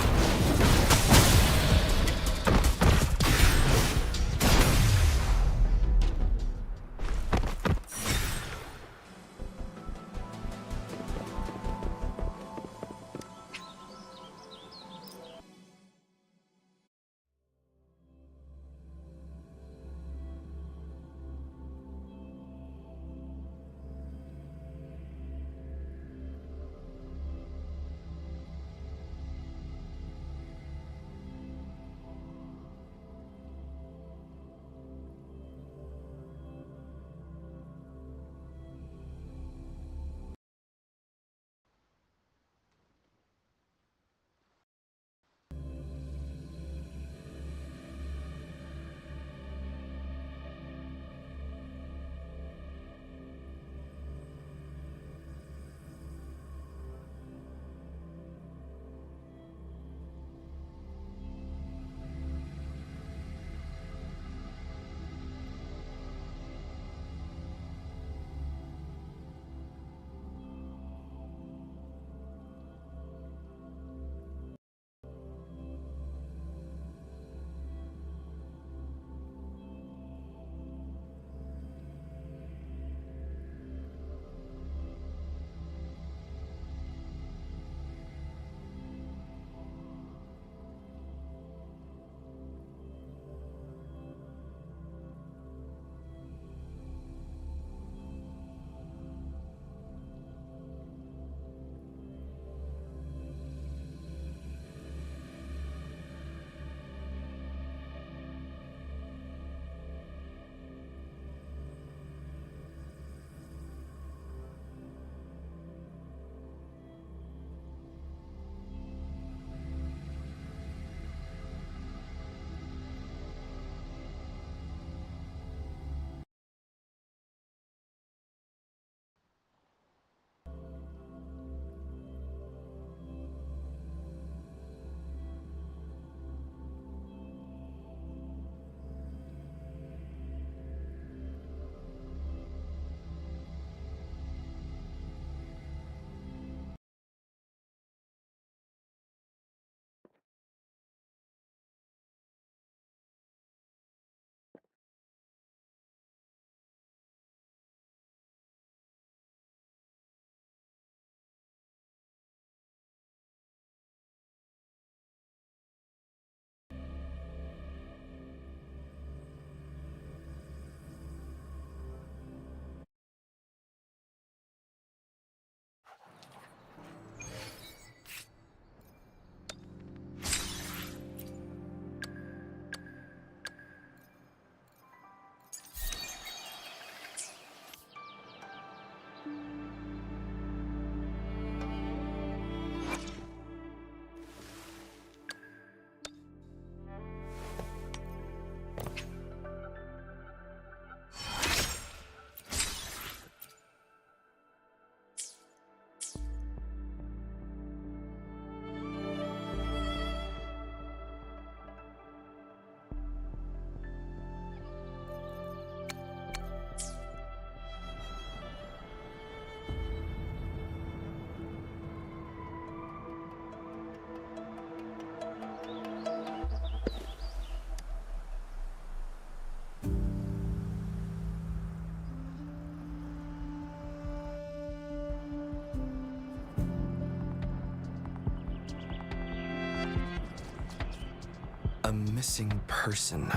A missing person.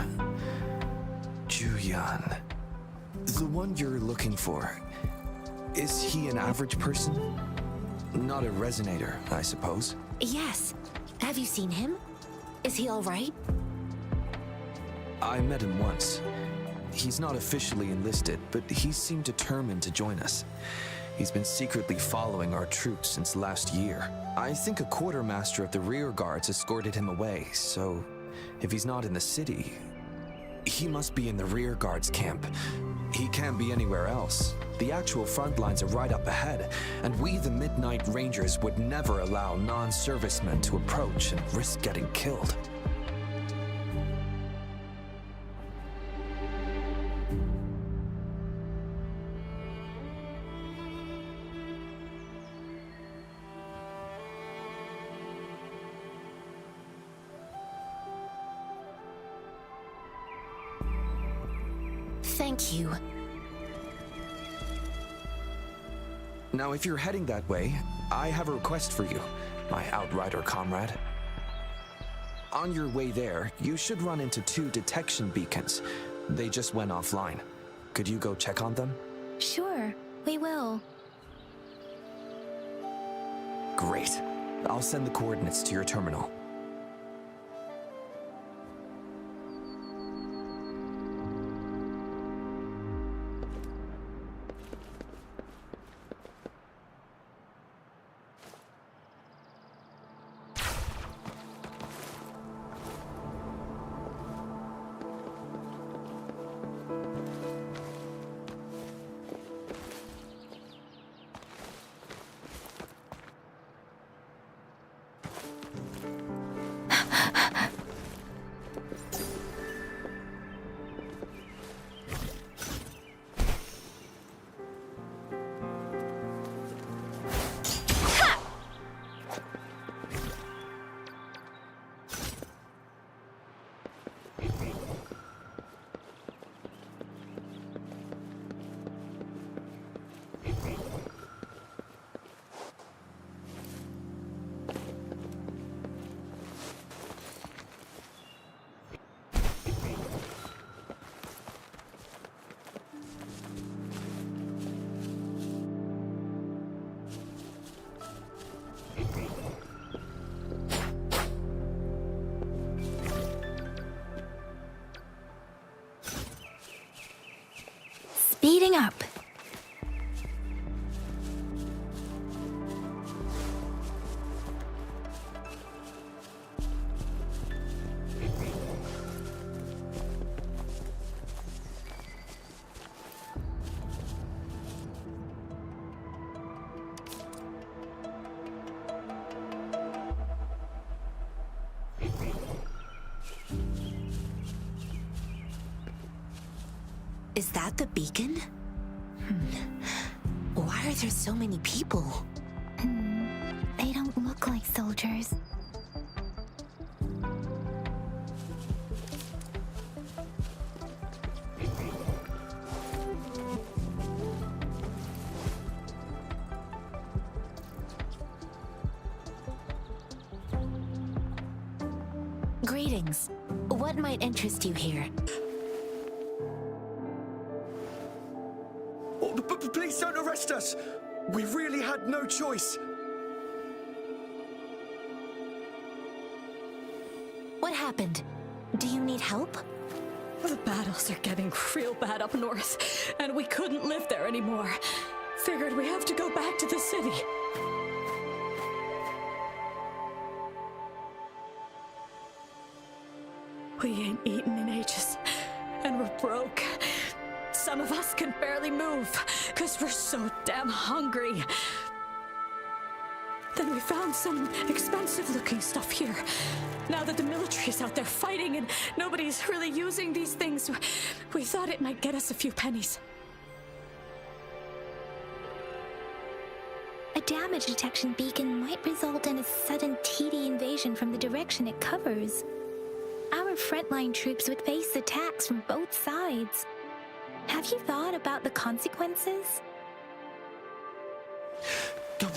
Juyan. The one you're looking for. Is he an average person? Not a resonator, I suppose. Yes. Have you seen him? Is he all right? I met him once. He's not officially enlisted, but he seemed determined to join us. He's been secretly following our troops since last year. I think a quartermaster of the rear guards escorted him away, so if he's not in the city, he must be in the rear guards camp. He can't be anywhere else. The actual front lines are right up ahead, and we, the Midnight Rangers, would never allow non-servicemen to approach and risk getting killed. Thank you. Now, if you're heading that way, I have a request for you, my Outrider comrade. On your way there, you should run into 2 detection beacons. They just went offline. Could you go check on them? Sure, we will. Great. I'll send the coordinates to your terminal. Speeding up. Is that the beacon? Why are there so many people? They don't look like soldiers. Greetings. What might interest you here? Please don't arrest us! We really had no choice! What happened? Do you need help? The battles are getting real bad up north, and we couldn't live there anymore. Figured we have to go back to the city. We ain't eaten in ages, and we're broke. Some of us can barely move, because we're so damn hungry. Then we found some expensive-looking stuff here. Now that the military's out there fighting and nobody's really using these things, we thought it might get us a few pennies. A damage detection beacon might result in a sudden TD invasion from the direction it covers. Our frontline troops would face attacks from both sides. Have you thought about the consequences?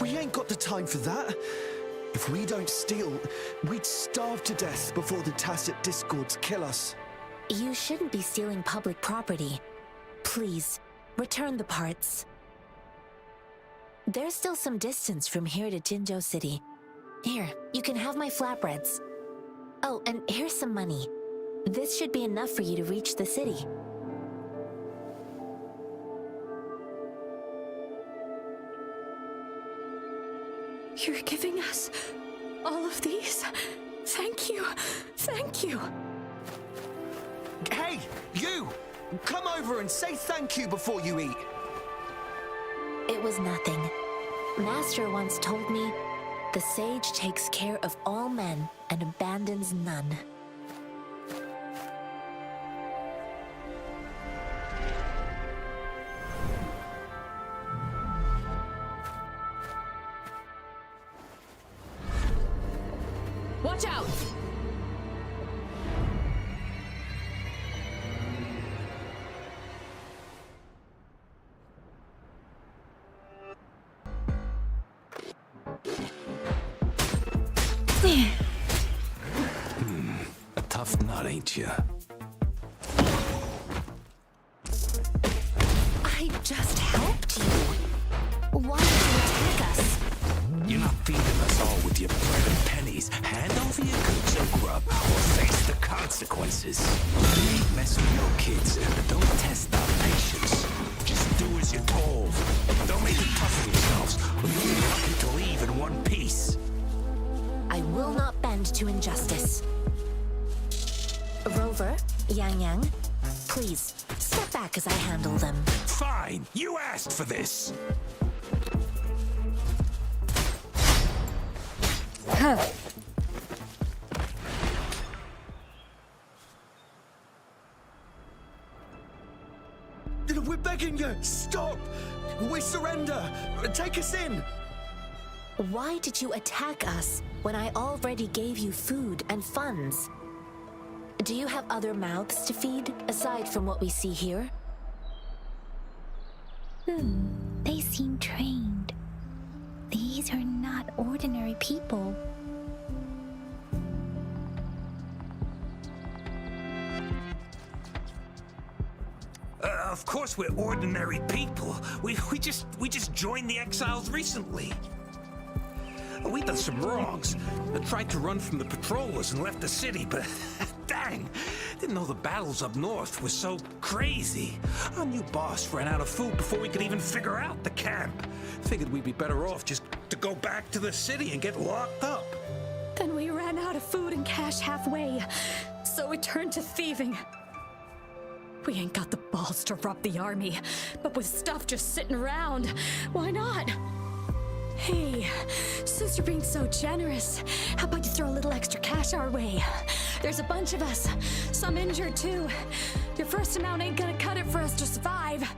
We ain't got the time for that. If we don't steal, we'd starve to death before the tacit discords kill us. You shouldn't be stealing public property. Please, return the parts. There's still some distance from here to Jinzhou City. Here, you can have my flatbreads. Oh, and here's some money. This should be enough for you to reach the city. You're giving us all of these? Thank you. Thank you. Hey, you! Come over and say thank you before you eat. It was nothing. Master once told me, the sage takes care of all men and abandons none. Watch out! A tough nut, ain't ya? I just helped you. Why did you attack us? You're not feeding us all with your bread and pennies. Hand over your goods or grub, or face the consequences. We ain't messing with no kids, but don't test our patience. Just do as you're told. Don't make it tough on yourselves, or you'll be lucky to leave in one piece. I will not bend to injustice. Rover, Yang Yang, please, step back as I handle them. Fine, you asked for this. We're begging you, stop! We surrender! Take us in! Why did you attack us when I already gave you food and funds? Do you have other mouths to feed, aside from what we see here? They seem trained. These are not ordinary people. Of course we're ordinary people. We just joined the exiles recently. We done some wrongs. I tried to run from the patrollers and left the city, but dang, didn't know the battles up north were so crazy. Our new boss ran out of food before we could even figure out the camp. Figured we'd be better off just to go back to the city and get locked up. Then we ran out of food and cash halfway, so we turned to thieving. We ain't got the balls to rob the army, but with stuff just sitting around, why not? Hey, since you're being so generous, how about you throw a little extra cash our way? There's a bunch of us, some injured too. Your first amount ain't gonna cut it for us to survive.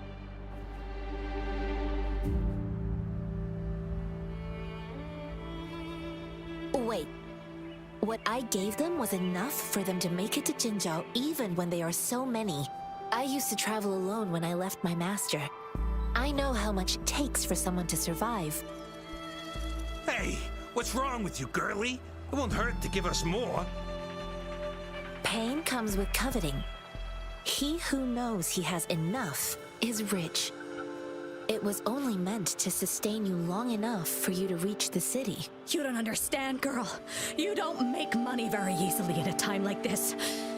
Wait. What I gave them was enough for them to make it to Jinzhou even when they are so many. I used to travel alone when I left my master. I know how much it takes for someone to survive. Hey, what's wrong with you, girlie? It won't hurt to give us more. Pain comes with coveting. He who knows he has enough is rich. It was only meant to sustain you long enough for you to reach the city. You don't understand, girl. You don't make money very easily at a time like this.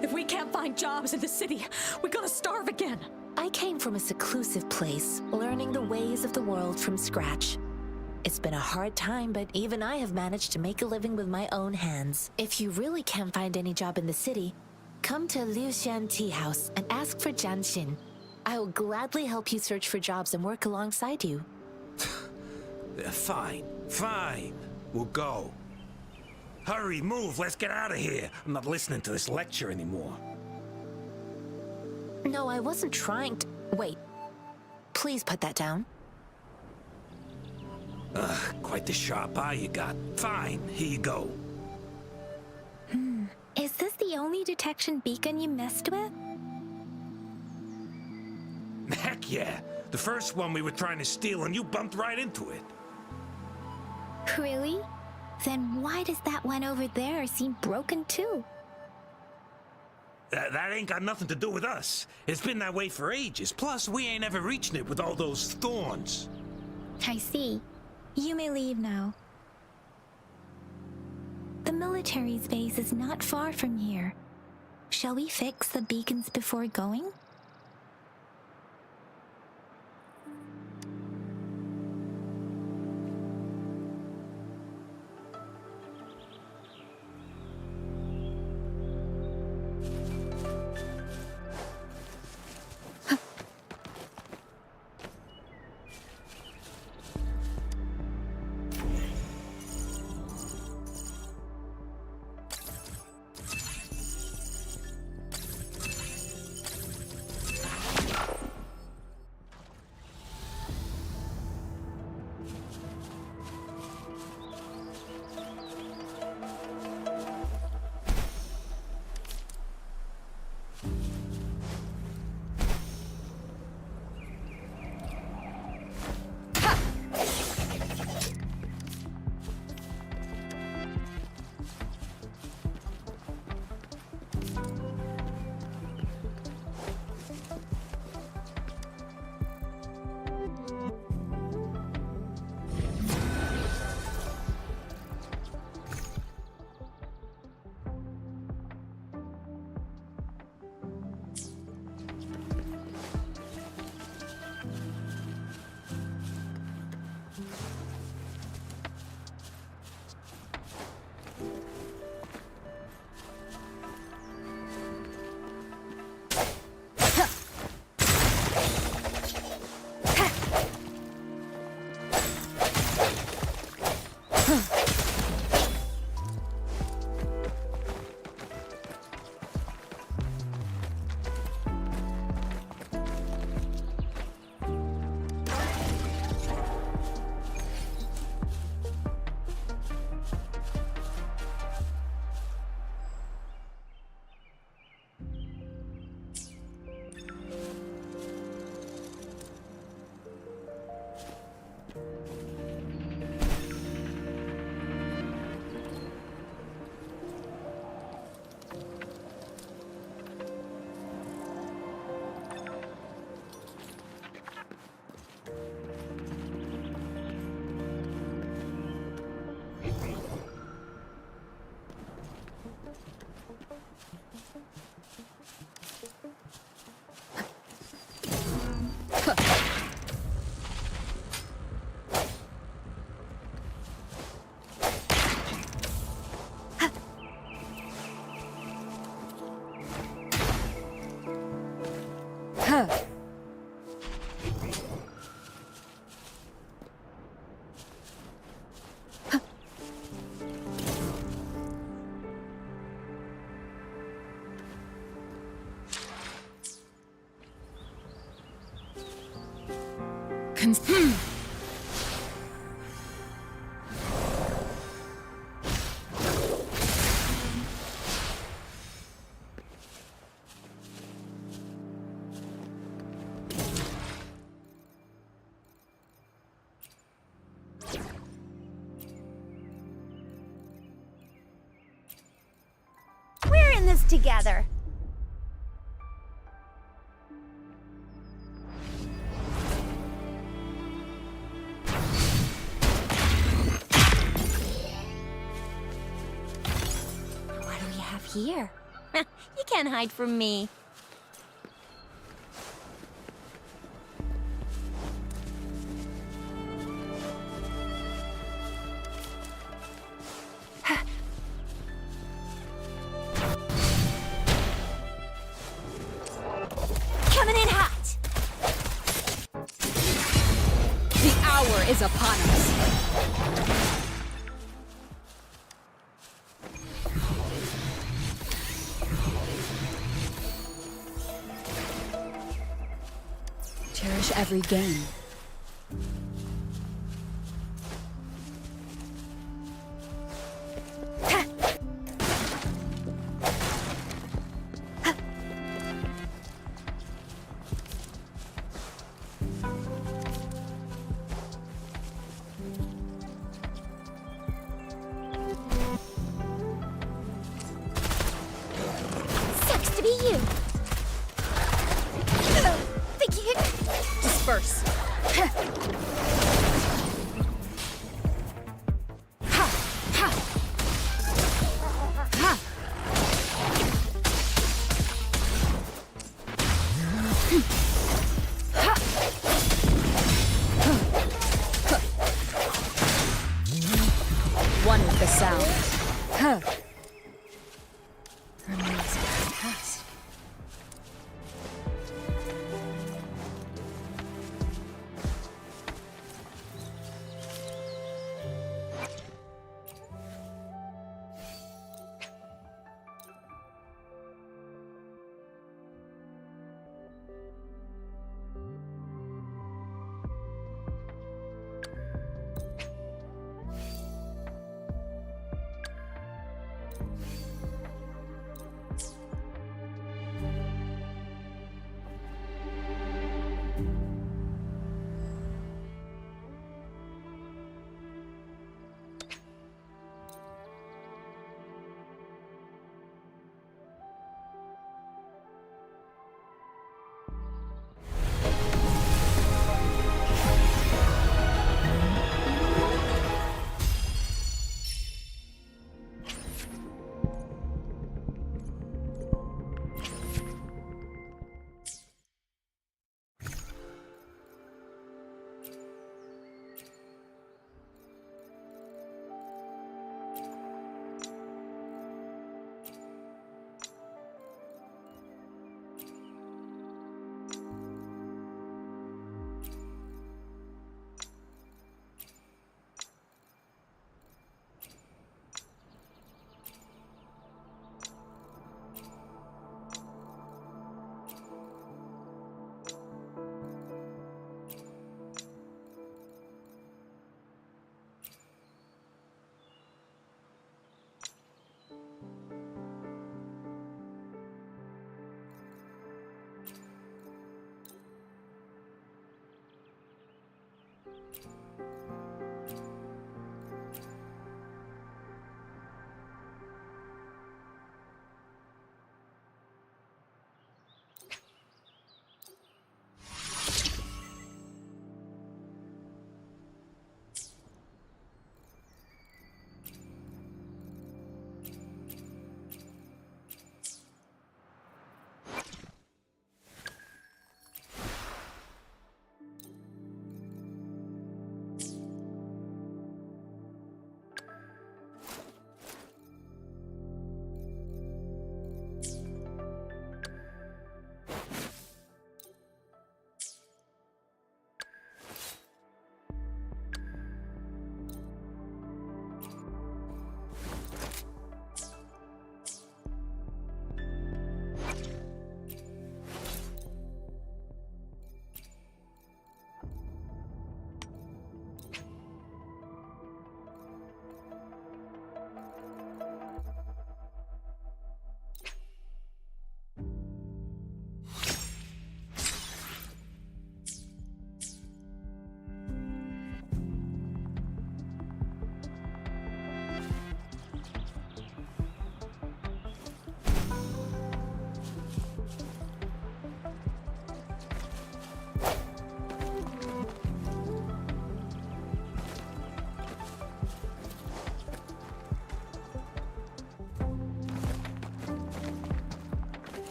If we can't find jobs in the city, we're gonna starve again. I came from a seclusive place, learning the ways of the world from scratch. It's been a hard time, but even I have managed to make a living with my own hands. If you really can't find any job in the city, come to Liu Xian Tea House and ask for Jian Xin. I will gladly help you search for jobs and work alongside you. Fine, fine. We'll go. Hurry, move, let's get out of here. I'm not listening to this lecture anymore. No, I wasn't trying to... Wait. Please put that down. Quite the sharp eye you got. Fine, here you go. Is this the only detection beacon you messed with? Heck yeah. The first one we were trying to steal and you bumped right into it. Really? Then why does that one over there seem broken too? That ain't got nothing to do with us. It's been that way for ages. Plus, we ain't ever reaching it with all those thorns. I see. You may leave now. The military's base is not far from here. Shall we fix the beacons before going? We're in this together. What do we have here? You can't hide from me. Coming in hot. The hour is upon us. Cherish every gain. you. Thank you. Disperse. One with the sound. Remains past.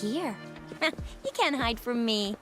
Here. You can't hide from me.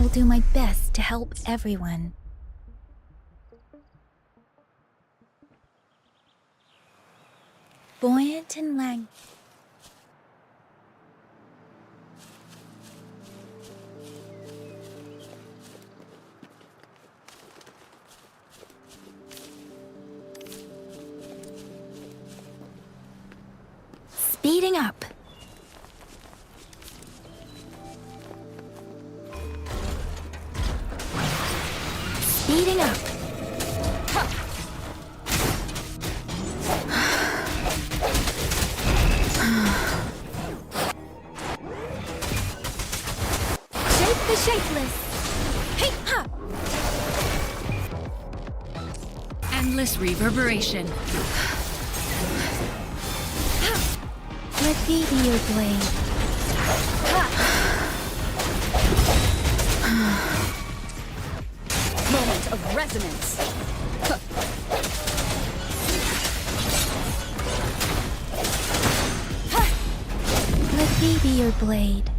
will do my best to help everyone. Buoyant and lang. Speeding up. Speeding up. Shape the shapeless. Hey, ha! Endless reverberation. Let me be your blade. Moment of resonance. Let me be your blade.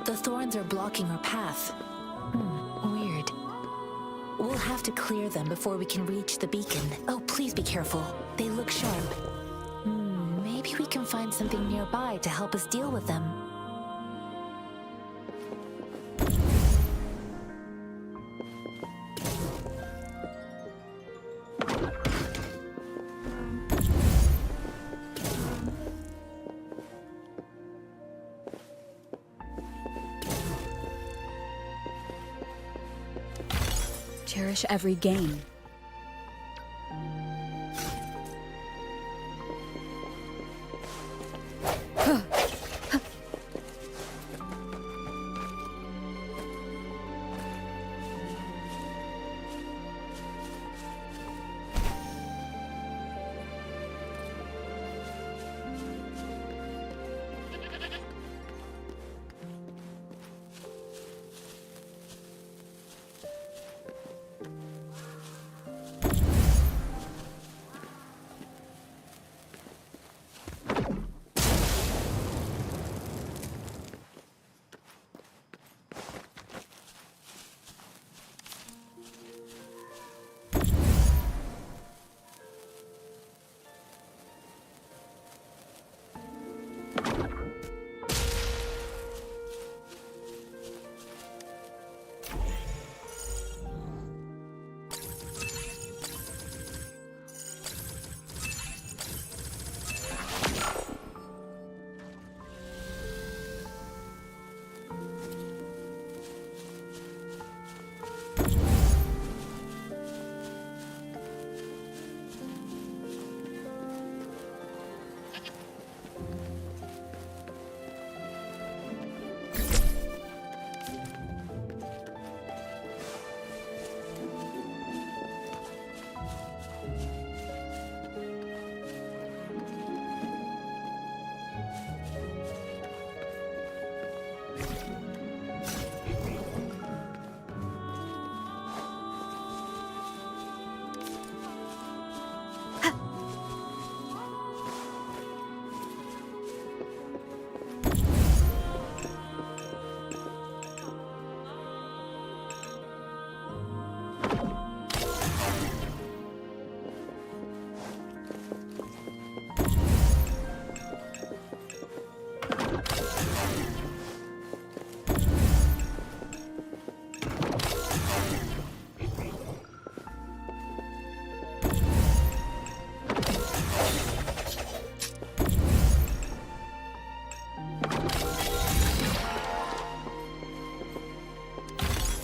The thorns are blocking our path. Weird. We'll have to clear them before we can reach the beacon. Oh, please be careful. They look sharp. Maybe we can find something nearby to help us deal with them. Cherish every gain.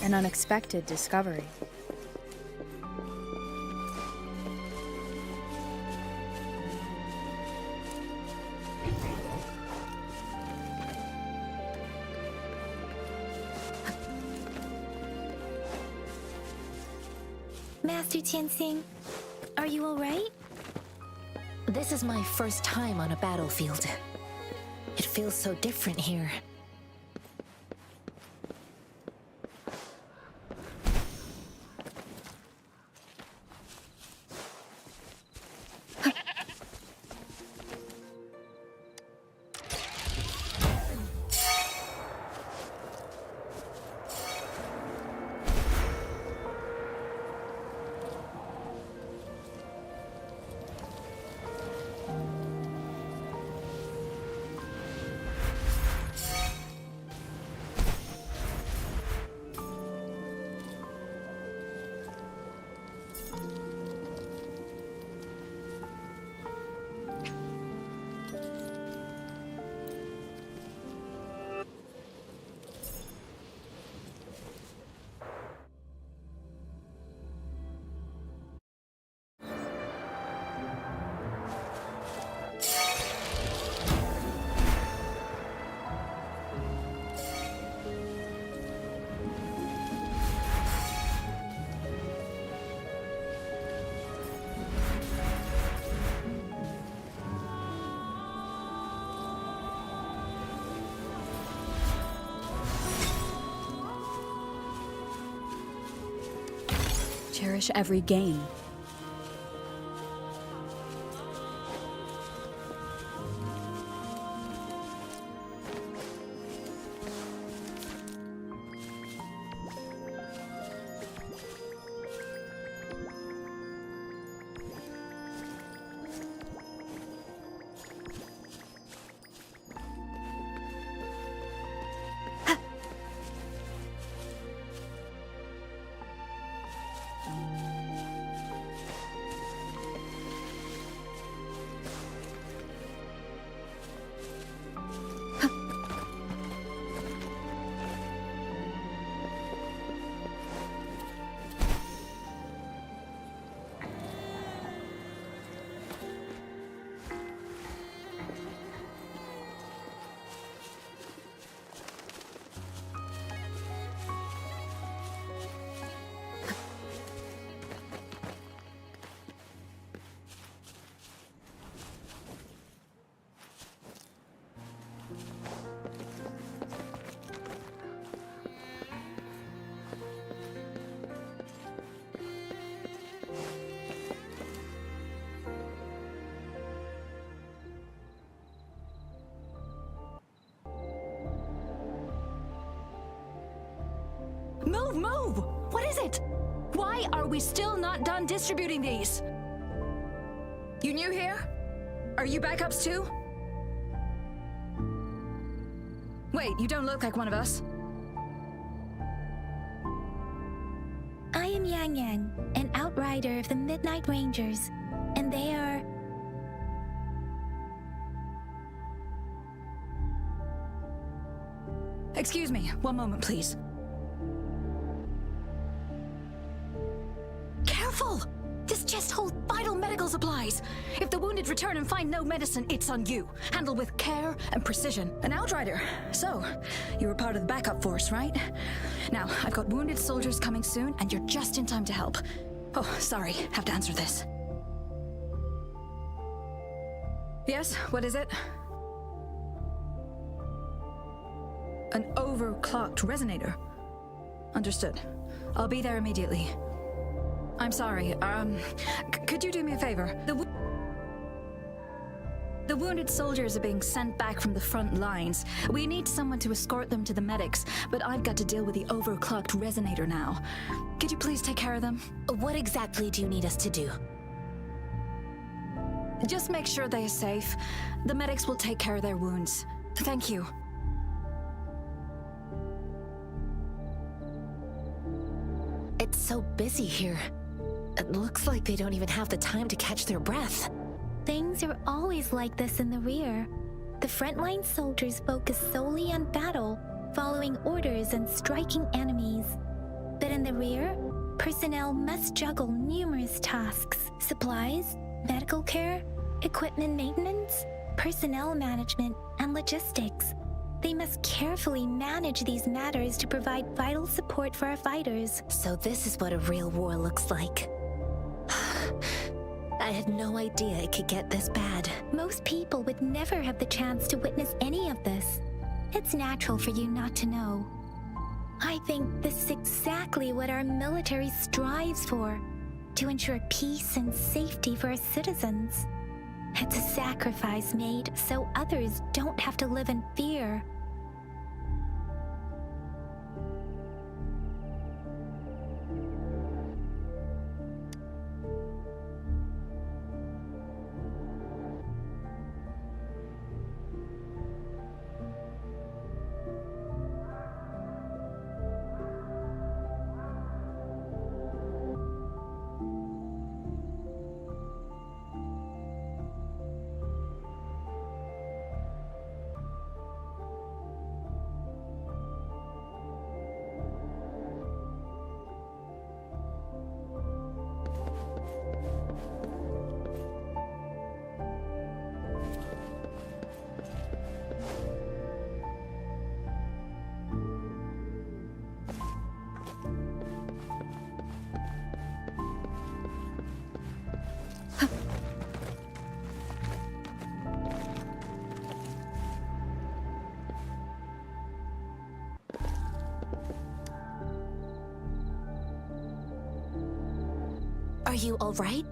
An unexpected discovery. Master Tianxing, are you alright? This is my first time on a battlefield. It feels so different here. Cherish every gain. Move, move! What is it? Why are we still not done distributing these? You new here? Are you backups too? Wait, you don't look like one of us. I am Yang Yang, an outrider of the Midnight Rangers, and they are... Excuse me, one moment, please. Careful! This chest holds vital medical supplies. If the wounded return and find no medicine, it's on you. Handle with care and precision. An outrider. So, you were part of the backup force, right? Now, I've got wounded soldiers coming soon, and you're just in time to help. Oh, sorry, have to answer this. Yes, what is it? An overclocked resonator. Understood. I'll be there immediately. I'm sorry, could you do me a favor? The wounded soldiers are being sent back from the front lines. We need someone to escort them to the medics, but I've got to deal with the overclocked resonator now. Could you please take care of them? What exactly do you need us to do? Just make sure they are safe. The medics will take care of their wounds. Thank you. It's so busy here. It looks like they don't even have the time to catch their breath. Things are always like this in the rear. The frontline soldiers focus solely on battle, following orders and striking enemies. But in the rear, personnel must juggle numerous tasks: supplies, medical care, equipment maintenance, personnel management, and logistics. They must carefully manage these matters to provide vital support for our fighters. So this is what a real war looks like. I had no idea it could get this bad. Most people would never have the chance to witness any of this. It's natural for you not to know. I think this is exactly what our military strives for, to ensure peace and safety for our citizens. It's a sacrifice made so others don't have to live in fear. Are you all right?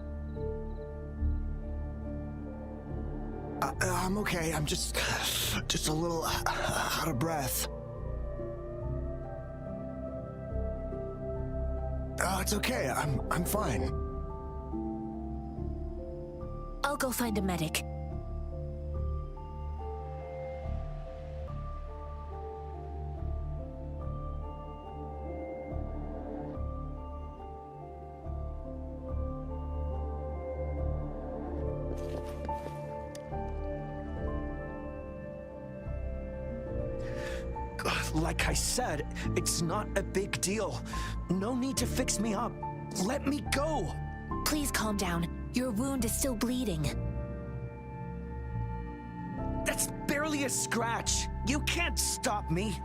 I'm okay. I'm just a little out of breath. Oh, it's okay. I'm fine. I'll go find a medic. Like I said, it's not a big deal. No need to fix me up. Let me go. Please calm down. Your wound is still bleeding. That's barely a scratch. You can't stop me.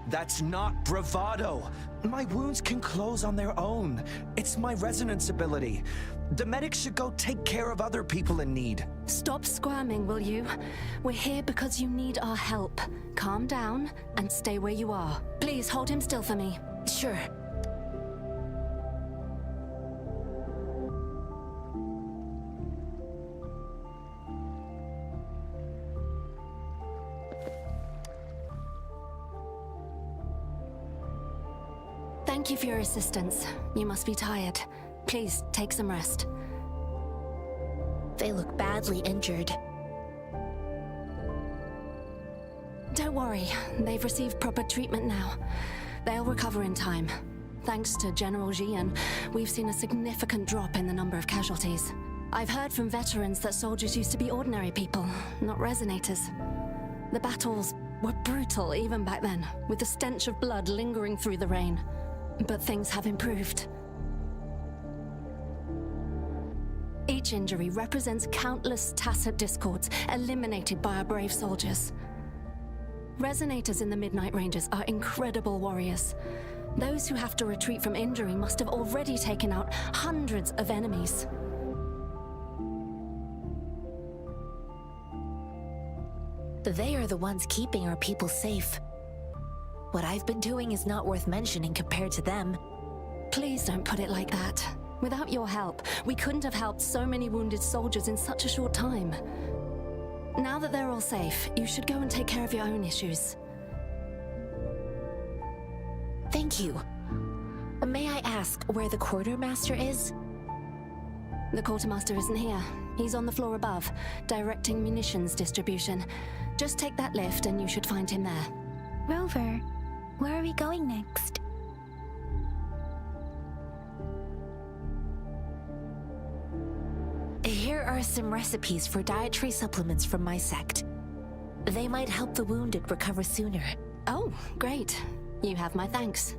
That's not bravado. My wounds can close on their own. It's my resonance ability. The medics should go take care of other people in need. Stop squirming, will you? We're here because you need our help. Calm down and stay where you are. Please hold him still for me. Sure. Thank you for your assistance. You must be tired. Please take some rest. They look badly injured. Don't worry, they've received proper treatment now. They'll recover in time. Thanks to General Jian, we've seen a significant drop in the number of casualties. I've heard from veterans that soldiers used to be ordinary people, not resonators. The battles were brutal even back then, with the stench of blood lingering through the rain. But things have improved. Each injury represents countless tacit discords eliminated by our brave soldiers. Resonators in the Midnight Rangers are incredible warriors. Those who have to retreat from injury must have already taken out hundreds of enemies. They are the ones keeping our people safe. What I've been doing is not worth mentioning compared to them. Please don't put it like that. Without your help, we couldn't have helped so many wounded soldiers in such a short time. Now that they're all safe, you should go and take care of your own issues. Thank you. May I ask where the quartermaster is? The quartermaster isn't here. He's on the floor above, directing munitions distribution. Just take that lift and you should find him there. Rover, where are we going next? Here are some recipes for dietary supplements from my sect. They might help the wounded recover sooner. Oh, great. You have my thanks.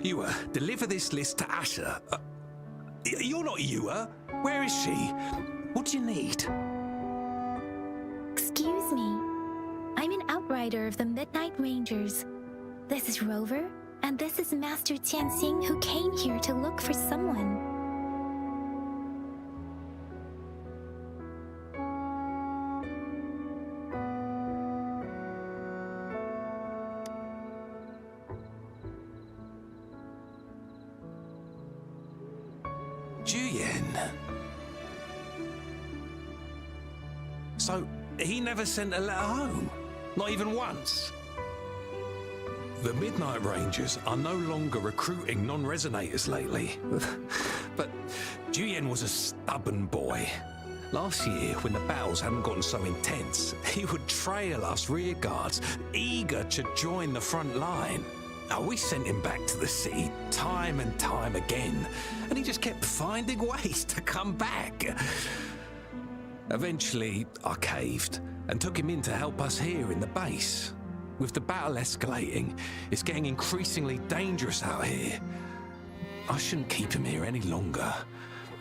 Yua, deliver this list to Asher. You're not Yua. Where is she? What do you need? Excuse me. I'm an outrider of the Midnight Rangers. This is Rover, and this is Master Tianxing, who came here to look for someone. Juyen. So, he never sent a letter home? Not even once? The Midnight Rangers are no longer recruiting non-resonators lately. But Juyen was a stubborn boy. Last year, when the battles hadn't gotten so intense, he would trail us rear guards, eager to join the front line. Now, we sent him back to the city time and time again, and he just kept finding ways to come back. Eventually, I caved and took him in to help us here in the base. With the battle escalating, it's getting increasingly dangerous out here. I shouldn't keep him here any longer.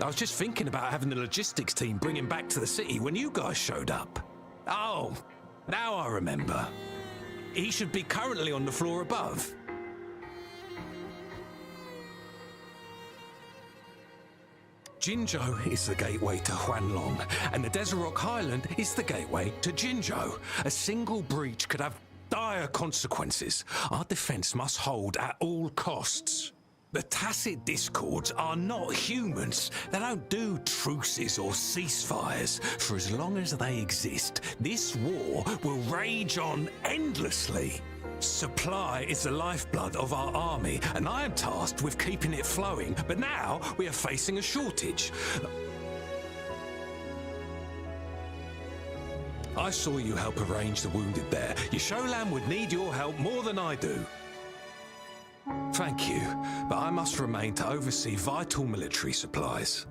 I was just thinking about having the logistics team bring him back to the city when you guys showed up. Oh, now I remember. He should be currently on the floor above. Jinzhou is the gateway to Huanlong, and the Desert Rock Highland is the gateway to Jinzhou. A single breach could have dire consequences. Our defense must hold at all costs. The tacit discords are not humans. They don't do truces or ceasefires. For as long as they exist, this war will rage on endlessly. Supply is the lifeblood of our army, and I am tasked with keeping it flowing. But now we are facing a shortage. I saw you help arrange the wounded there. Yasholan would need your help more than I do. Thank you, but I must remain to oversee vital military supplies.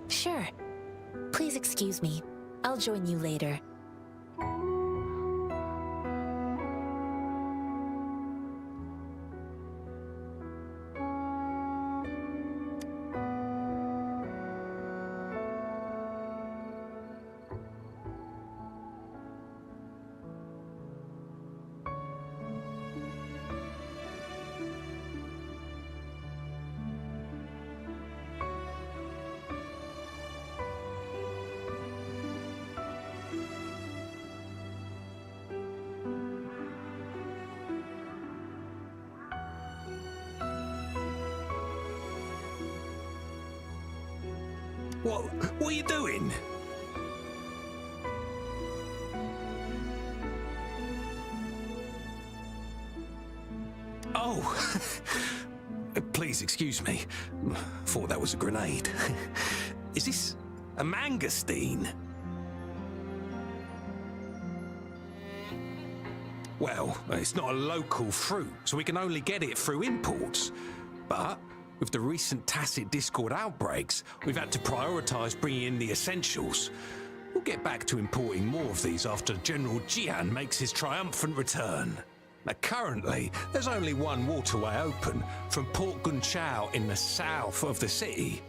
Sure. Please excuse me. I'll join you later. What are you doing? Oh, please excuse me. Thought that was a grenade. Is this a mangosteen? Well, it's not a local fruit, so we can only get it through imports. But with the recent tacit discord outbreaks, we've had to prioritise bringing in the essentials. We'll get back to importing more of these after General Jian makes his triumphant return. Now, currently, there's only one waterway open from Port Gunchao in the south of the city.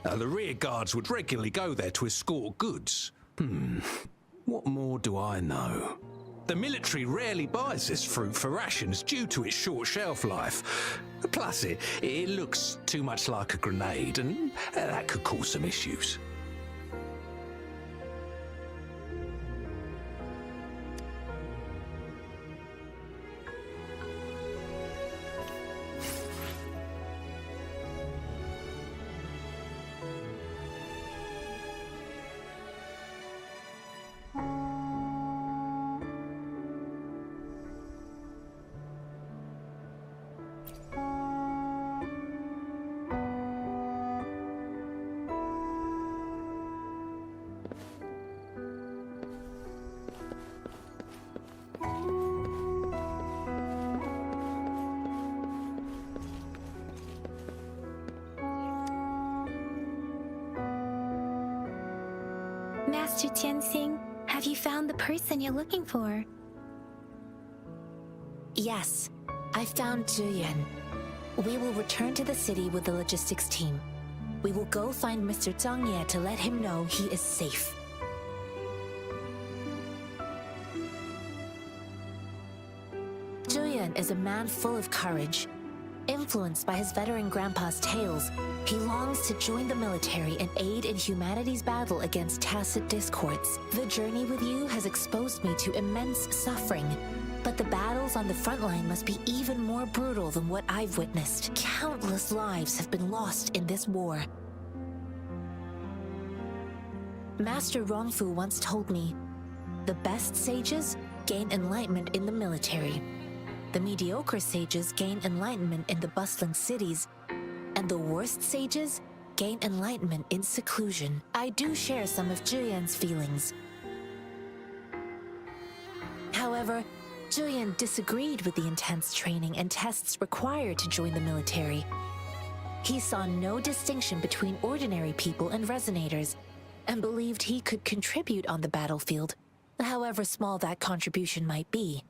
The rear guards would regularly go there to escort goods. What more do I know? The military rarely buys this fruit for rations due to its short shelf life. Plus, it looks too much like a grenade, and that could cause some issues. Master Tianxing, have you found the person you're looking for? Yes, I found Zhiyuan. We will return to the city with the logistics team. We will go find Mr. Zhang Ye to let him know he is safe. Zhiyuan is a man full of courage. Influenced by his veteran grandpa's tales, he longs to join the military and aid in humanity's battle against tacit discords. The journey with you has exposed me to immense suffering, but the battles on the front line must be even more brutal than what I've witnessed. Countless lives have been lost in this war. Master Rongfu once told me, the best sages gain enlightenment in the military. The mediocre sages gain enlightenment in the bustling cities, and the worst sages gain enlightenment in seclusion. I do share some of Zhiyuan's feelings. However, Zhiyuan disagreed with the intense training and tests required to join the military. He saw no distinction between ordinary people and resonators, and believed he could contribute on the battlefield, however small that contribution might be.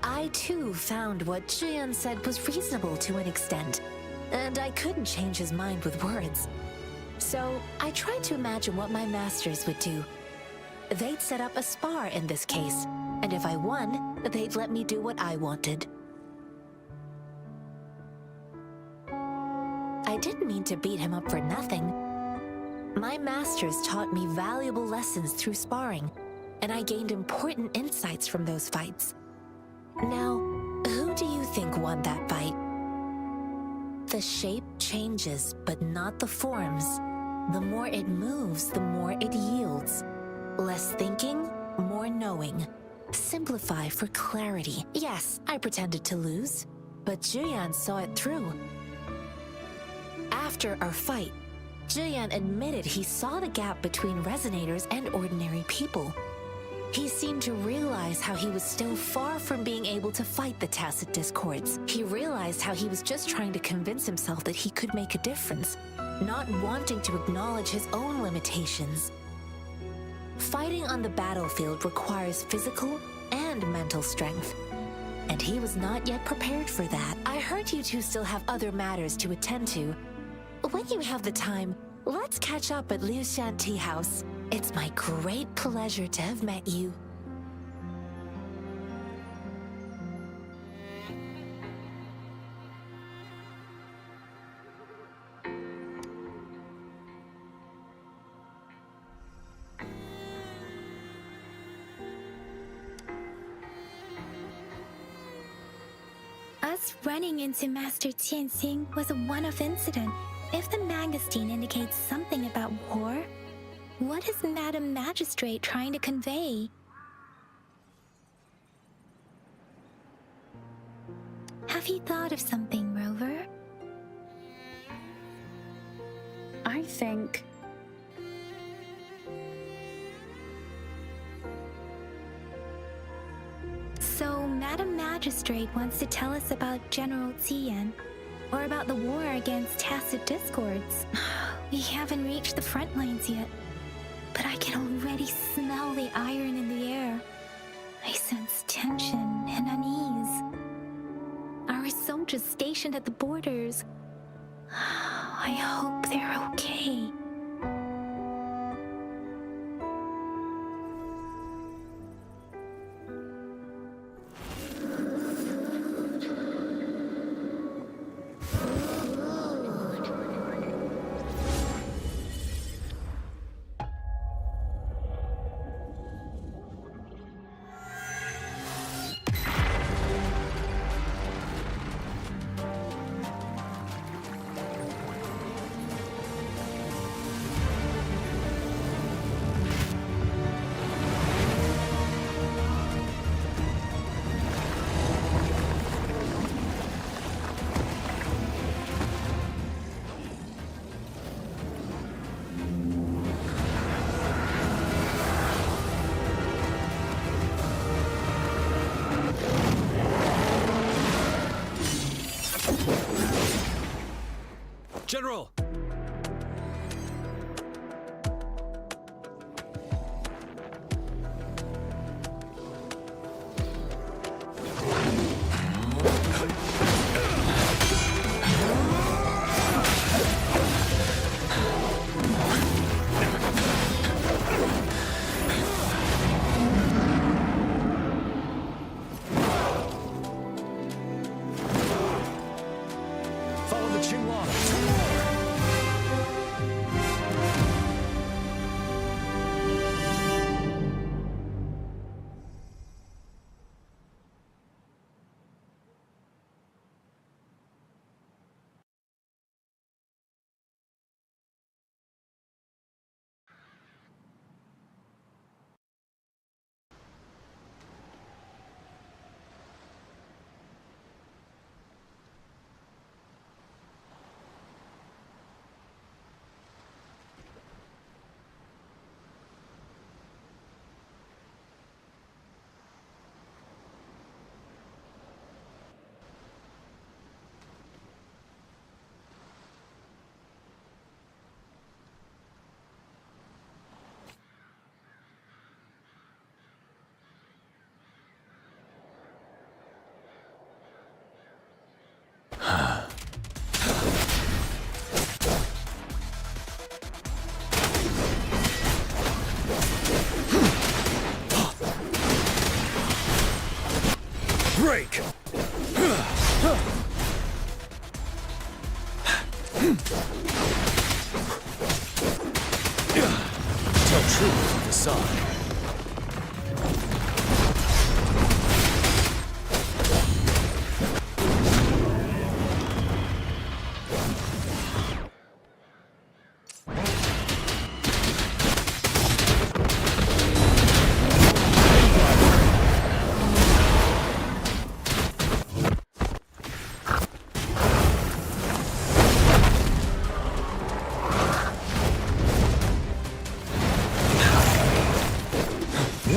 I too found what Zhiyuan said was reasonable to an extent, and I couldn't change his mind with words. So I tried to imagine what my masters would do. They'd set up a spar in this case, and if I won, they'd let me do what I wanted. I didn't mean to beat him up for nothing. My masters taught me valuable lessons through sparring, and I gained important insights from those fights. Now, who do you think won that fight? The shape changes, but not the forms. The more it moves, the more it yields. Less thinking, more knowing. Simplify for clarity. Yes, I pretended to lose, but Zhiyuan saw it through. After our fight, Zhiyuan admitted he saw the gap between resonators and ordinary people. He seemed to realize how he was still far from being able to fight the tacit discords. He realized how he was just trying to convince himself that he could make a difference, not wanting to acknowledge his own limitations. Fighting on the battlefield requires physical and mental strength, and he was not yet prepared for that. I heard you two still have other matters to attend to. When you have the time, let's catch up at Liu Shan Tea House. It's my great pleasure to have met you. Us running into Master Tianxing was a one-off incident. If the magazine indicates something about war, what is Madam Magistrate trying to convey? Have you thought of something, Rover? I think... So, Madam Magistrate wants to tell us about General Tian, or about the war against tacit discords. We haven't reached the front lines yet, but I can already smell the iron in the air. I sense tension and unease. Our soldiers stationed at the borders, I hope they're okay. General! Follow the Qinglong. Break! Tell truth with the sun.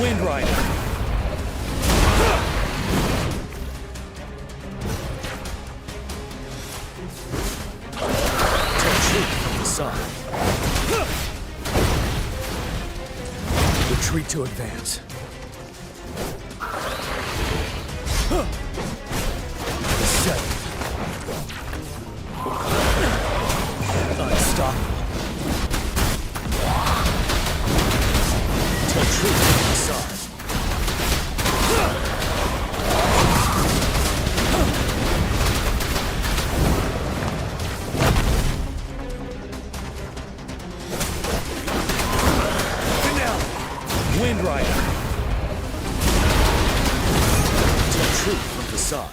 Wind Rider! Tell truth with the sun. Retreat to advance. The seventh. Unstoppable. Tell truth with the sun. Wind Rider! Tell truth with the sun.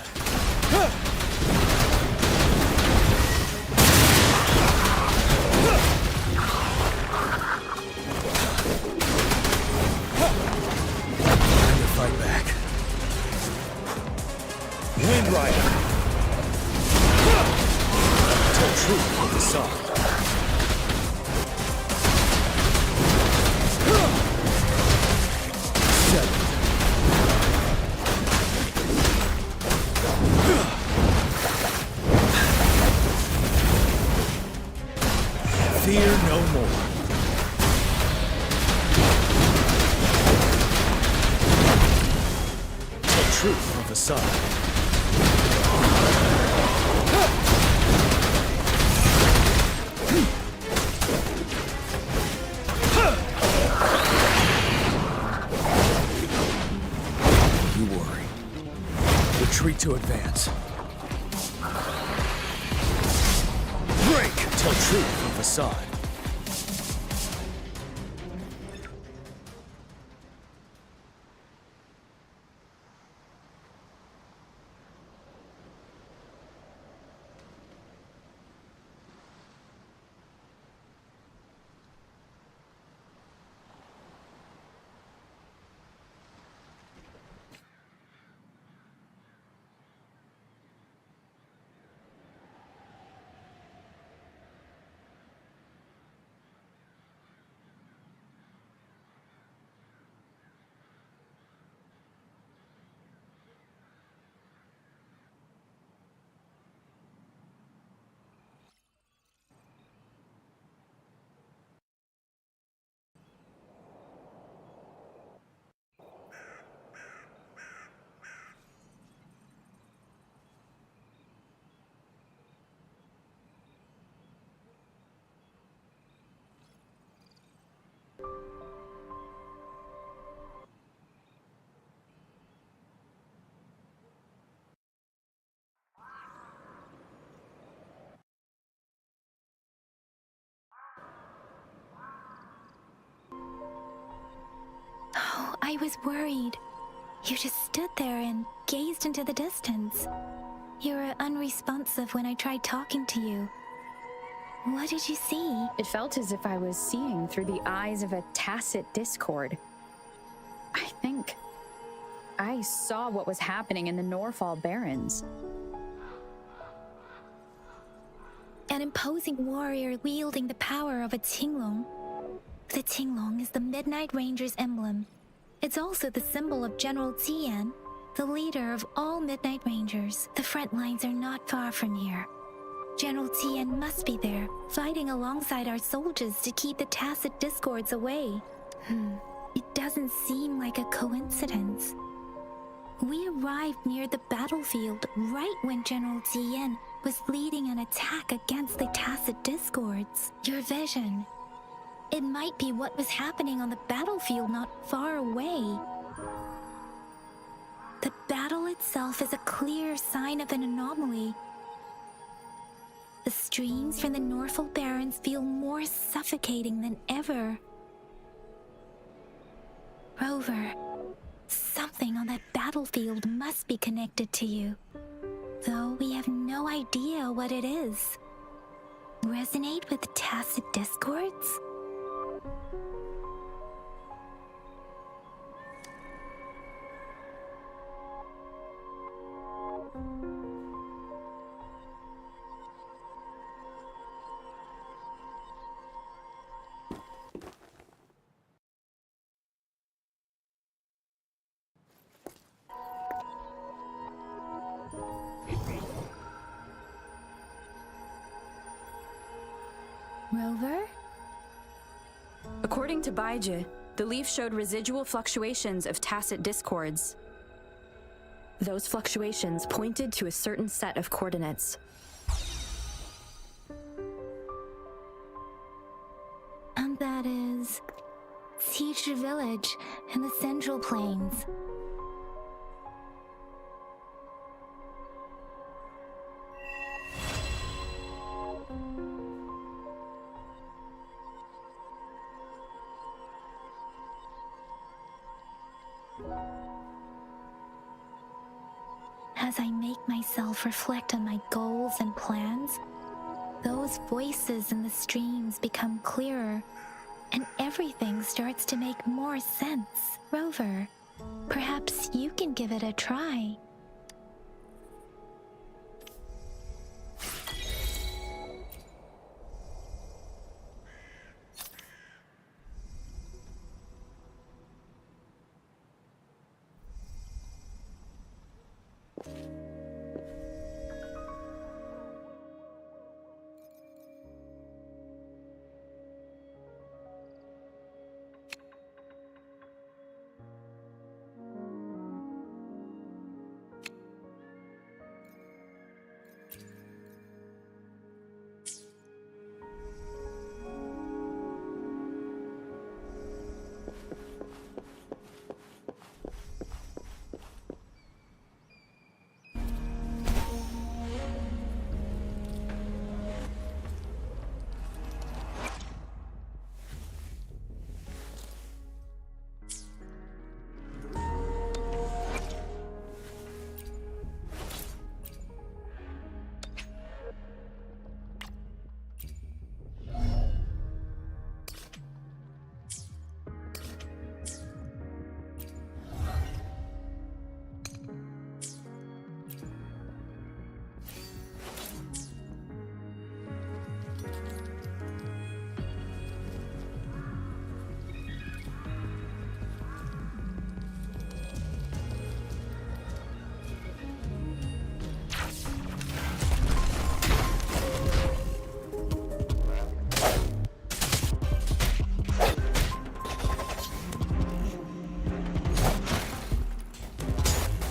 Time to fight back. Wind Rider! Tell truth with the sun. Fear no more. Tell truth with the sun. You worry. Retreat to advance. Break! Tell truth with facade. I was worried. You just stood there and gazed into the distance. You were unresponsive when I tried talking to you. What did you see? It felt as if I was seeing through the eyes of a tacit discord. I think I saw what was happening in the Norfall Barrens. An imposing warrior wielding the power of a Tinglong. The Tinglong is the Midnight Ranger's emblem. It's also the symbol of General Tian, the leader of all Midnight Rangers. The front lines are not far from here. General Tian must be there, fighting alongside our soldiers to keep the tacit discords away. It doesn't seem like a coincidence. We arrived near the battlefield right when General Tian was leading an attack against the tacit discords. Your vision. It might be what was happening on the battlefield not far away. The battle itself is a clear sign of an anomaly. The streams from the Norfall Barrens feel more suffocating than ever. Rover, something on that battlefield must be connected to you, though we have no idea what it is. Resonate with tacit discords? Rover? According to Baiji, the leaf showed residual fluctuations of tacit discords. Those fluctuations pointed to a certain set of coordinates. And that is Siege Village in the Central Plains. As I make myself reflect on my goals and plans, those voices in the streams become clearer, and everything starts to make more sense. Rover, perhaps you can give it a try.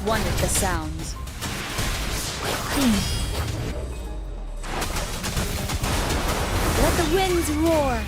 One of the sounds. Let the winds roar!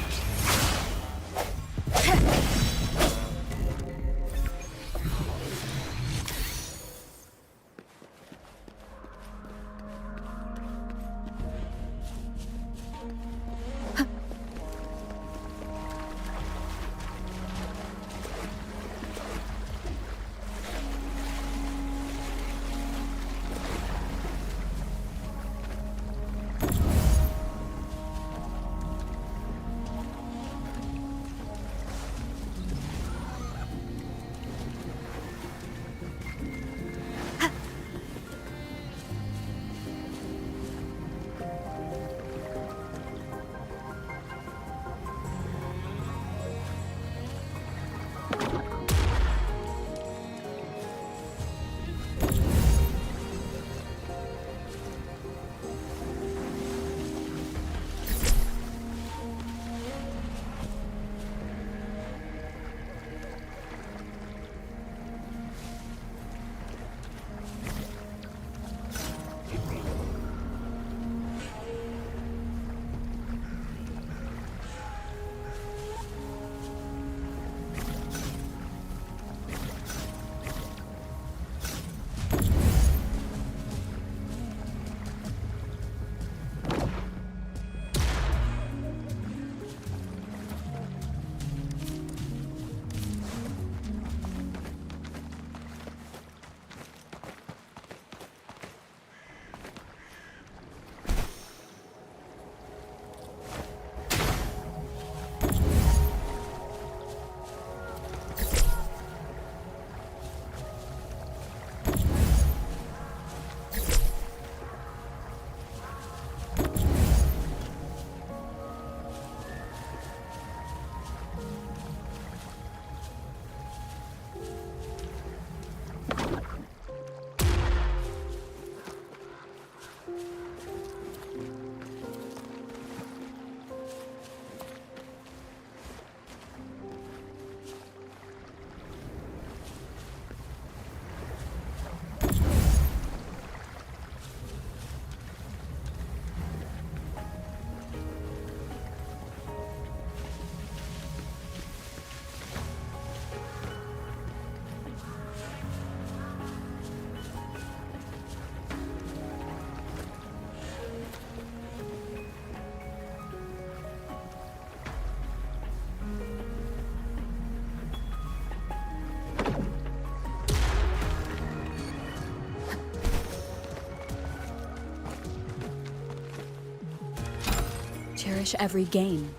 much every game.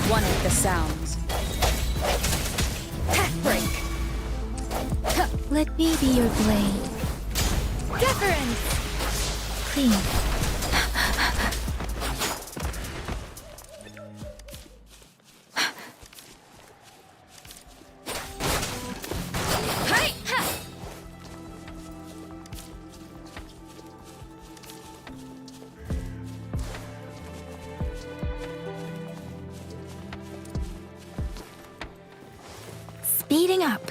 One with the sounds. Break. Let me be your blade. Deference! Clean. Hey! Ha! Speeding up.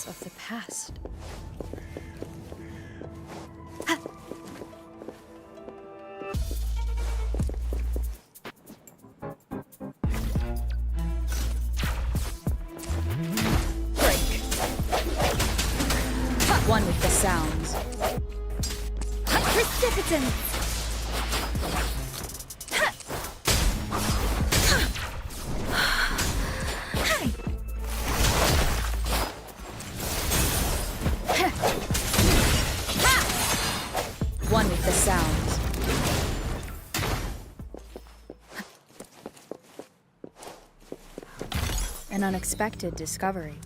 Of the past. Break. One with the sounds. Precipitant! One with the sounds. An unexpected discovery.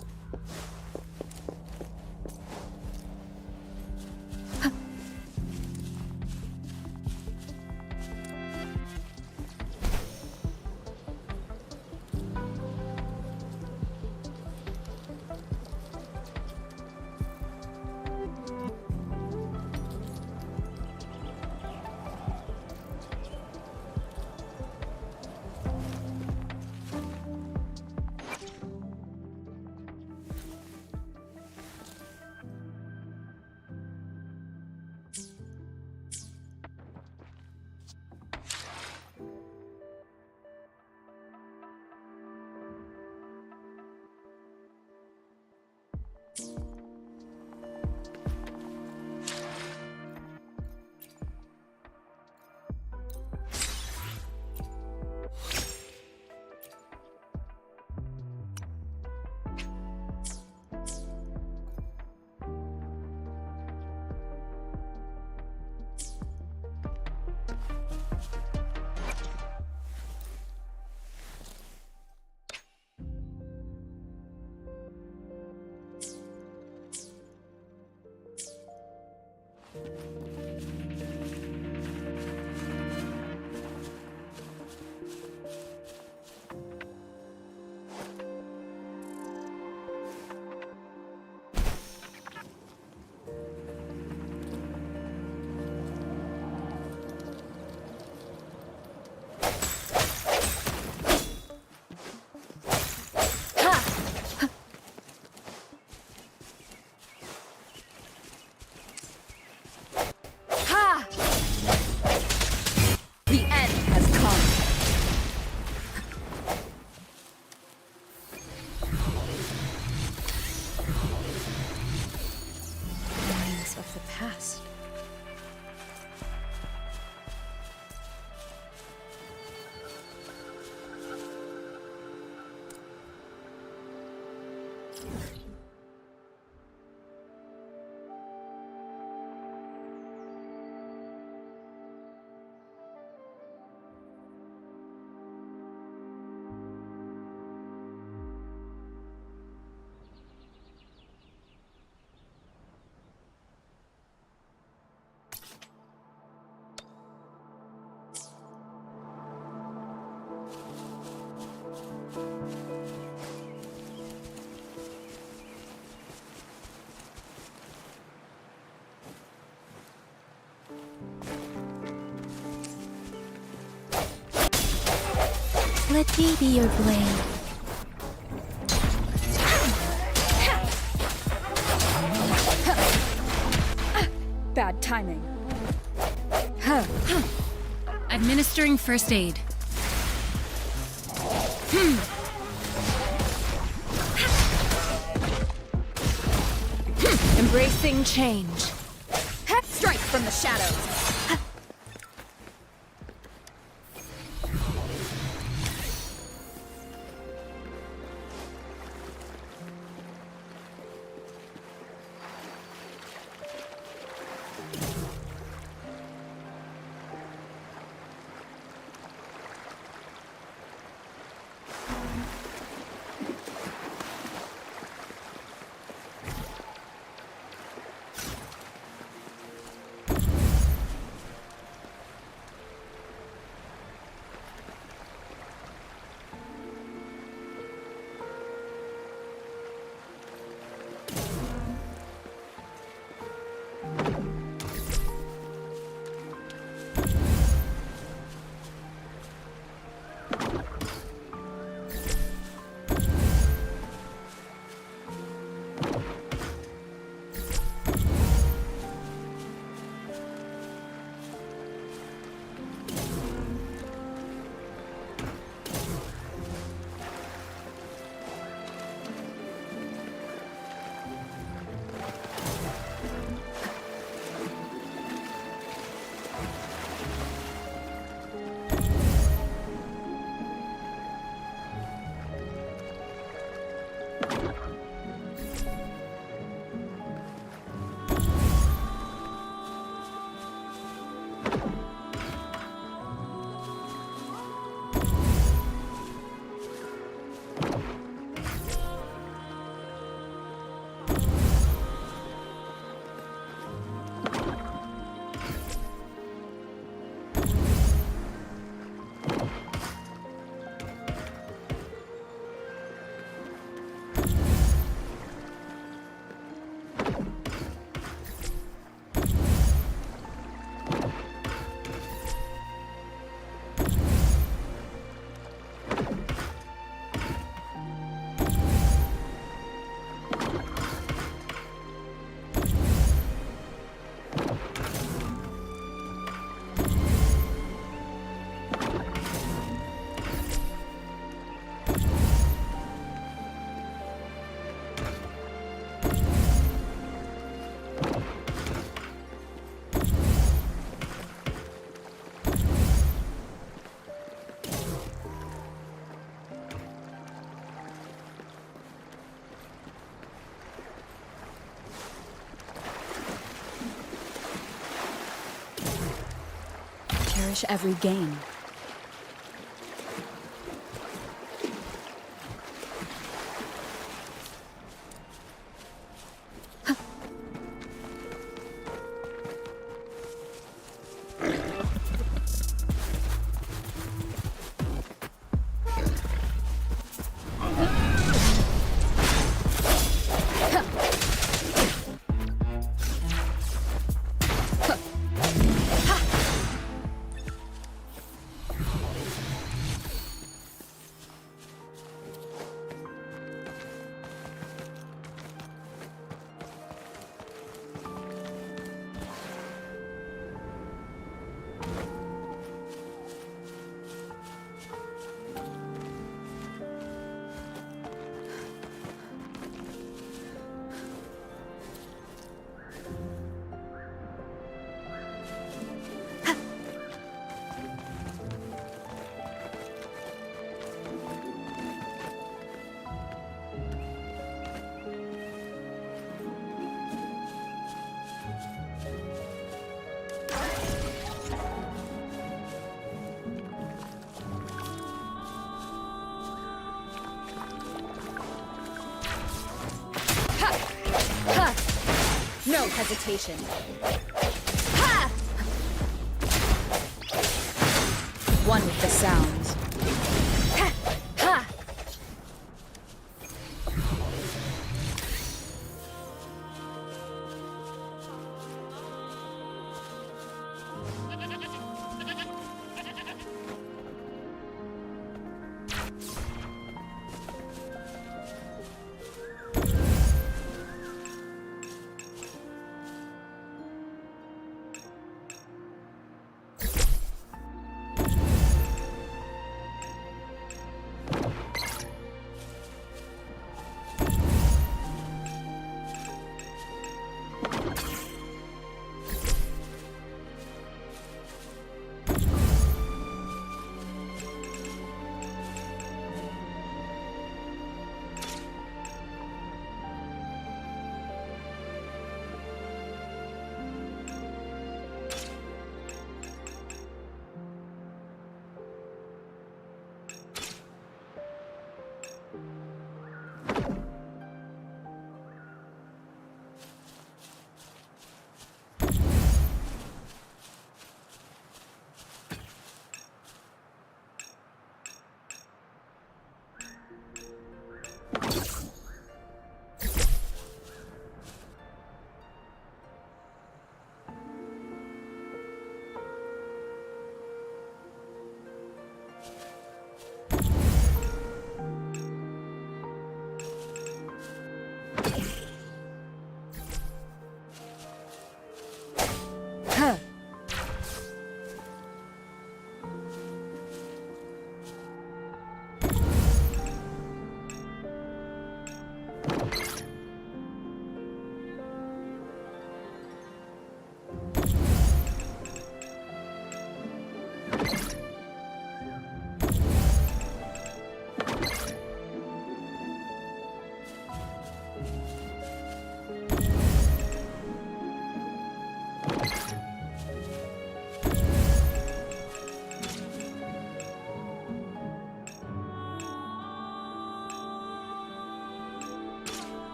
Let me be your blade. Bad timing. Administering first aid. Embracing change. Strike from the shadows. cherish every gain. No hesitation. Ha! One with the sounds. Ha! Ha!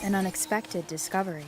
An unexpected discovery.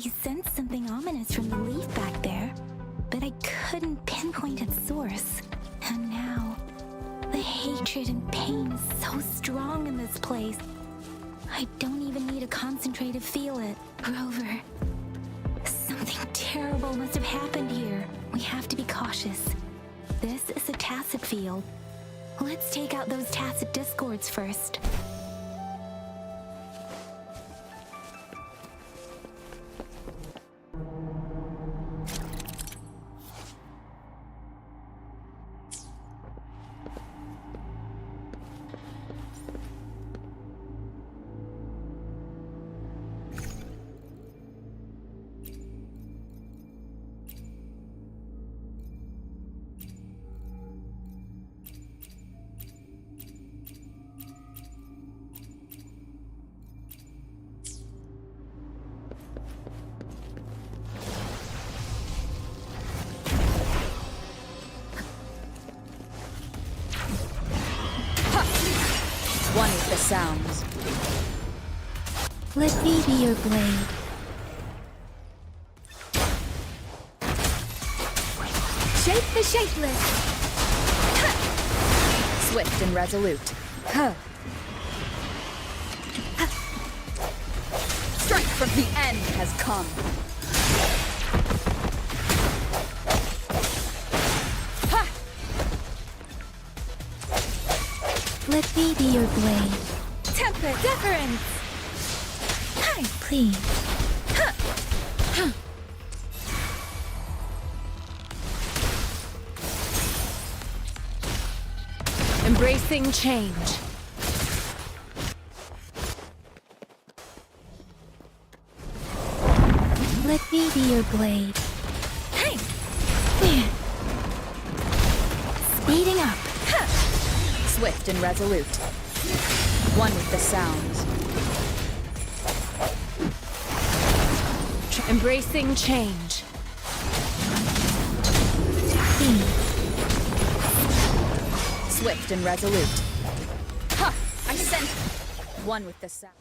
I sensed something ominous from the leaf back there, but I couldn't pinpoint its source. And now, the hatred and pain is so strong in this place. I don't even need to concentrate to feel it. Rover, something terrible must have happened here. We have to be cautious. This is a tacit field. Let's take out those tacit discords first. One with the sounds. Let me be your blade. Shape the shapeless. Swift and resolute. Strength from the end has come. Let me be your blade. Temper deference. Hi, please. Embracing change. Let me be your blade. Hey! Speeding up. Swift and resolute. One with the sounds. Embracing change. Swift and resolute. Ha! I sent one with the sound.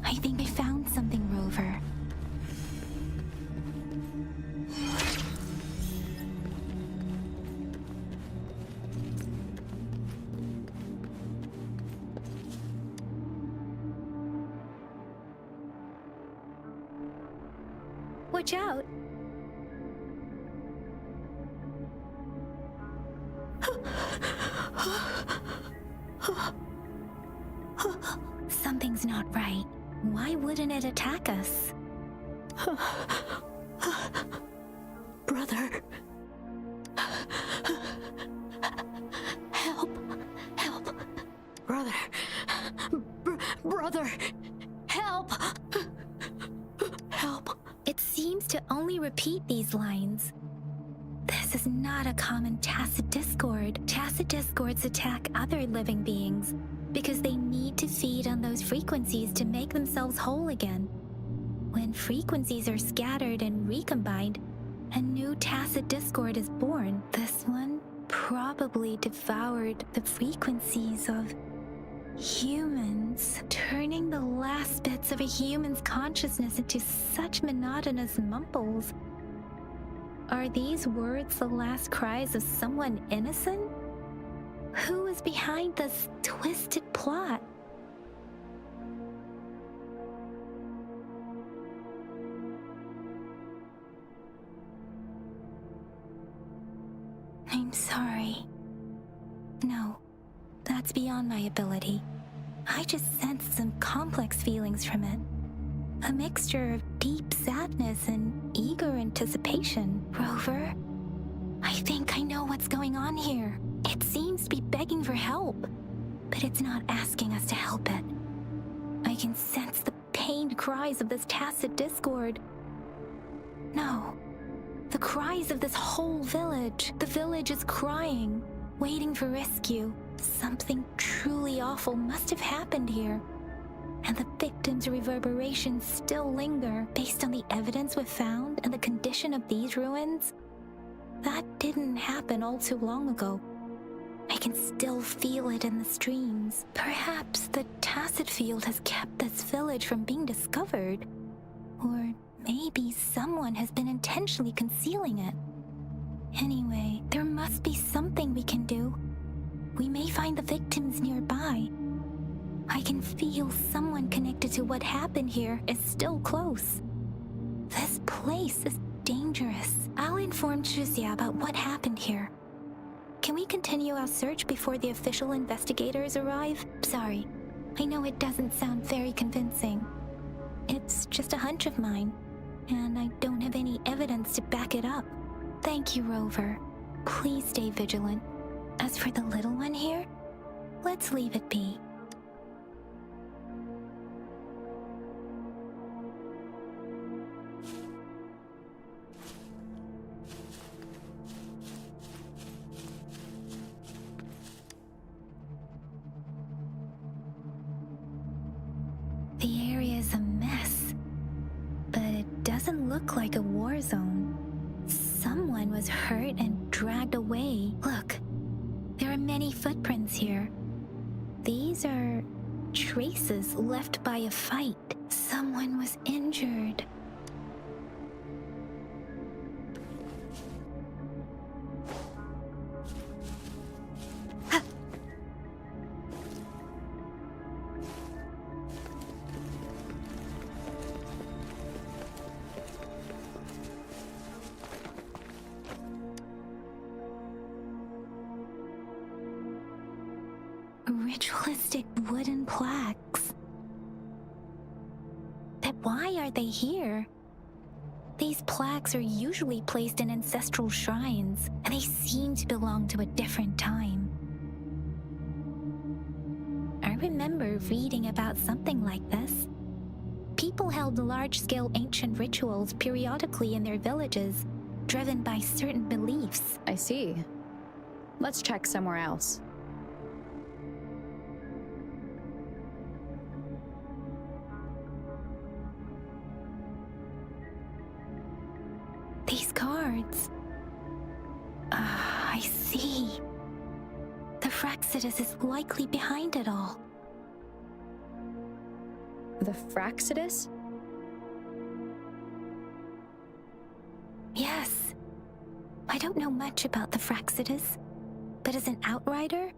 I think I found something, Rover. Watch out! Something's not right. Why wouldn't it attack us? Brother. Help. Help. Brother. Brother. Help. Help. It seems to only repeat these lines. This is not a common tacit discord. Tacit discords attack other living beings because they need to feed on those frequencies to make themselves whole again. When frequencies are scattered and recombined, a new tacit discord is born. This one probably devoured the frequencies of humans, turning the last bits of a human's consciousness into such monotonous mumbles. Are these words the last cries of someone innocent? Who is behind this twisted plot? I'm sorry. No, that's beyond my ability. I just sensed some complex feelings from it. A mixture of deep sadness and eager anticipation. Rover, I think I know what's going on here. It seems to be begging for help, but it's not asking us to help it. I can sense the pained cries of this tacit discord. No, the cries of this whole village. The village is crying, waiting for rescue. Something truly awful must have happened here. and the victims' reverberations still linger based on the evidence we've found and the condition of these ruins. That didn't happen all too long ago. I can still feel it in the streams. Perhaps the Tacet Field has kept this village from being discovered. Or maybe someone has been intentionally concealing it. Anyway, there must be something we can do. We may find the victims nearby. I can feel someone connected to what happened here is still close. This place is dangerous. I'll inform Chuzia about what happened here. Can we continue our search before the official investigators arrive? Sorry, I know it doesn't sound very convincing. It's just a hunch of mine, and I don't have any evidence to back it up. Thank you, Rover. Please stay vigilant. As for the little one here, let's leave it be. The area is a mess, but it doesn't look like a war zone. Someone was hurt and dragged away. Look, there are many footprints here. These are traces left by a fight. Someone was injured. Ritualistic wooden plaques. But why are they here? These plaques are usually placed in ancestral shrines, and they seem to belong to a different time. I remember reading about something like this. People held large-scale ancient rituals periodically in their villages, driven by certain beliefs. I see. Let's check somewhere else. These cards. I see. The Fraxidus is likely behind it all. The Fraxidus? Yes. I don't know much about the Fraxidus, but as an outrider,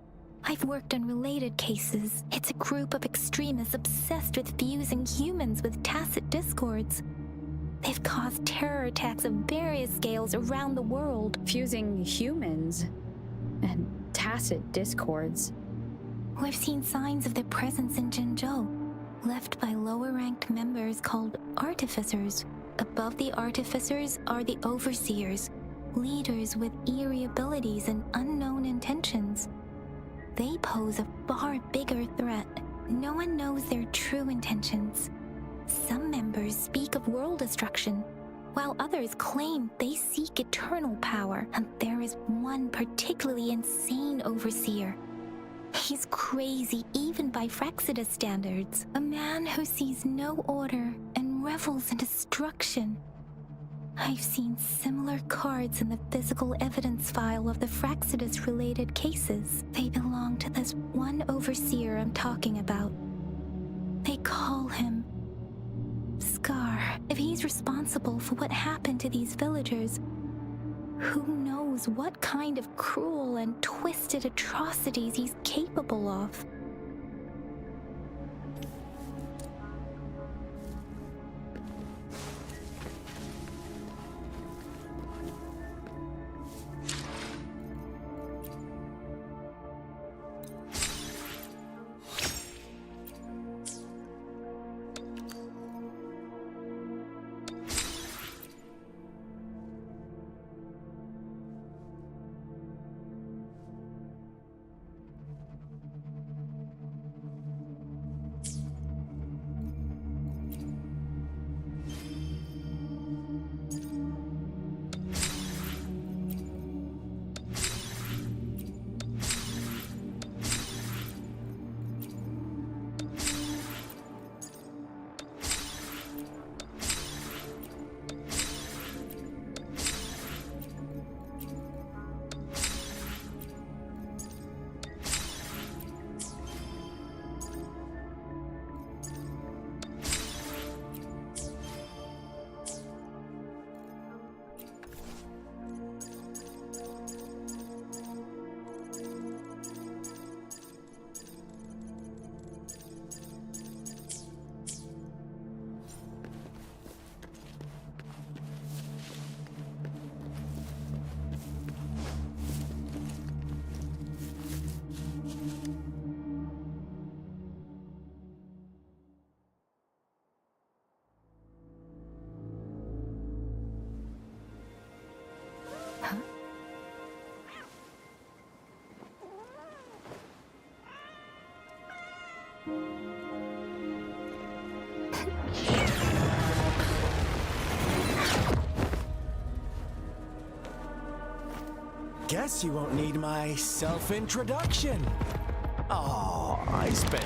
I've worked on related cases. It's a group of extremists obsessed with fusing humans with tacit discords. They've caused terror attacks of various scales around the world. Fusing humans and tacit discords. We've seen signs of their presence in Jinzhou, left by lower-ranked members called artificers. Above the artificers are the overseers, leaders with eerie abilities and unknown intentions. They pose a far bigger threat. No one knows their true intentions. Some members speak of world destruction, while others claim they seek eternal power, and there is one particularly insane overseer. He's crazy even by Fraxidus standards, a man who sees no order and revels in destruction. I've seen similar cards in the physical evidence file of the Fraxidus-related cases. They belong to this one overseer I'm talking about. They call him Scar. If he's responsible for what happened to these villagers, who knows what kind of cruel and twisted atrocities he's capable of. Guess you won't need my self-introduction. Oh, I spent...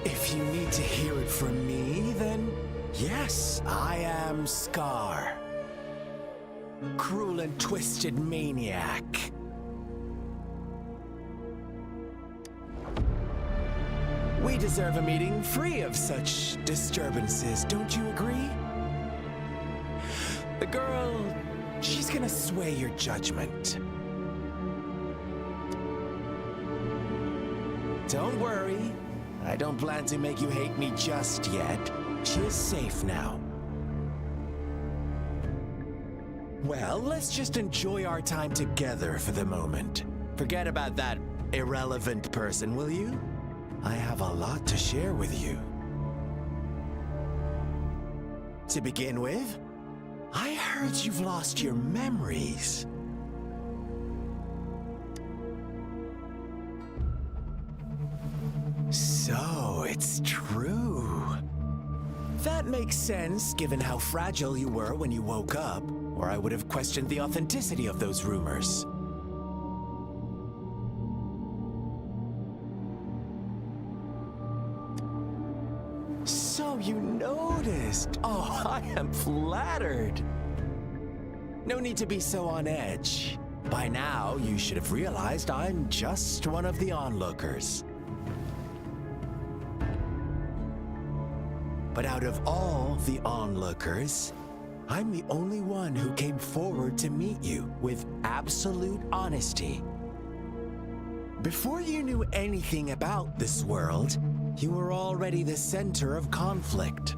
If you need to hear it from me, then yes, I am Scar. Cruel and twisted maniac. We deserve a meeting free of such disturbances, don't you agree? The girl, she's gonna sway your judgment. Don't worry. I don't plan to make you hate me just yet. She is safe now. Well, let's just enjoy our time together for the moment. Forget about that irrelevant person, will you? I have a lot to share with you. To begin with, I heard you've lost your memories. So, it's true. That makes sense, given how fragile you were when you woke up, or I would have questioned the authenticity of those rumors. So you noticed. Oh, I am flattered. No need to be so on edge. By now, you should have realized I'm just one of the onlookers. But out of all the onlookers, I'm the only one who came forward to meet you with absolute honesty. Before you knew anything about this world, you were already the center of conflict.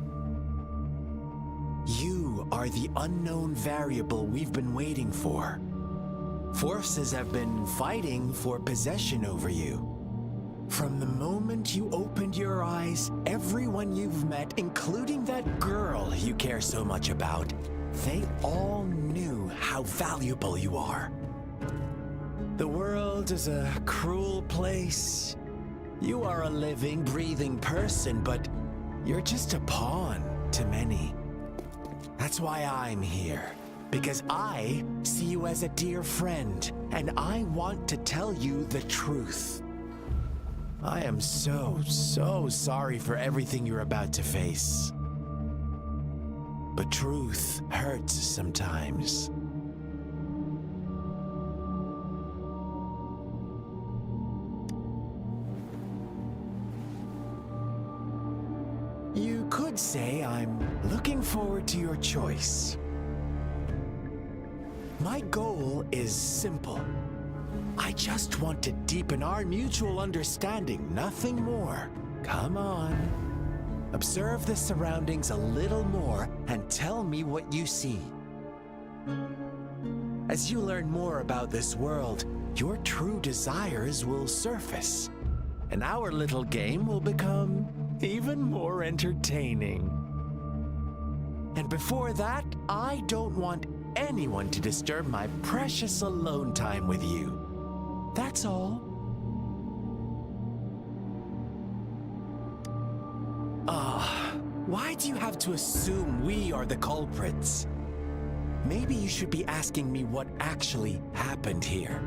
You are the unknown variable we've been waiting for. Forces have been fighting for possession over you. From the moment you opened your eyes, everyone you've met, including that girl you care so much about, they all knew how valuable you are. The world is a cruel place. You are a living, breathing person, but you're just a pawn to many. That's why I'm here, because I see you as a dear friend, and I want to tell you the truth. I am so sorry for everything you're about to face. But truth hurts sometimes. You could say I'm looking forward to your choice. My goal is simple. I just want to deepen our mutual understanding, nothing more. Come on. Observe the surroundings a little more and tell me what you see. As you learn more about this world, your true desires will surface, and our little game will become even more entertaining. And before that, I don't want anyone to disturb my precious alone time with you. That's all. Why do you have to assume we are the culprits? Maybe you should be asking me what actually happened here.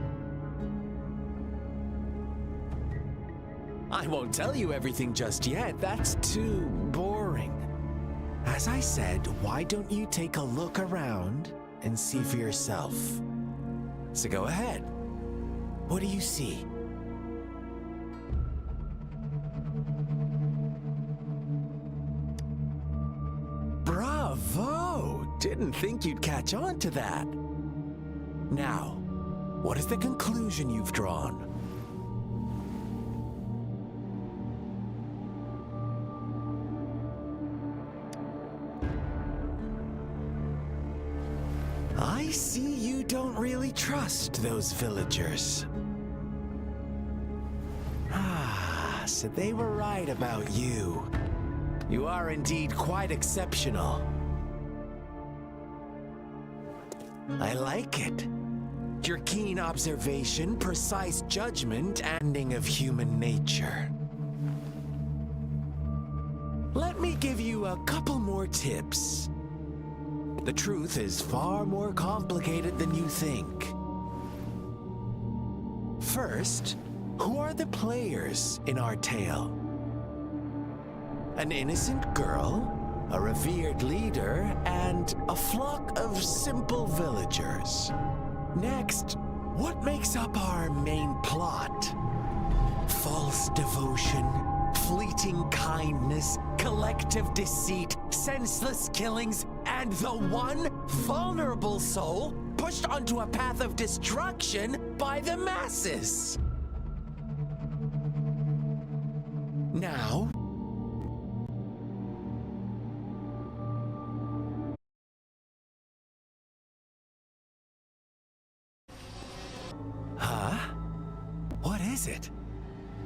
I won't tell you everything just yet. That's too boring. As I said, why don't you take a look around and see for yourself? So go ahead. What do you see? Bravo! Didn't think you'd catch on to that. Now, what is the conclusion you've drawn? I see you don't really trust those villagers. Ah, so they were right about you. You are indeed quite exceptional. I like it. Your keen observation, precise judgment, and understanding of human nature. Let me give you a couple more tips. The truth is far more complicated than you think. First, who are the players in our tale? An innocent girl, a revered leader, and a flock of simple villagers. Next, what makes up our main plot? False devotion, fleeting kindness, collective deceit, senseless killings, and the one vulnerable soul pushed onto a path of destruction by the masses. Now, huh? What is it?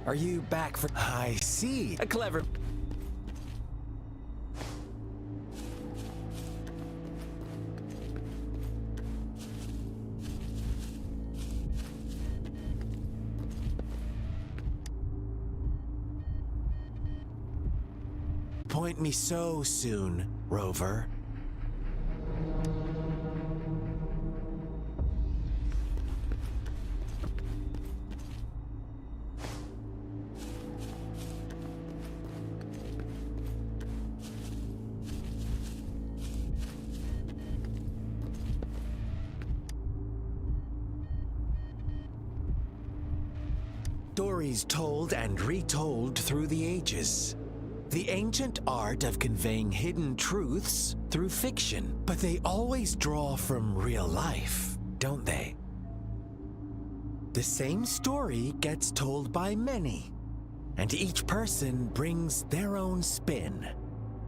Are you back for... I see. A clever... Point me so soon, Rover. Stories told and retold through the ages. The ancient art of conveying hidden truths through fiction, but they always draw from real life, don't they? The same story gets told by many, and each person brings their own spin,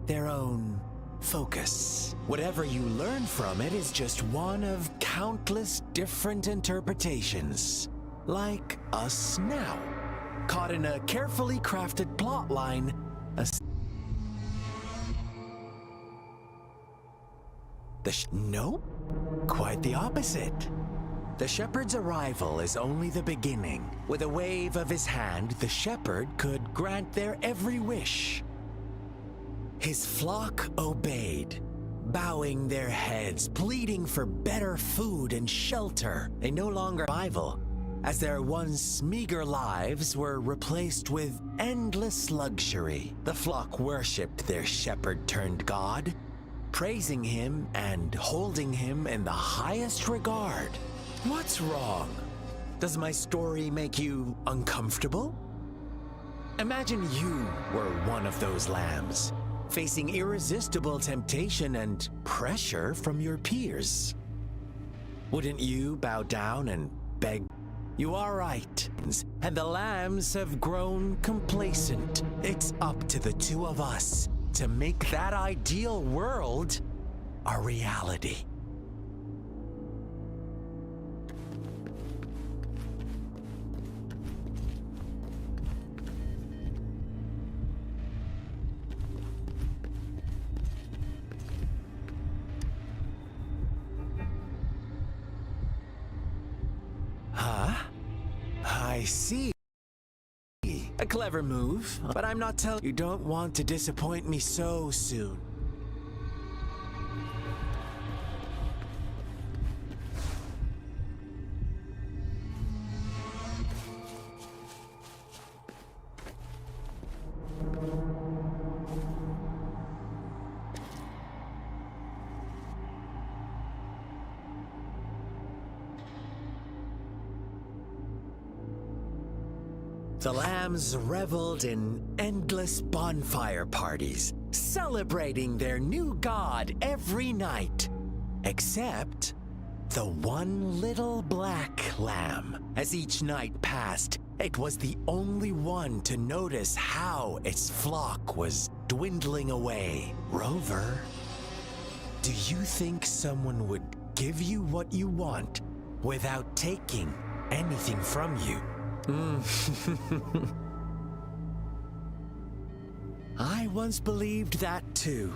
their own focus. Whatever you learn from it is just one of countless different interpretations. Like us now, caught in a carefully crafted plotline. No, quite the opposite. The shepherd's arrival is only the beginning. With a wave of his hand, the shepherd could grant their every wish. His flock obeyed, bowing their heads, pleading for better food and shelter. They no longer rival, as their once meager lives were replaced with endless luxury. The flock worshipped their shepherd-turned-god, praising him and holding him in the highest regard. What's wrong? Does my story make you uncomfortable? Imagine you were one of those lambs, facing irresistible temptation and pressure from your peers. Wouldn't you bow down and beg? You are right, and the lambs have grown complacent. It's up to the two of us to make that ideal world a reality. Huh? I see. A clever move, but I'm not telling you. Don't want to disappoint me so soon. The lambs reveled in endless bonfire parties, celebrating their new god every night. Except the one little black lamb. As each night passed, it was the only one to notice how its flock was dwindling away. Rover, do you think someone would give you what you want without taking anything from you. I once believed that too.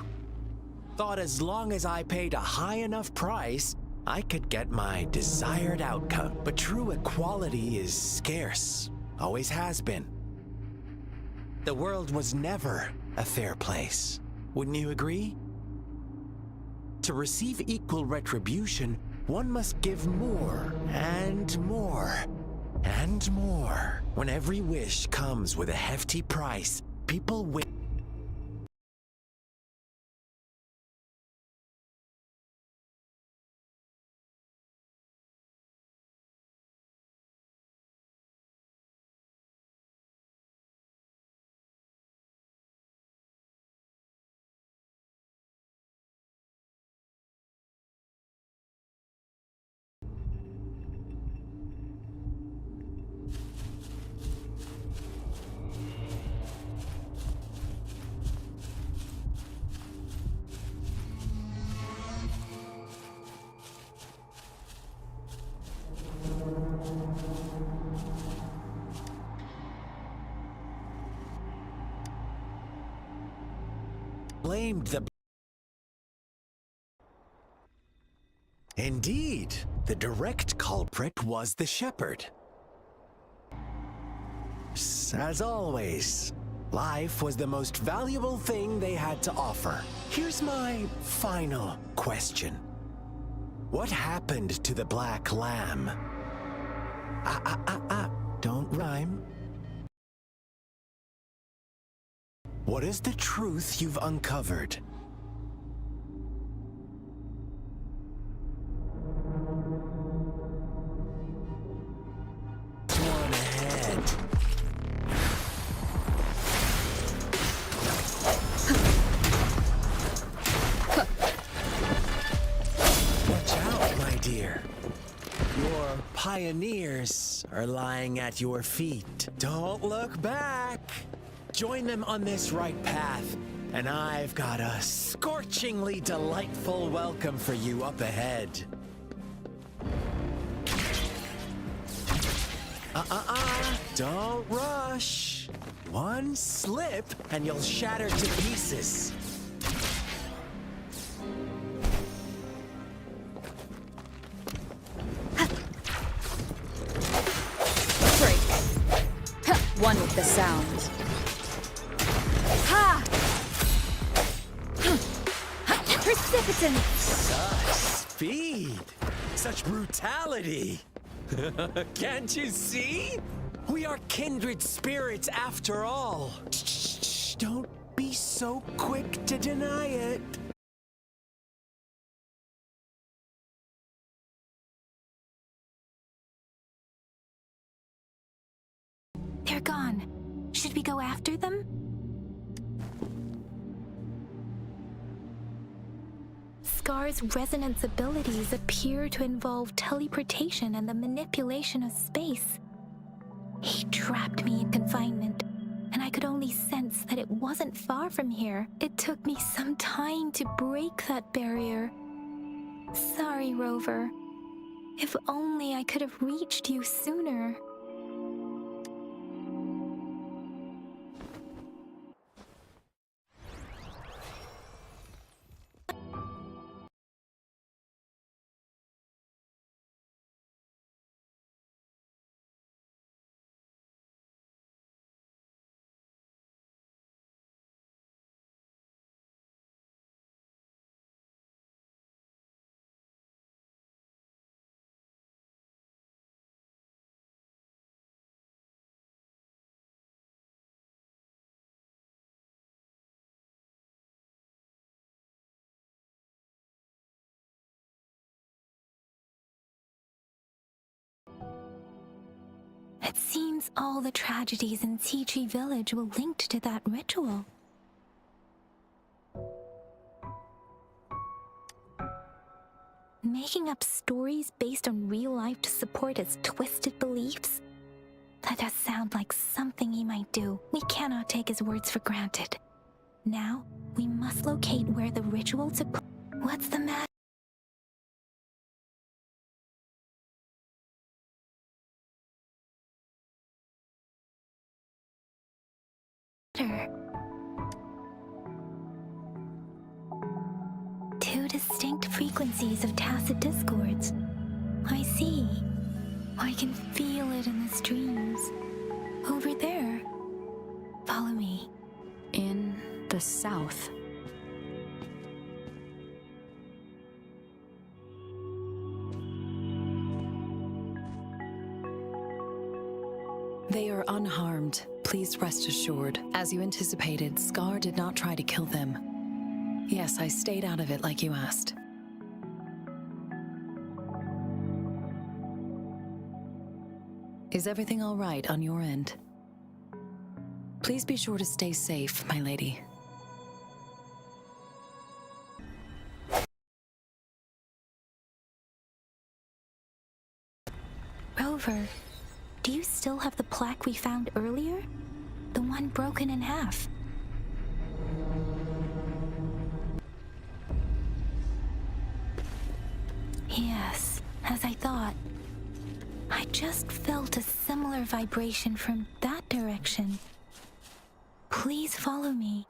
Thought as long as I paid a high enough price, I could get my desired outcome. But true equality is scarce, always has been. The world was never a fair place. Wouldn't you agree? To receive equal retribution, one must give more and more and more. When every wish comes with a hefty price, people win. Blamed the... Indeed, the direct culprit was the shepherd. As always, life was the most valuable thing they had to offer. Here's my final question. What happened to the black lamb? Don't rhyme. What is the truth you've uncovered? One ahead. Watch out, my dear. Your pioneers are lying at your feet. Don't look back. Join them on this right path, and I've got a scorchingly delightful welcome for you up ahead. Don't rush. One slip, and you'll shatter to pieces. Break. One with the sound. Ha! Precipitant! Such speed! Such brutality! Can't you see? We are kindred spirits after all. Shh, don't be so quick to deny it. They're gone. Should we go after them? Scar's resonance abilities appear to involve teleportation and the manipulation of space. He trapped me in confinement, and I could only sense that it wasn't far from here. It took me some time to break that barrier. Sorry, Rover. If only I could have reached you sooner. It seems all the tragedies in Tea Tree Village were linked to that ritual. Making up stories based on real life to support his twisted beliefs? That does sound like something he might do. We cannot take his words for granted. Now, we must locate where the ritual took place. What's the matter? there. Two distinct frequencies of tacit discords. I see. I can feel it in the streams. Over there. Follow me. In the south. They are unharmed. Please rest assured. As you anticipated, Scar did not try to kill them. Yes, I stayed out of it like you asked. Is everything all right on your end? Please be sure to stay safe, my lady. Rover, do you still have the plaque we found earlier? The one broken in half. Yes, as I thought. I just felt a similar vibration from that direction. Please follow me.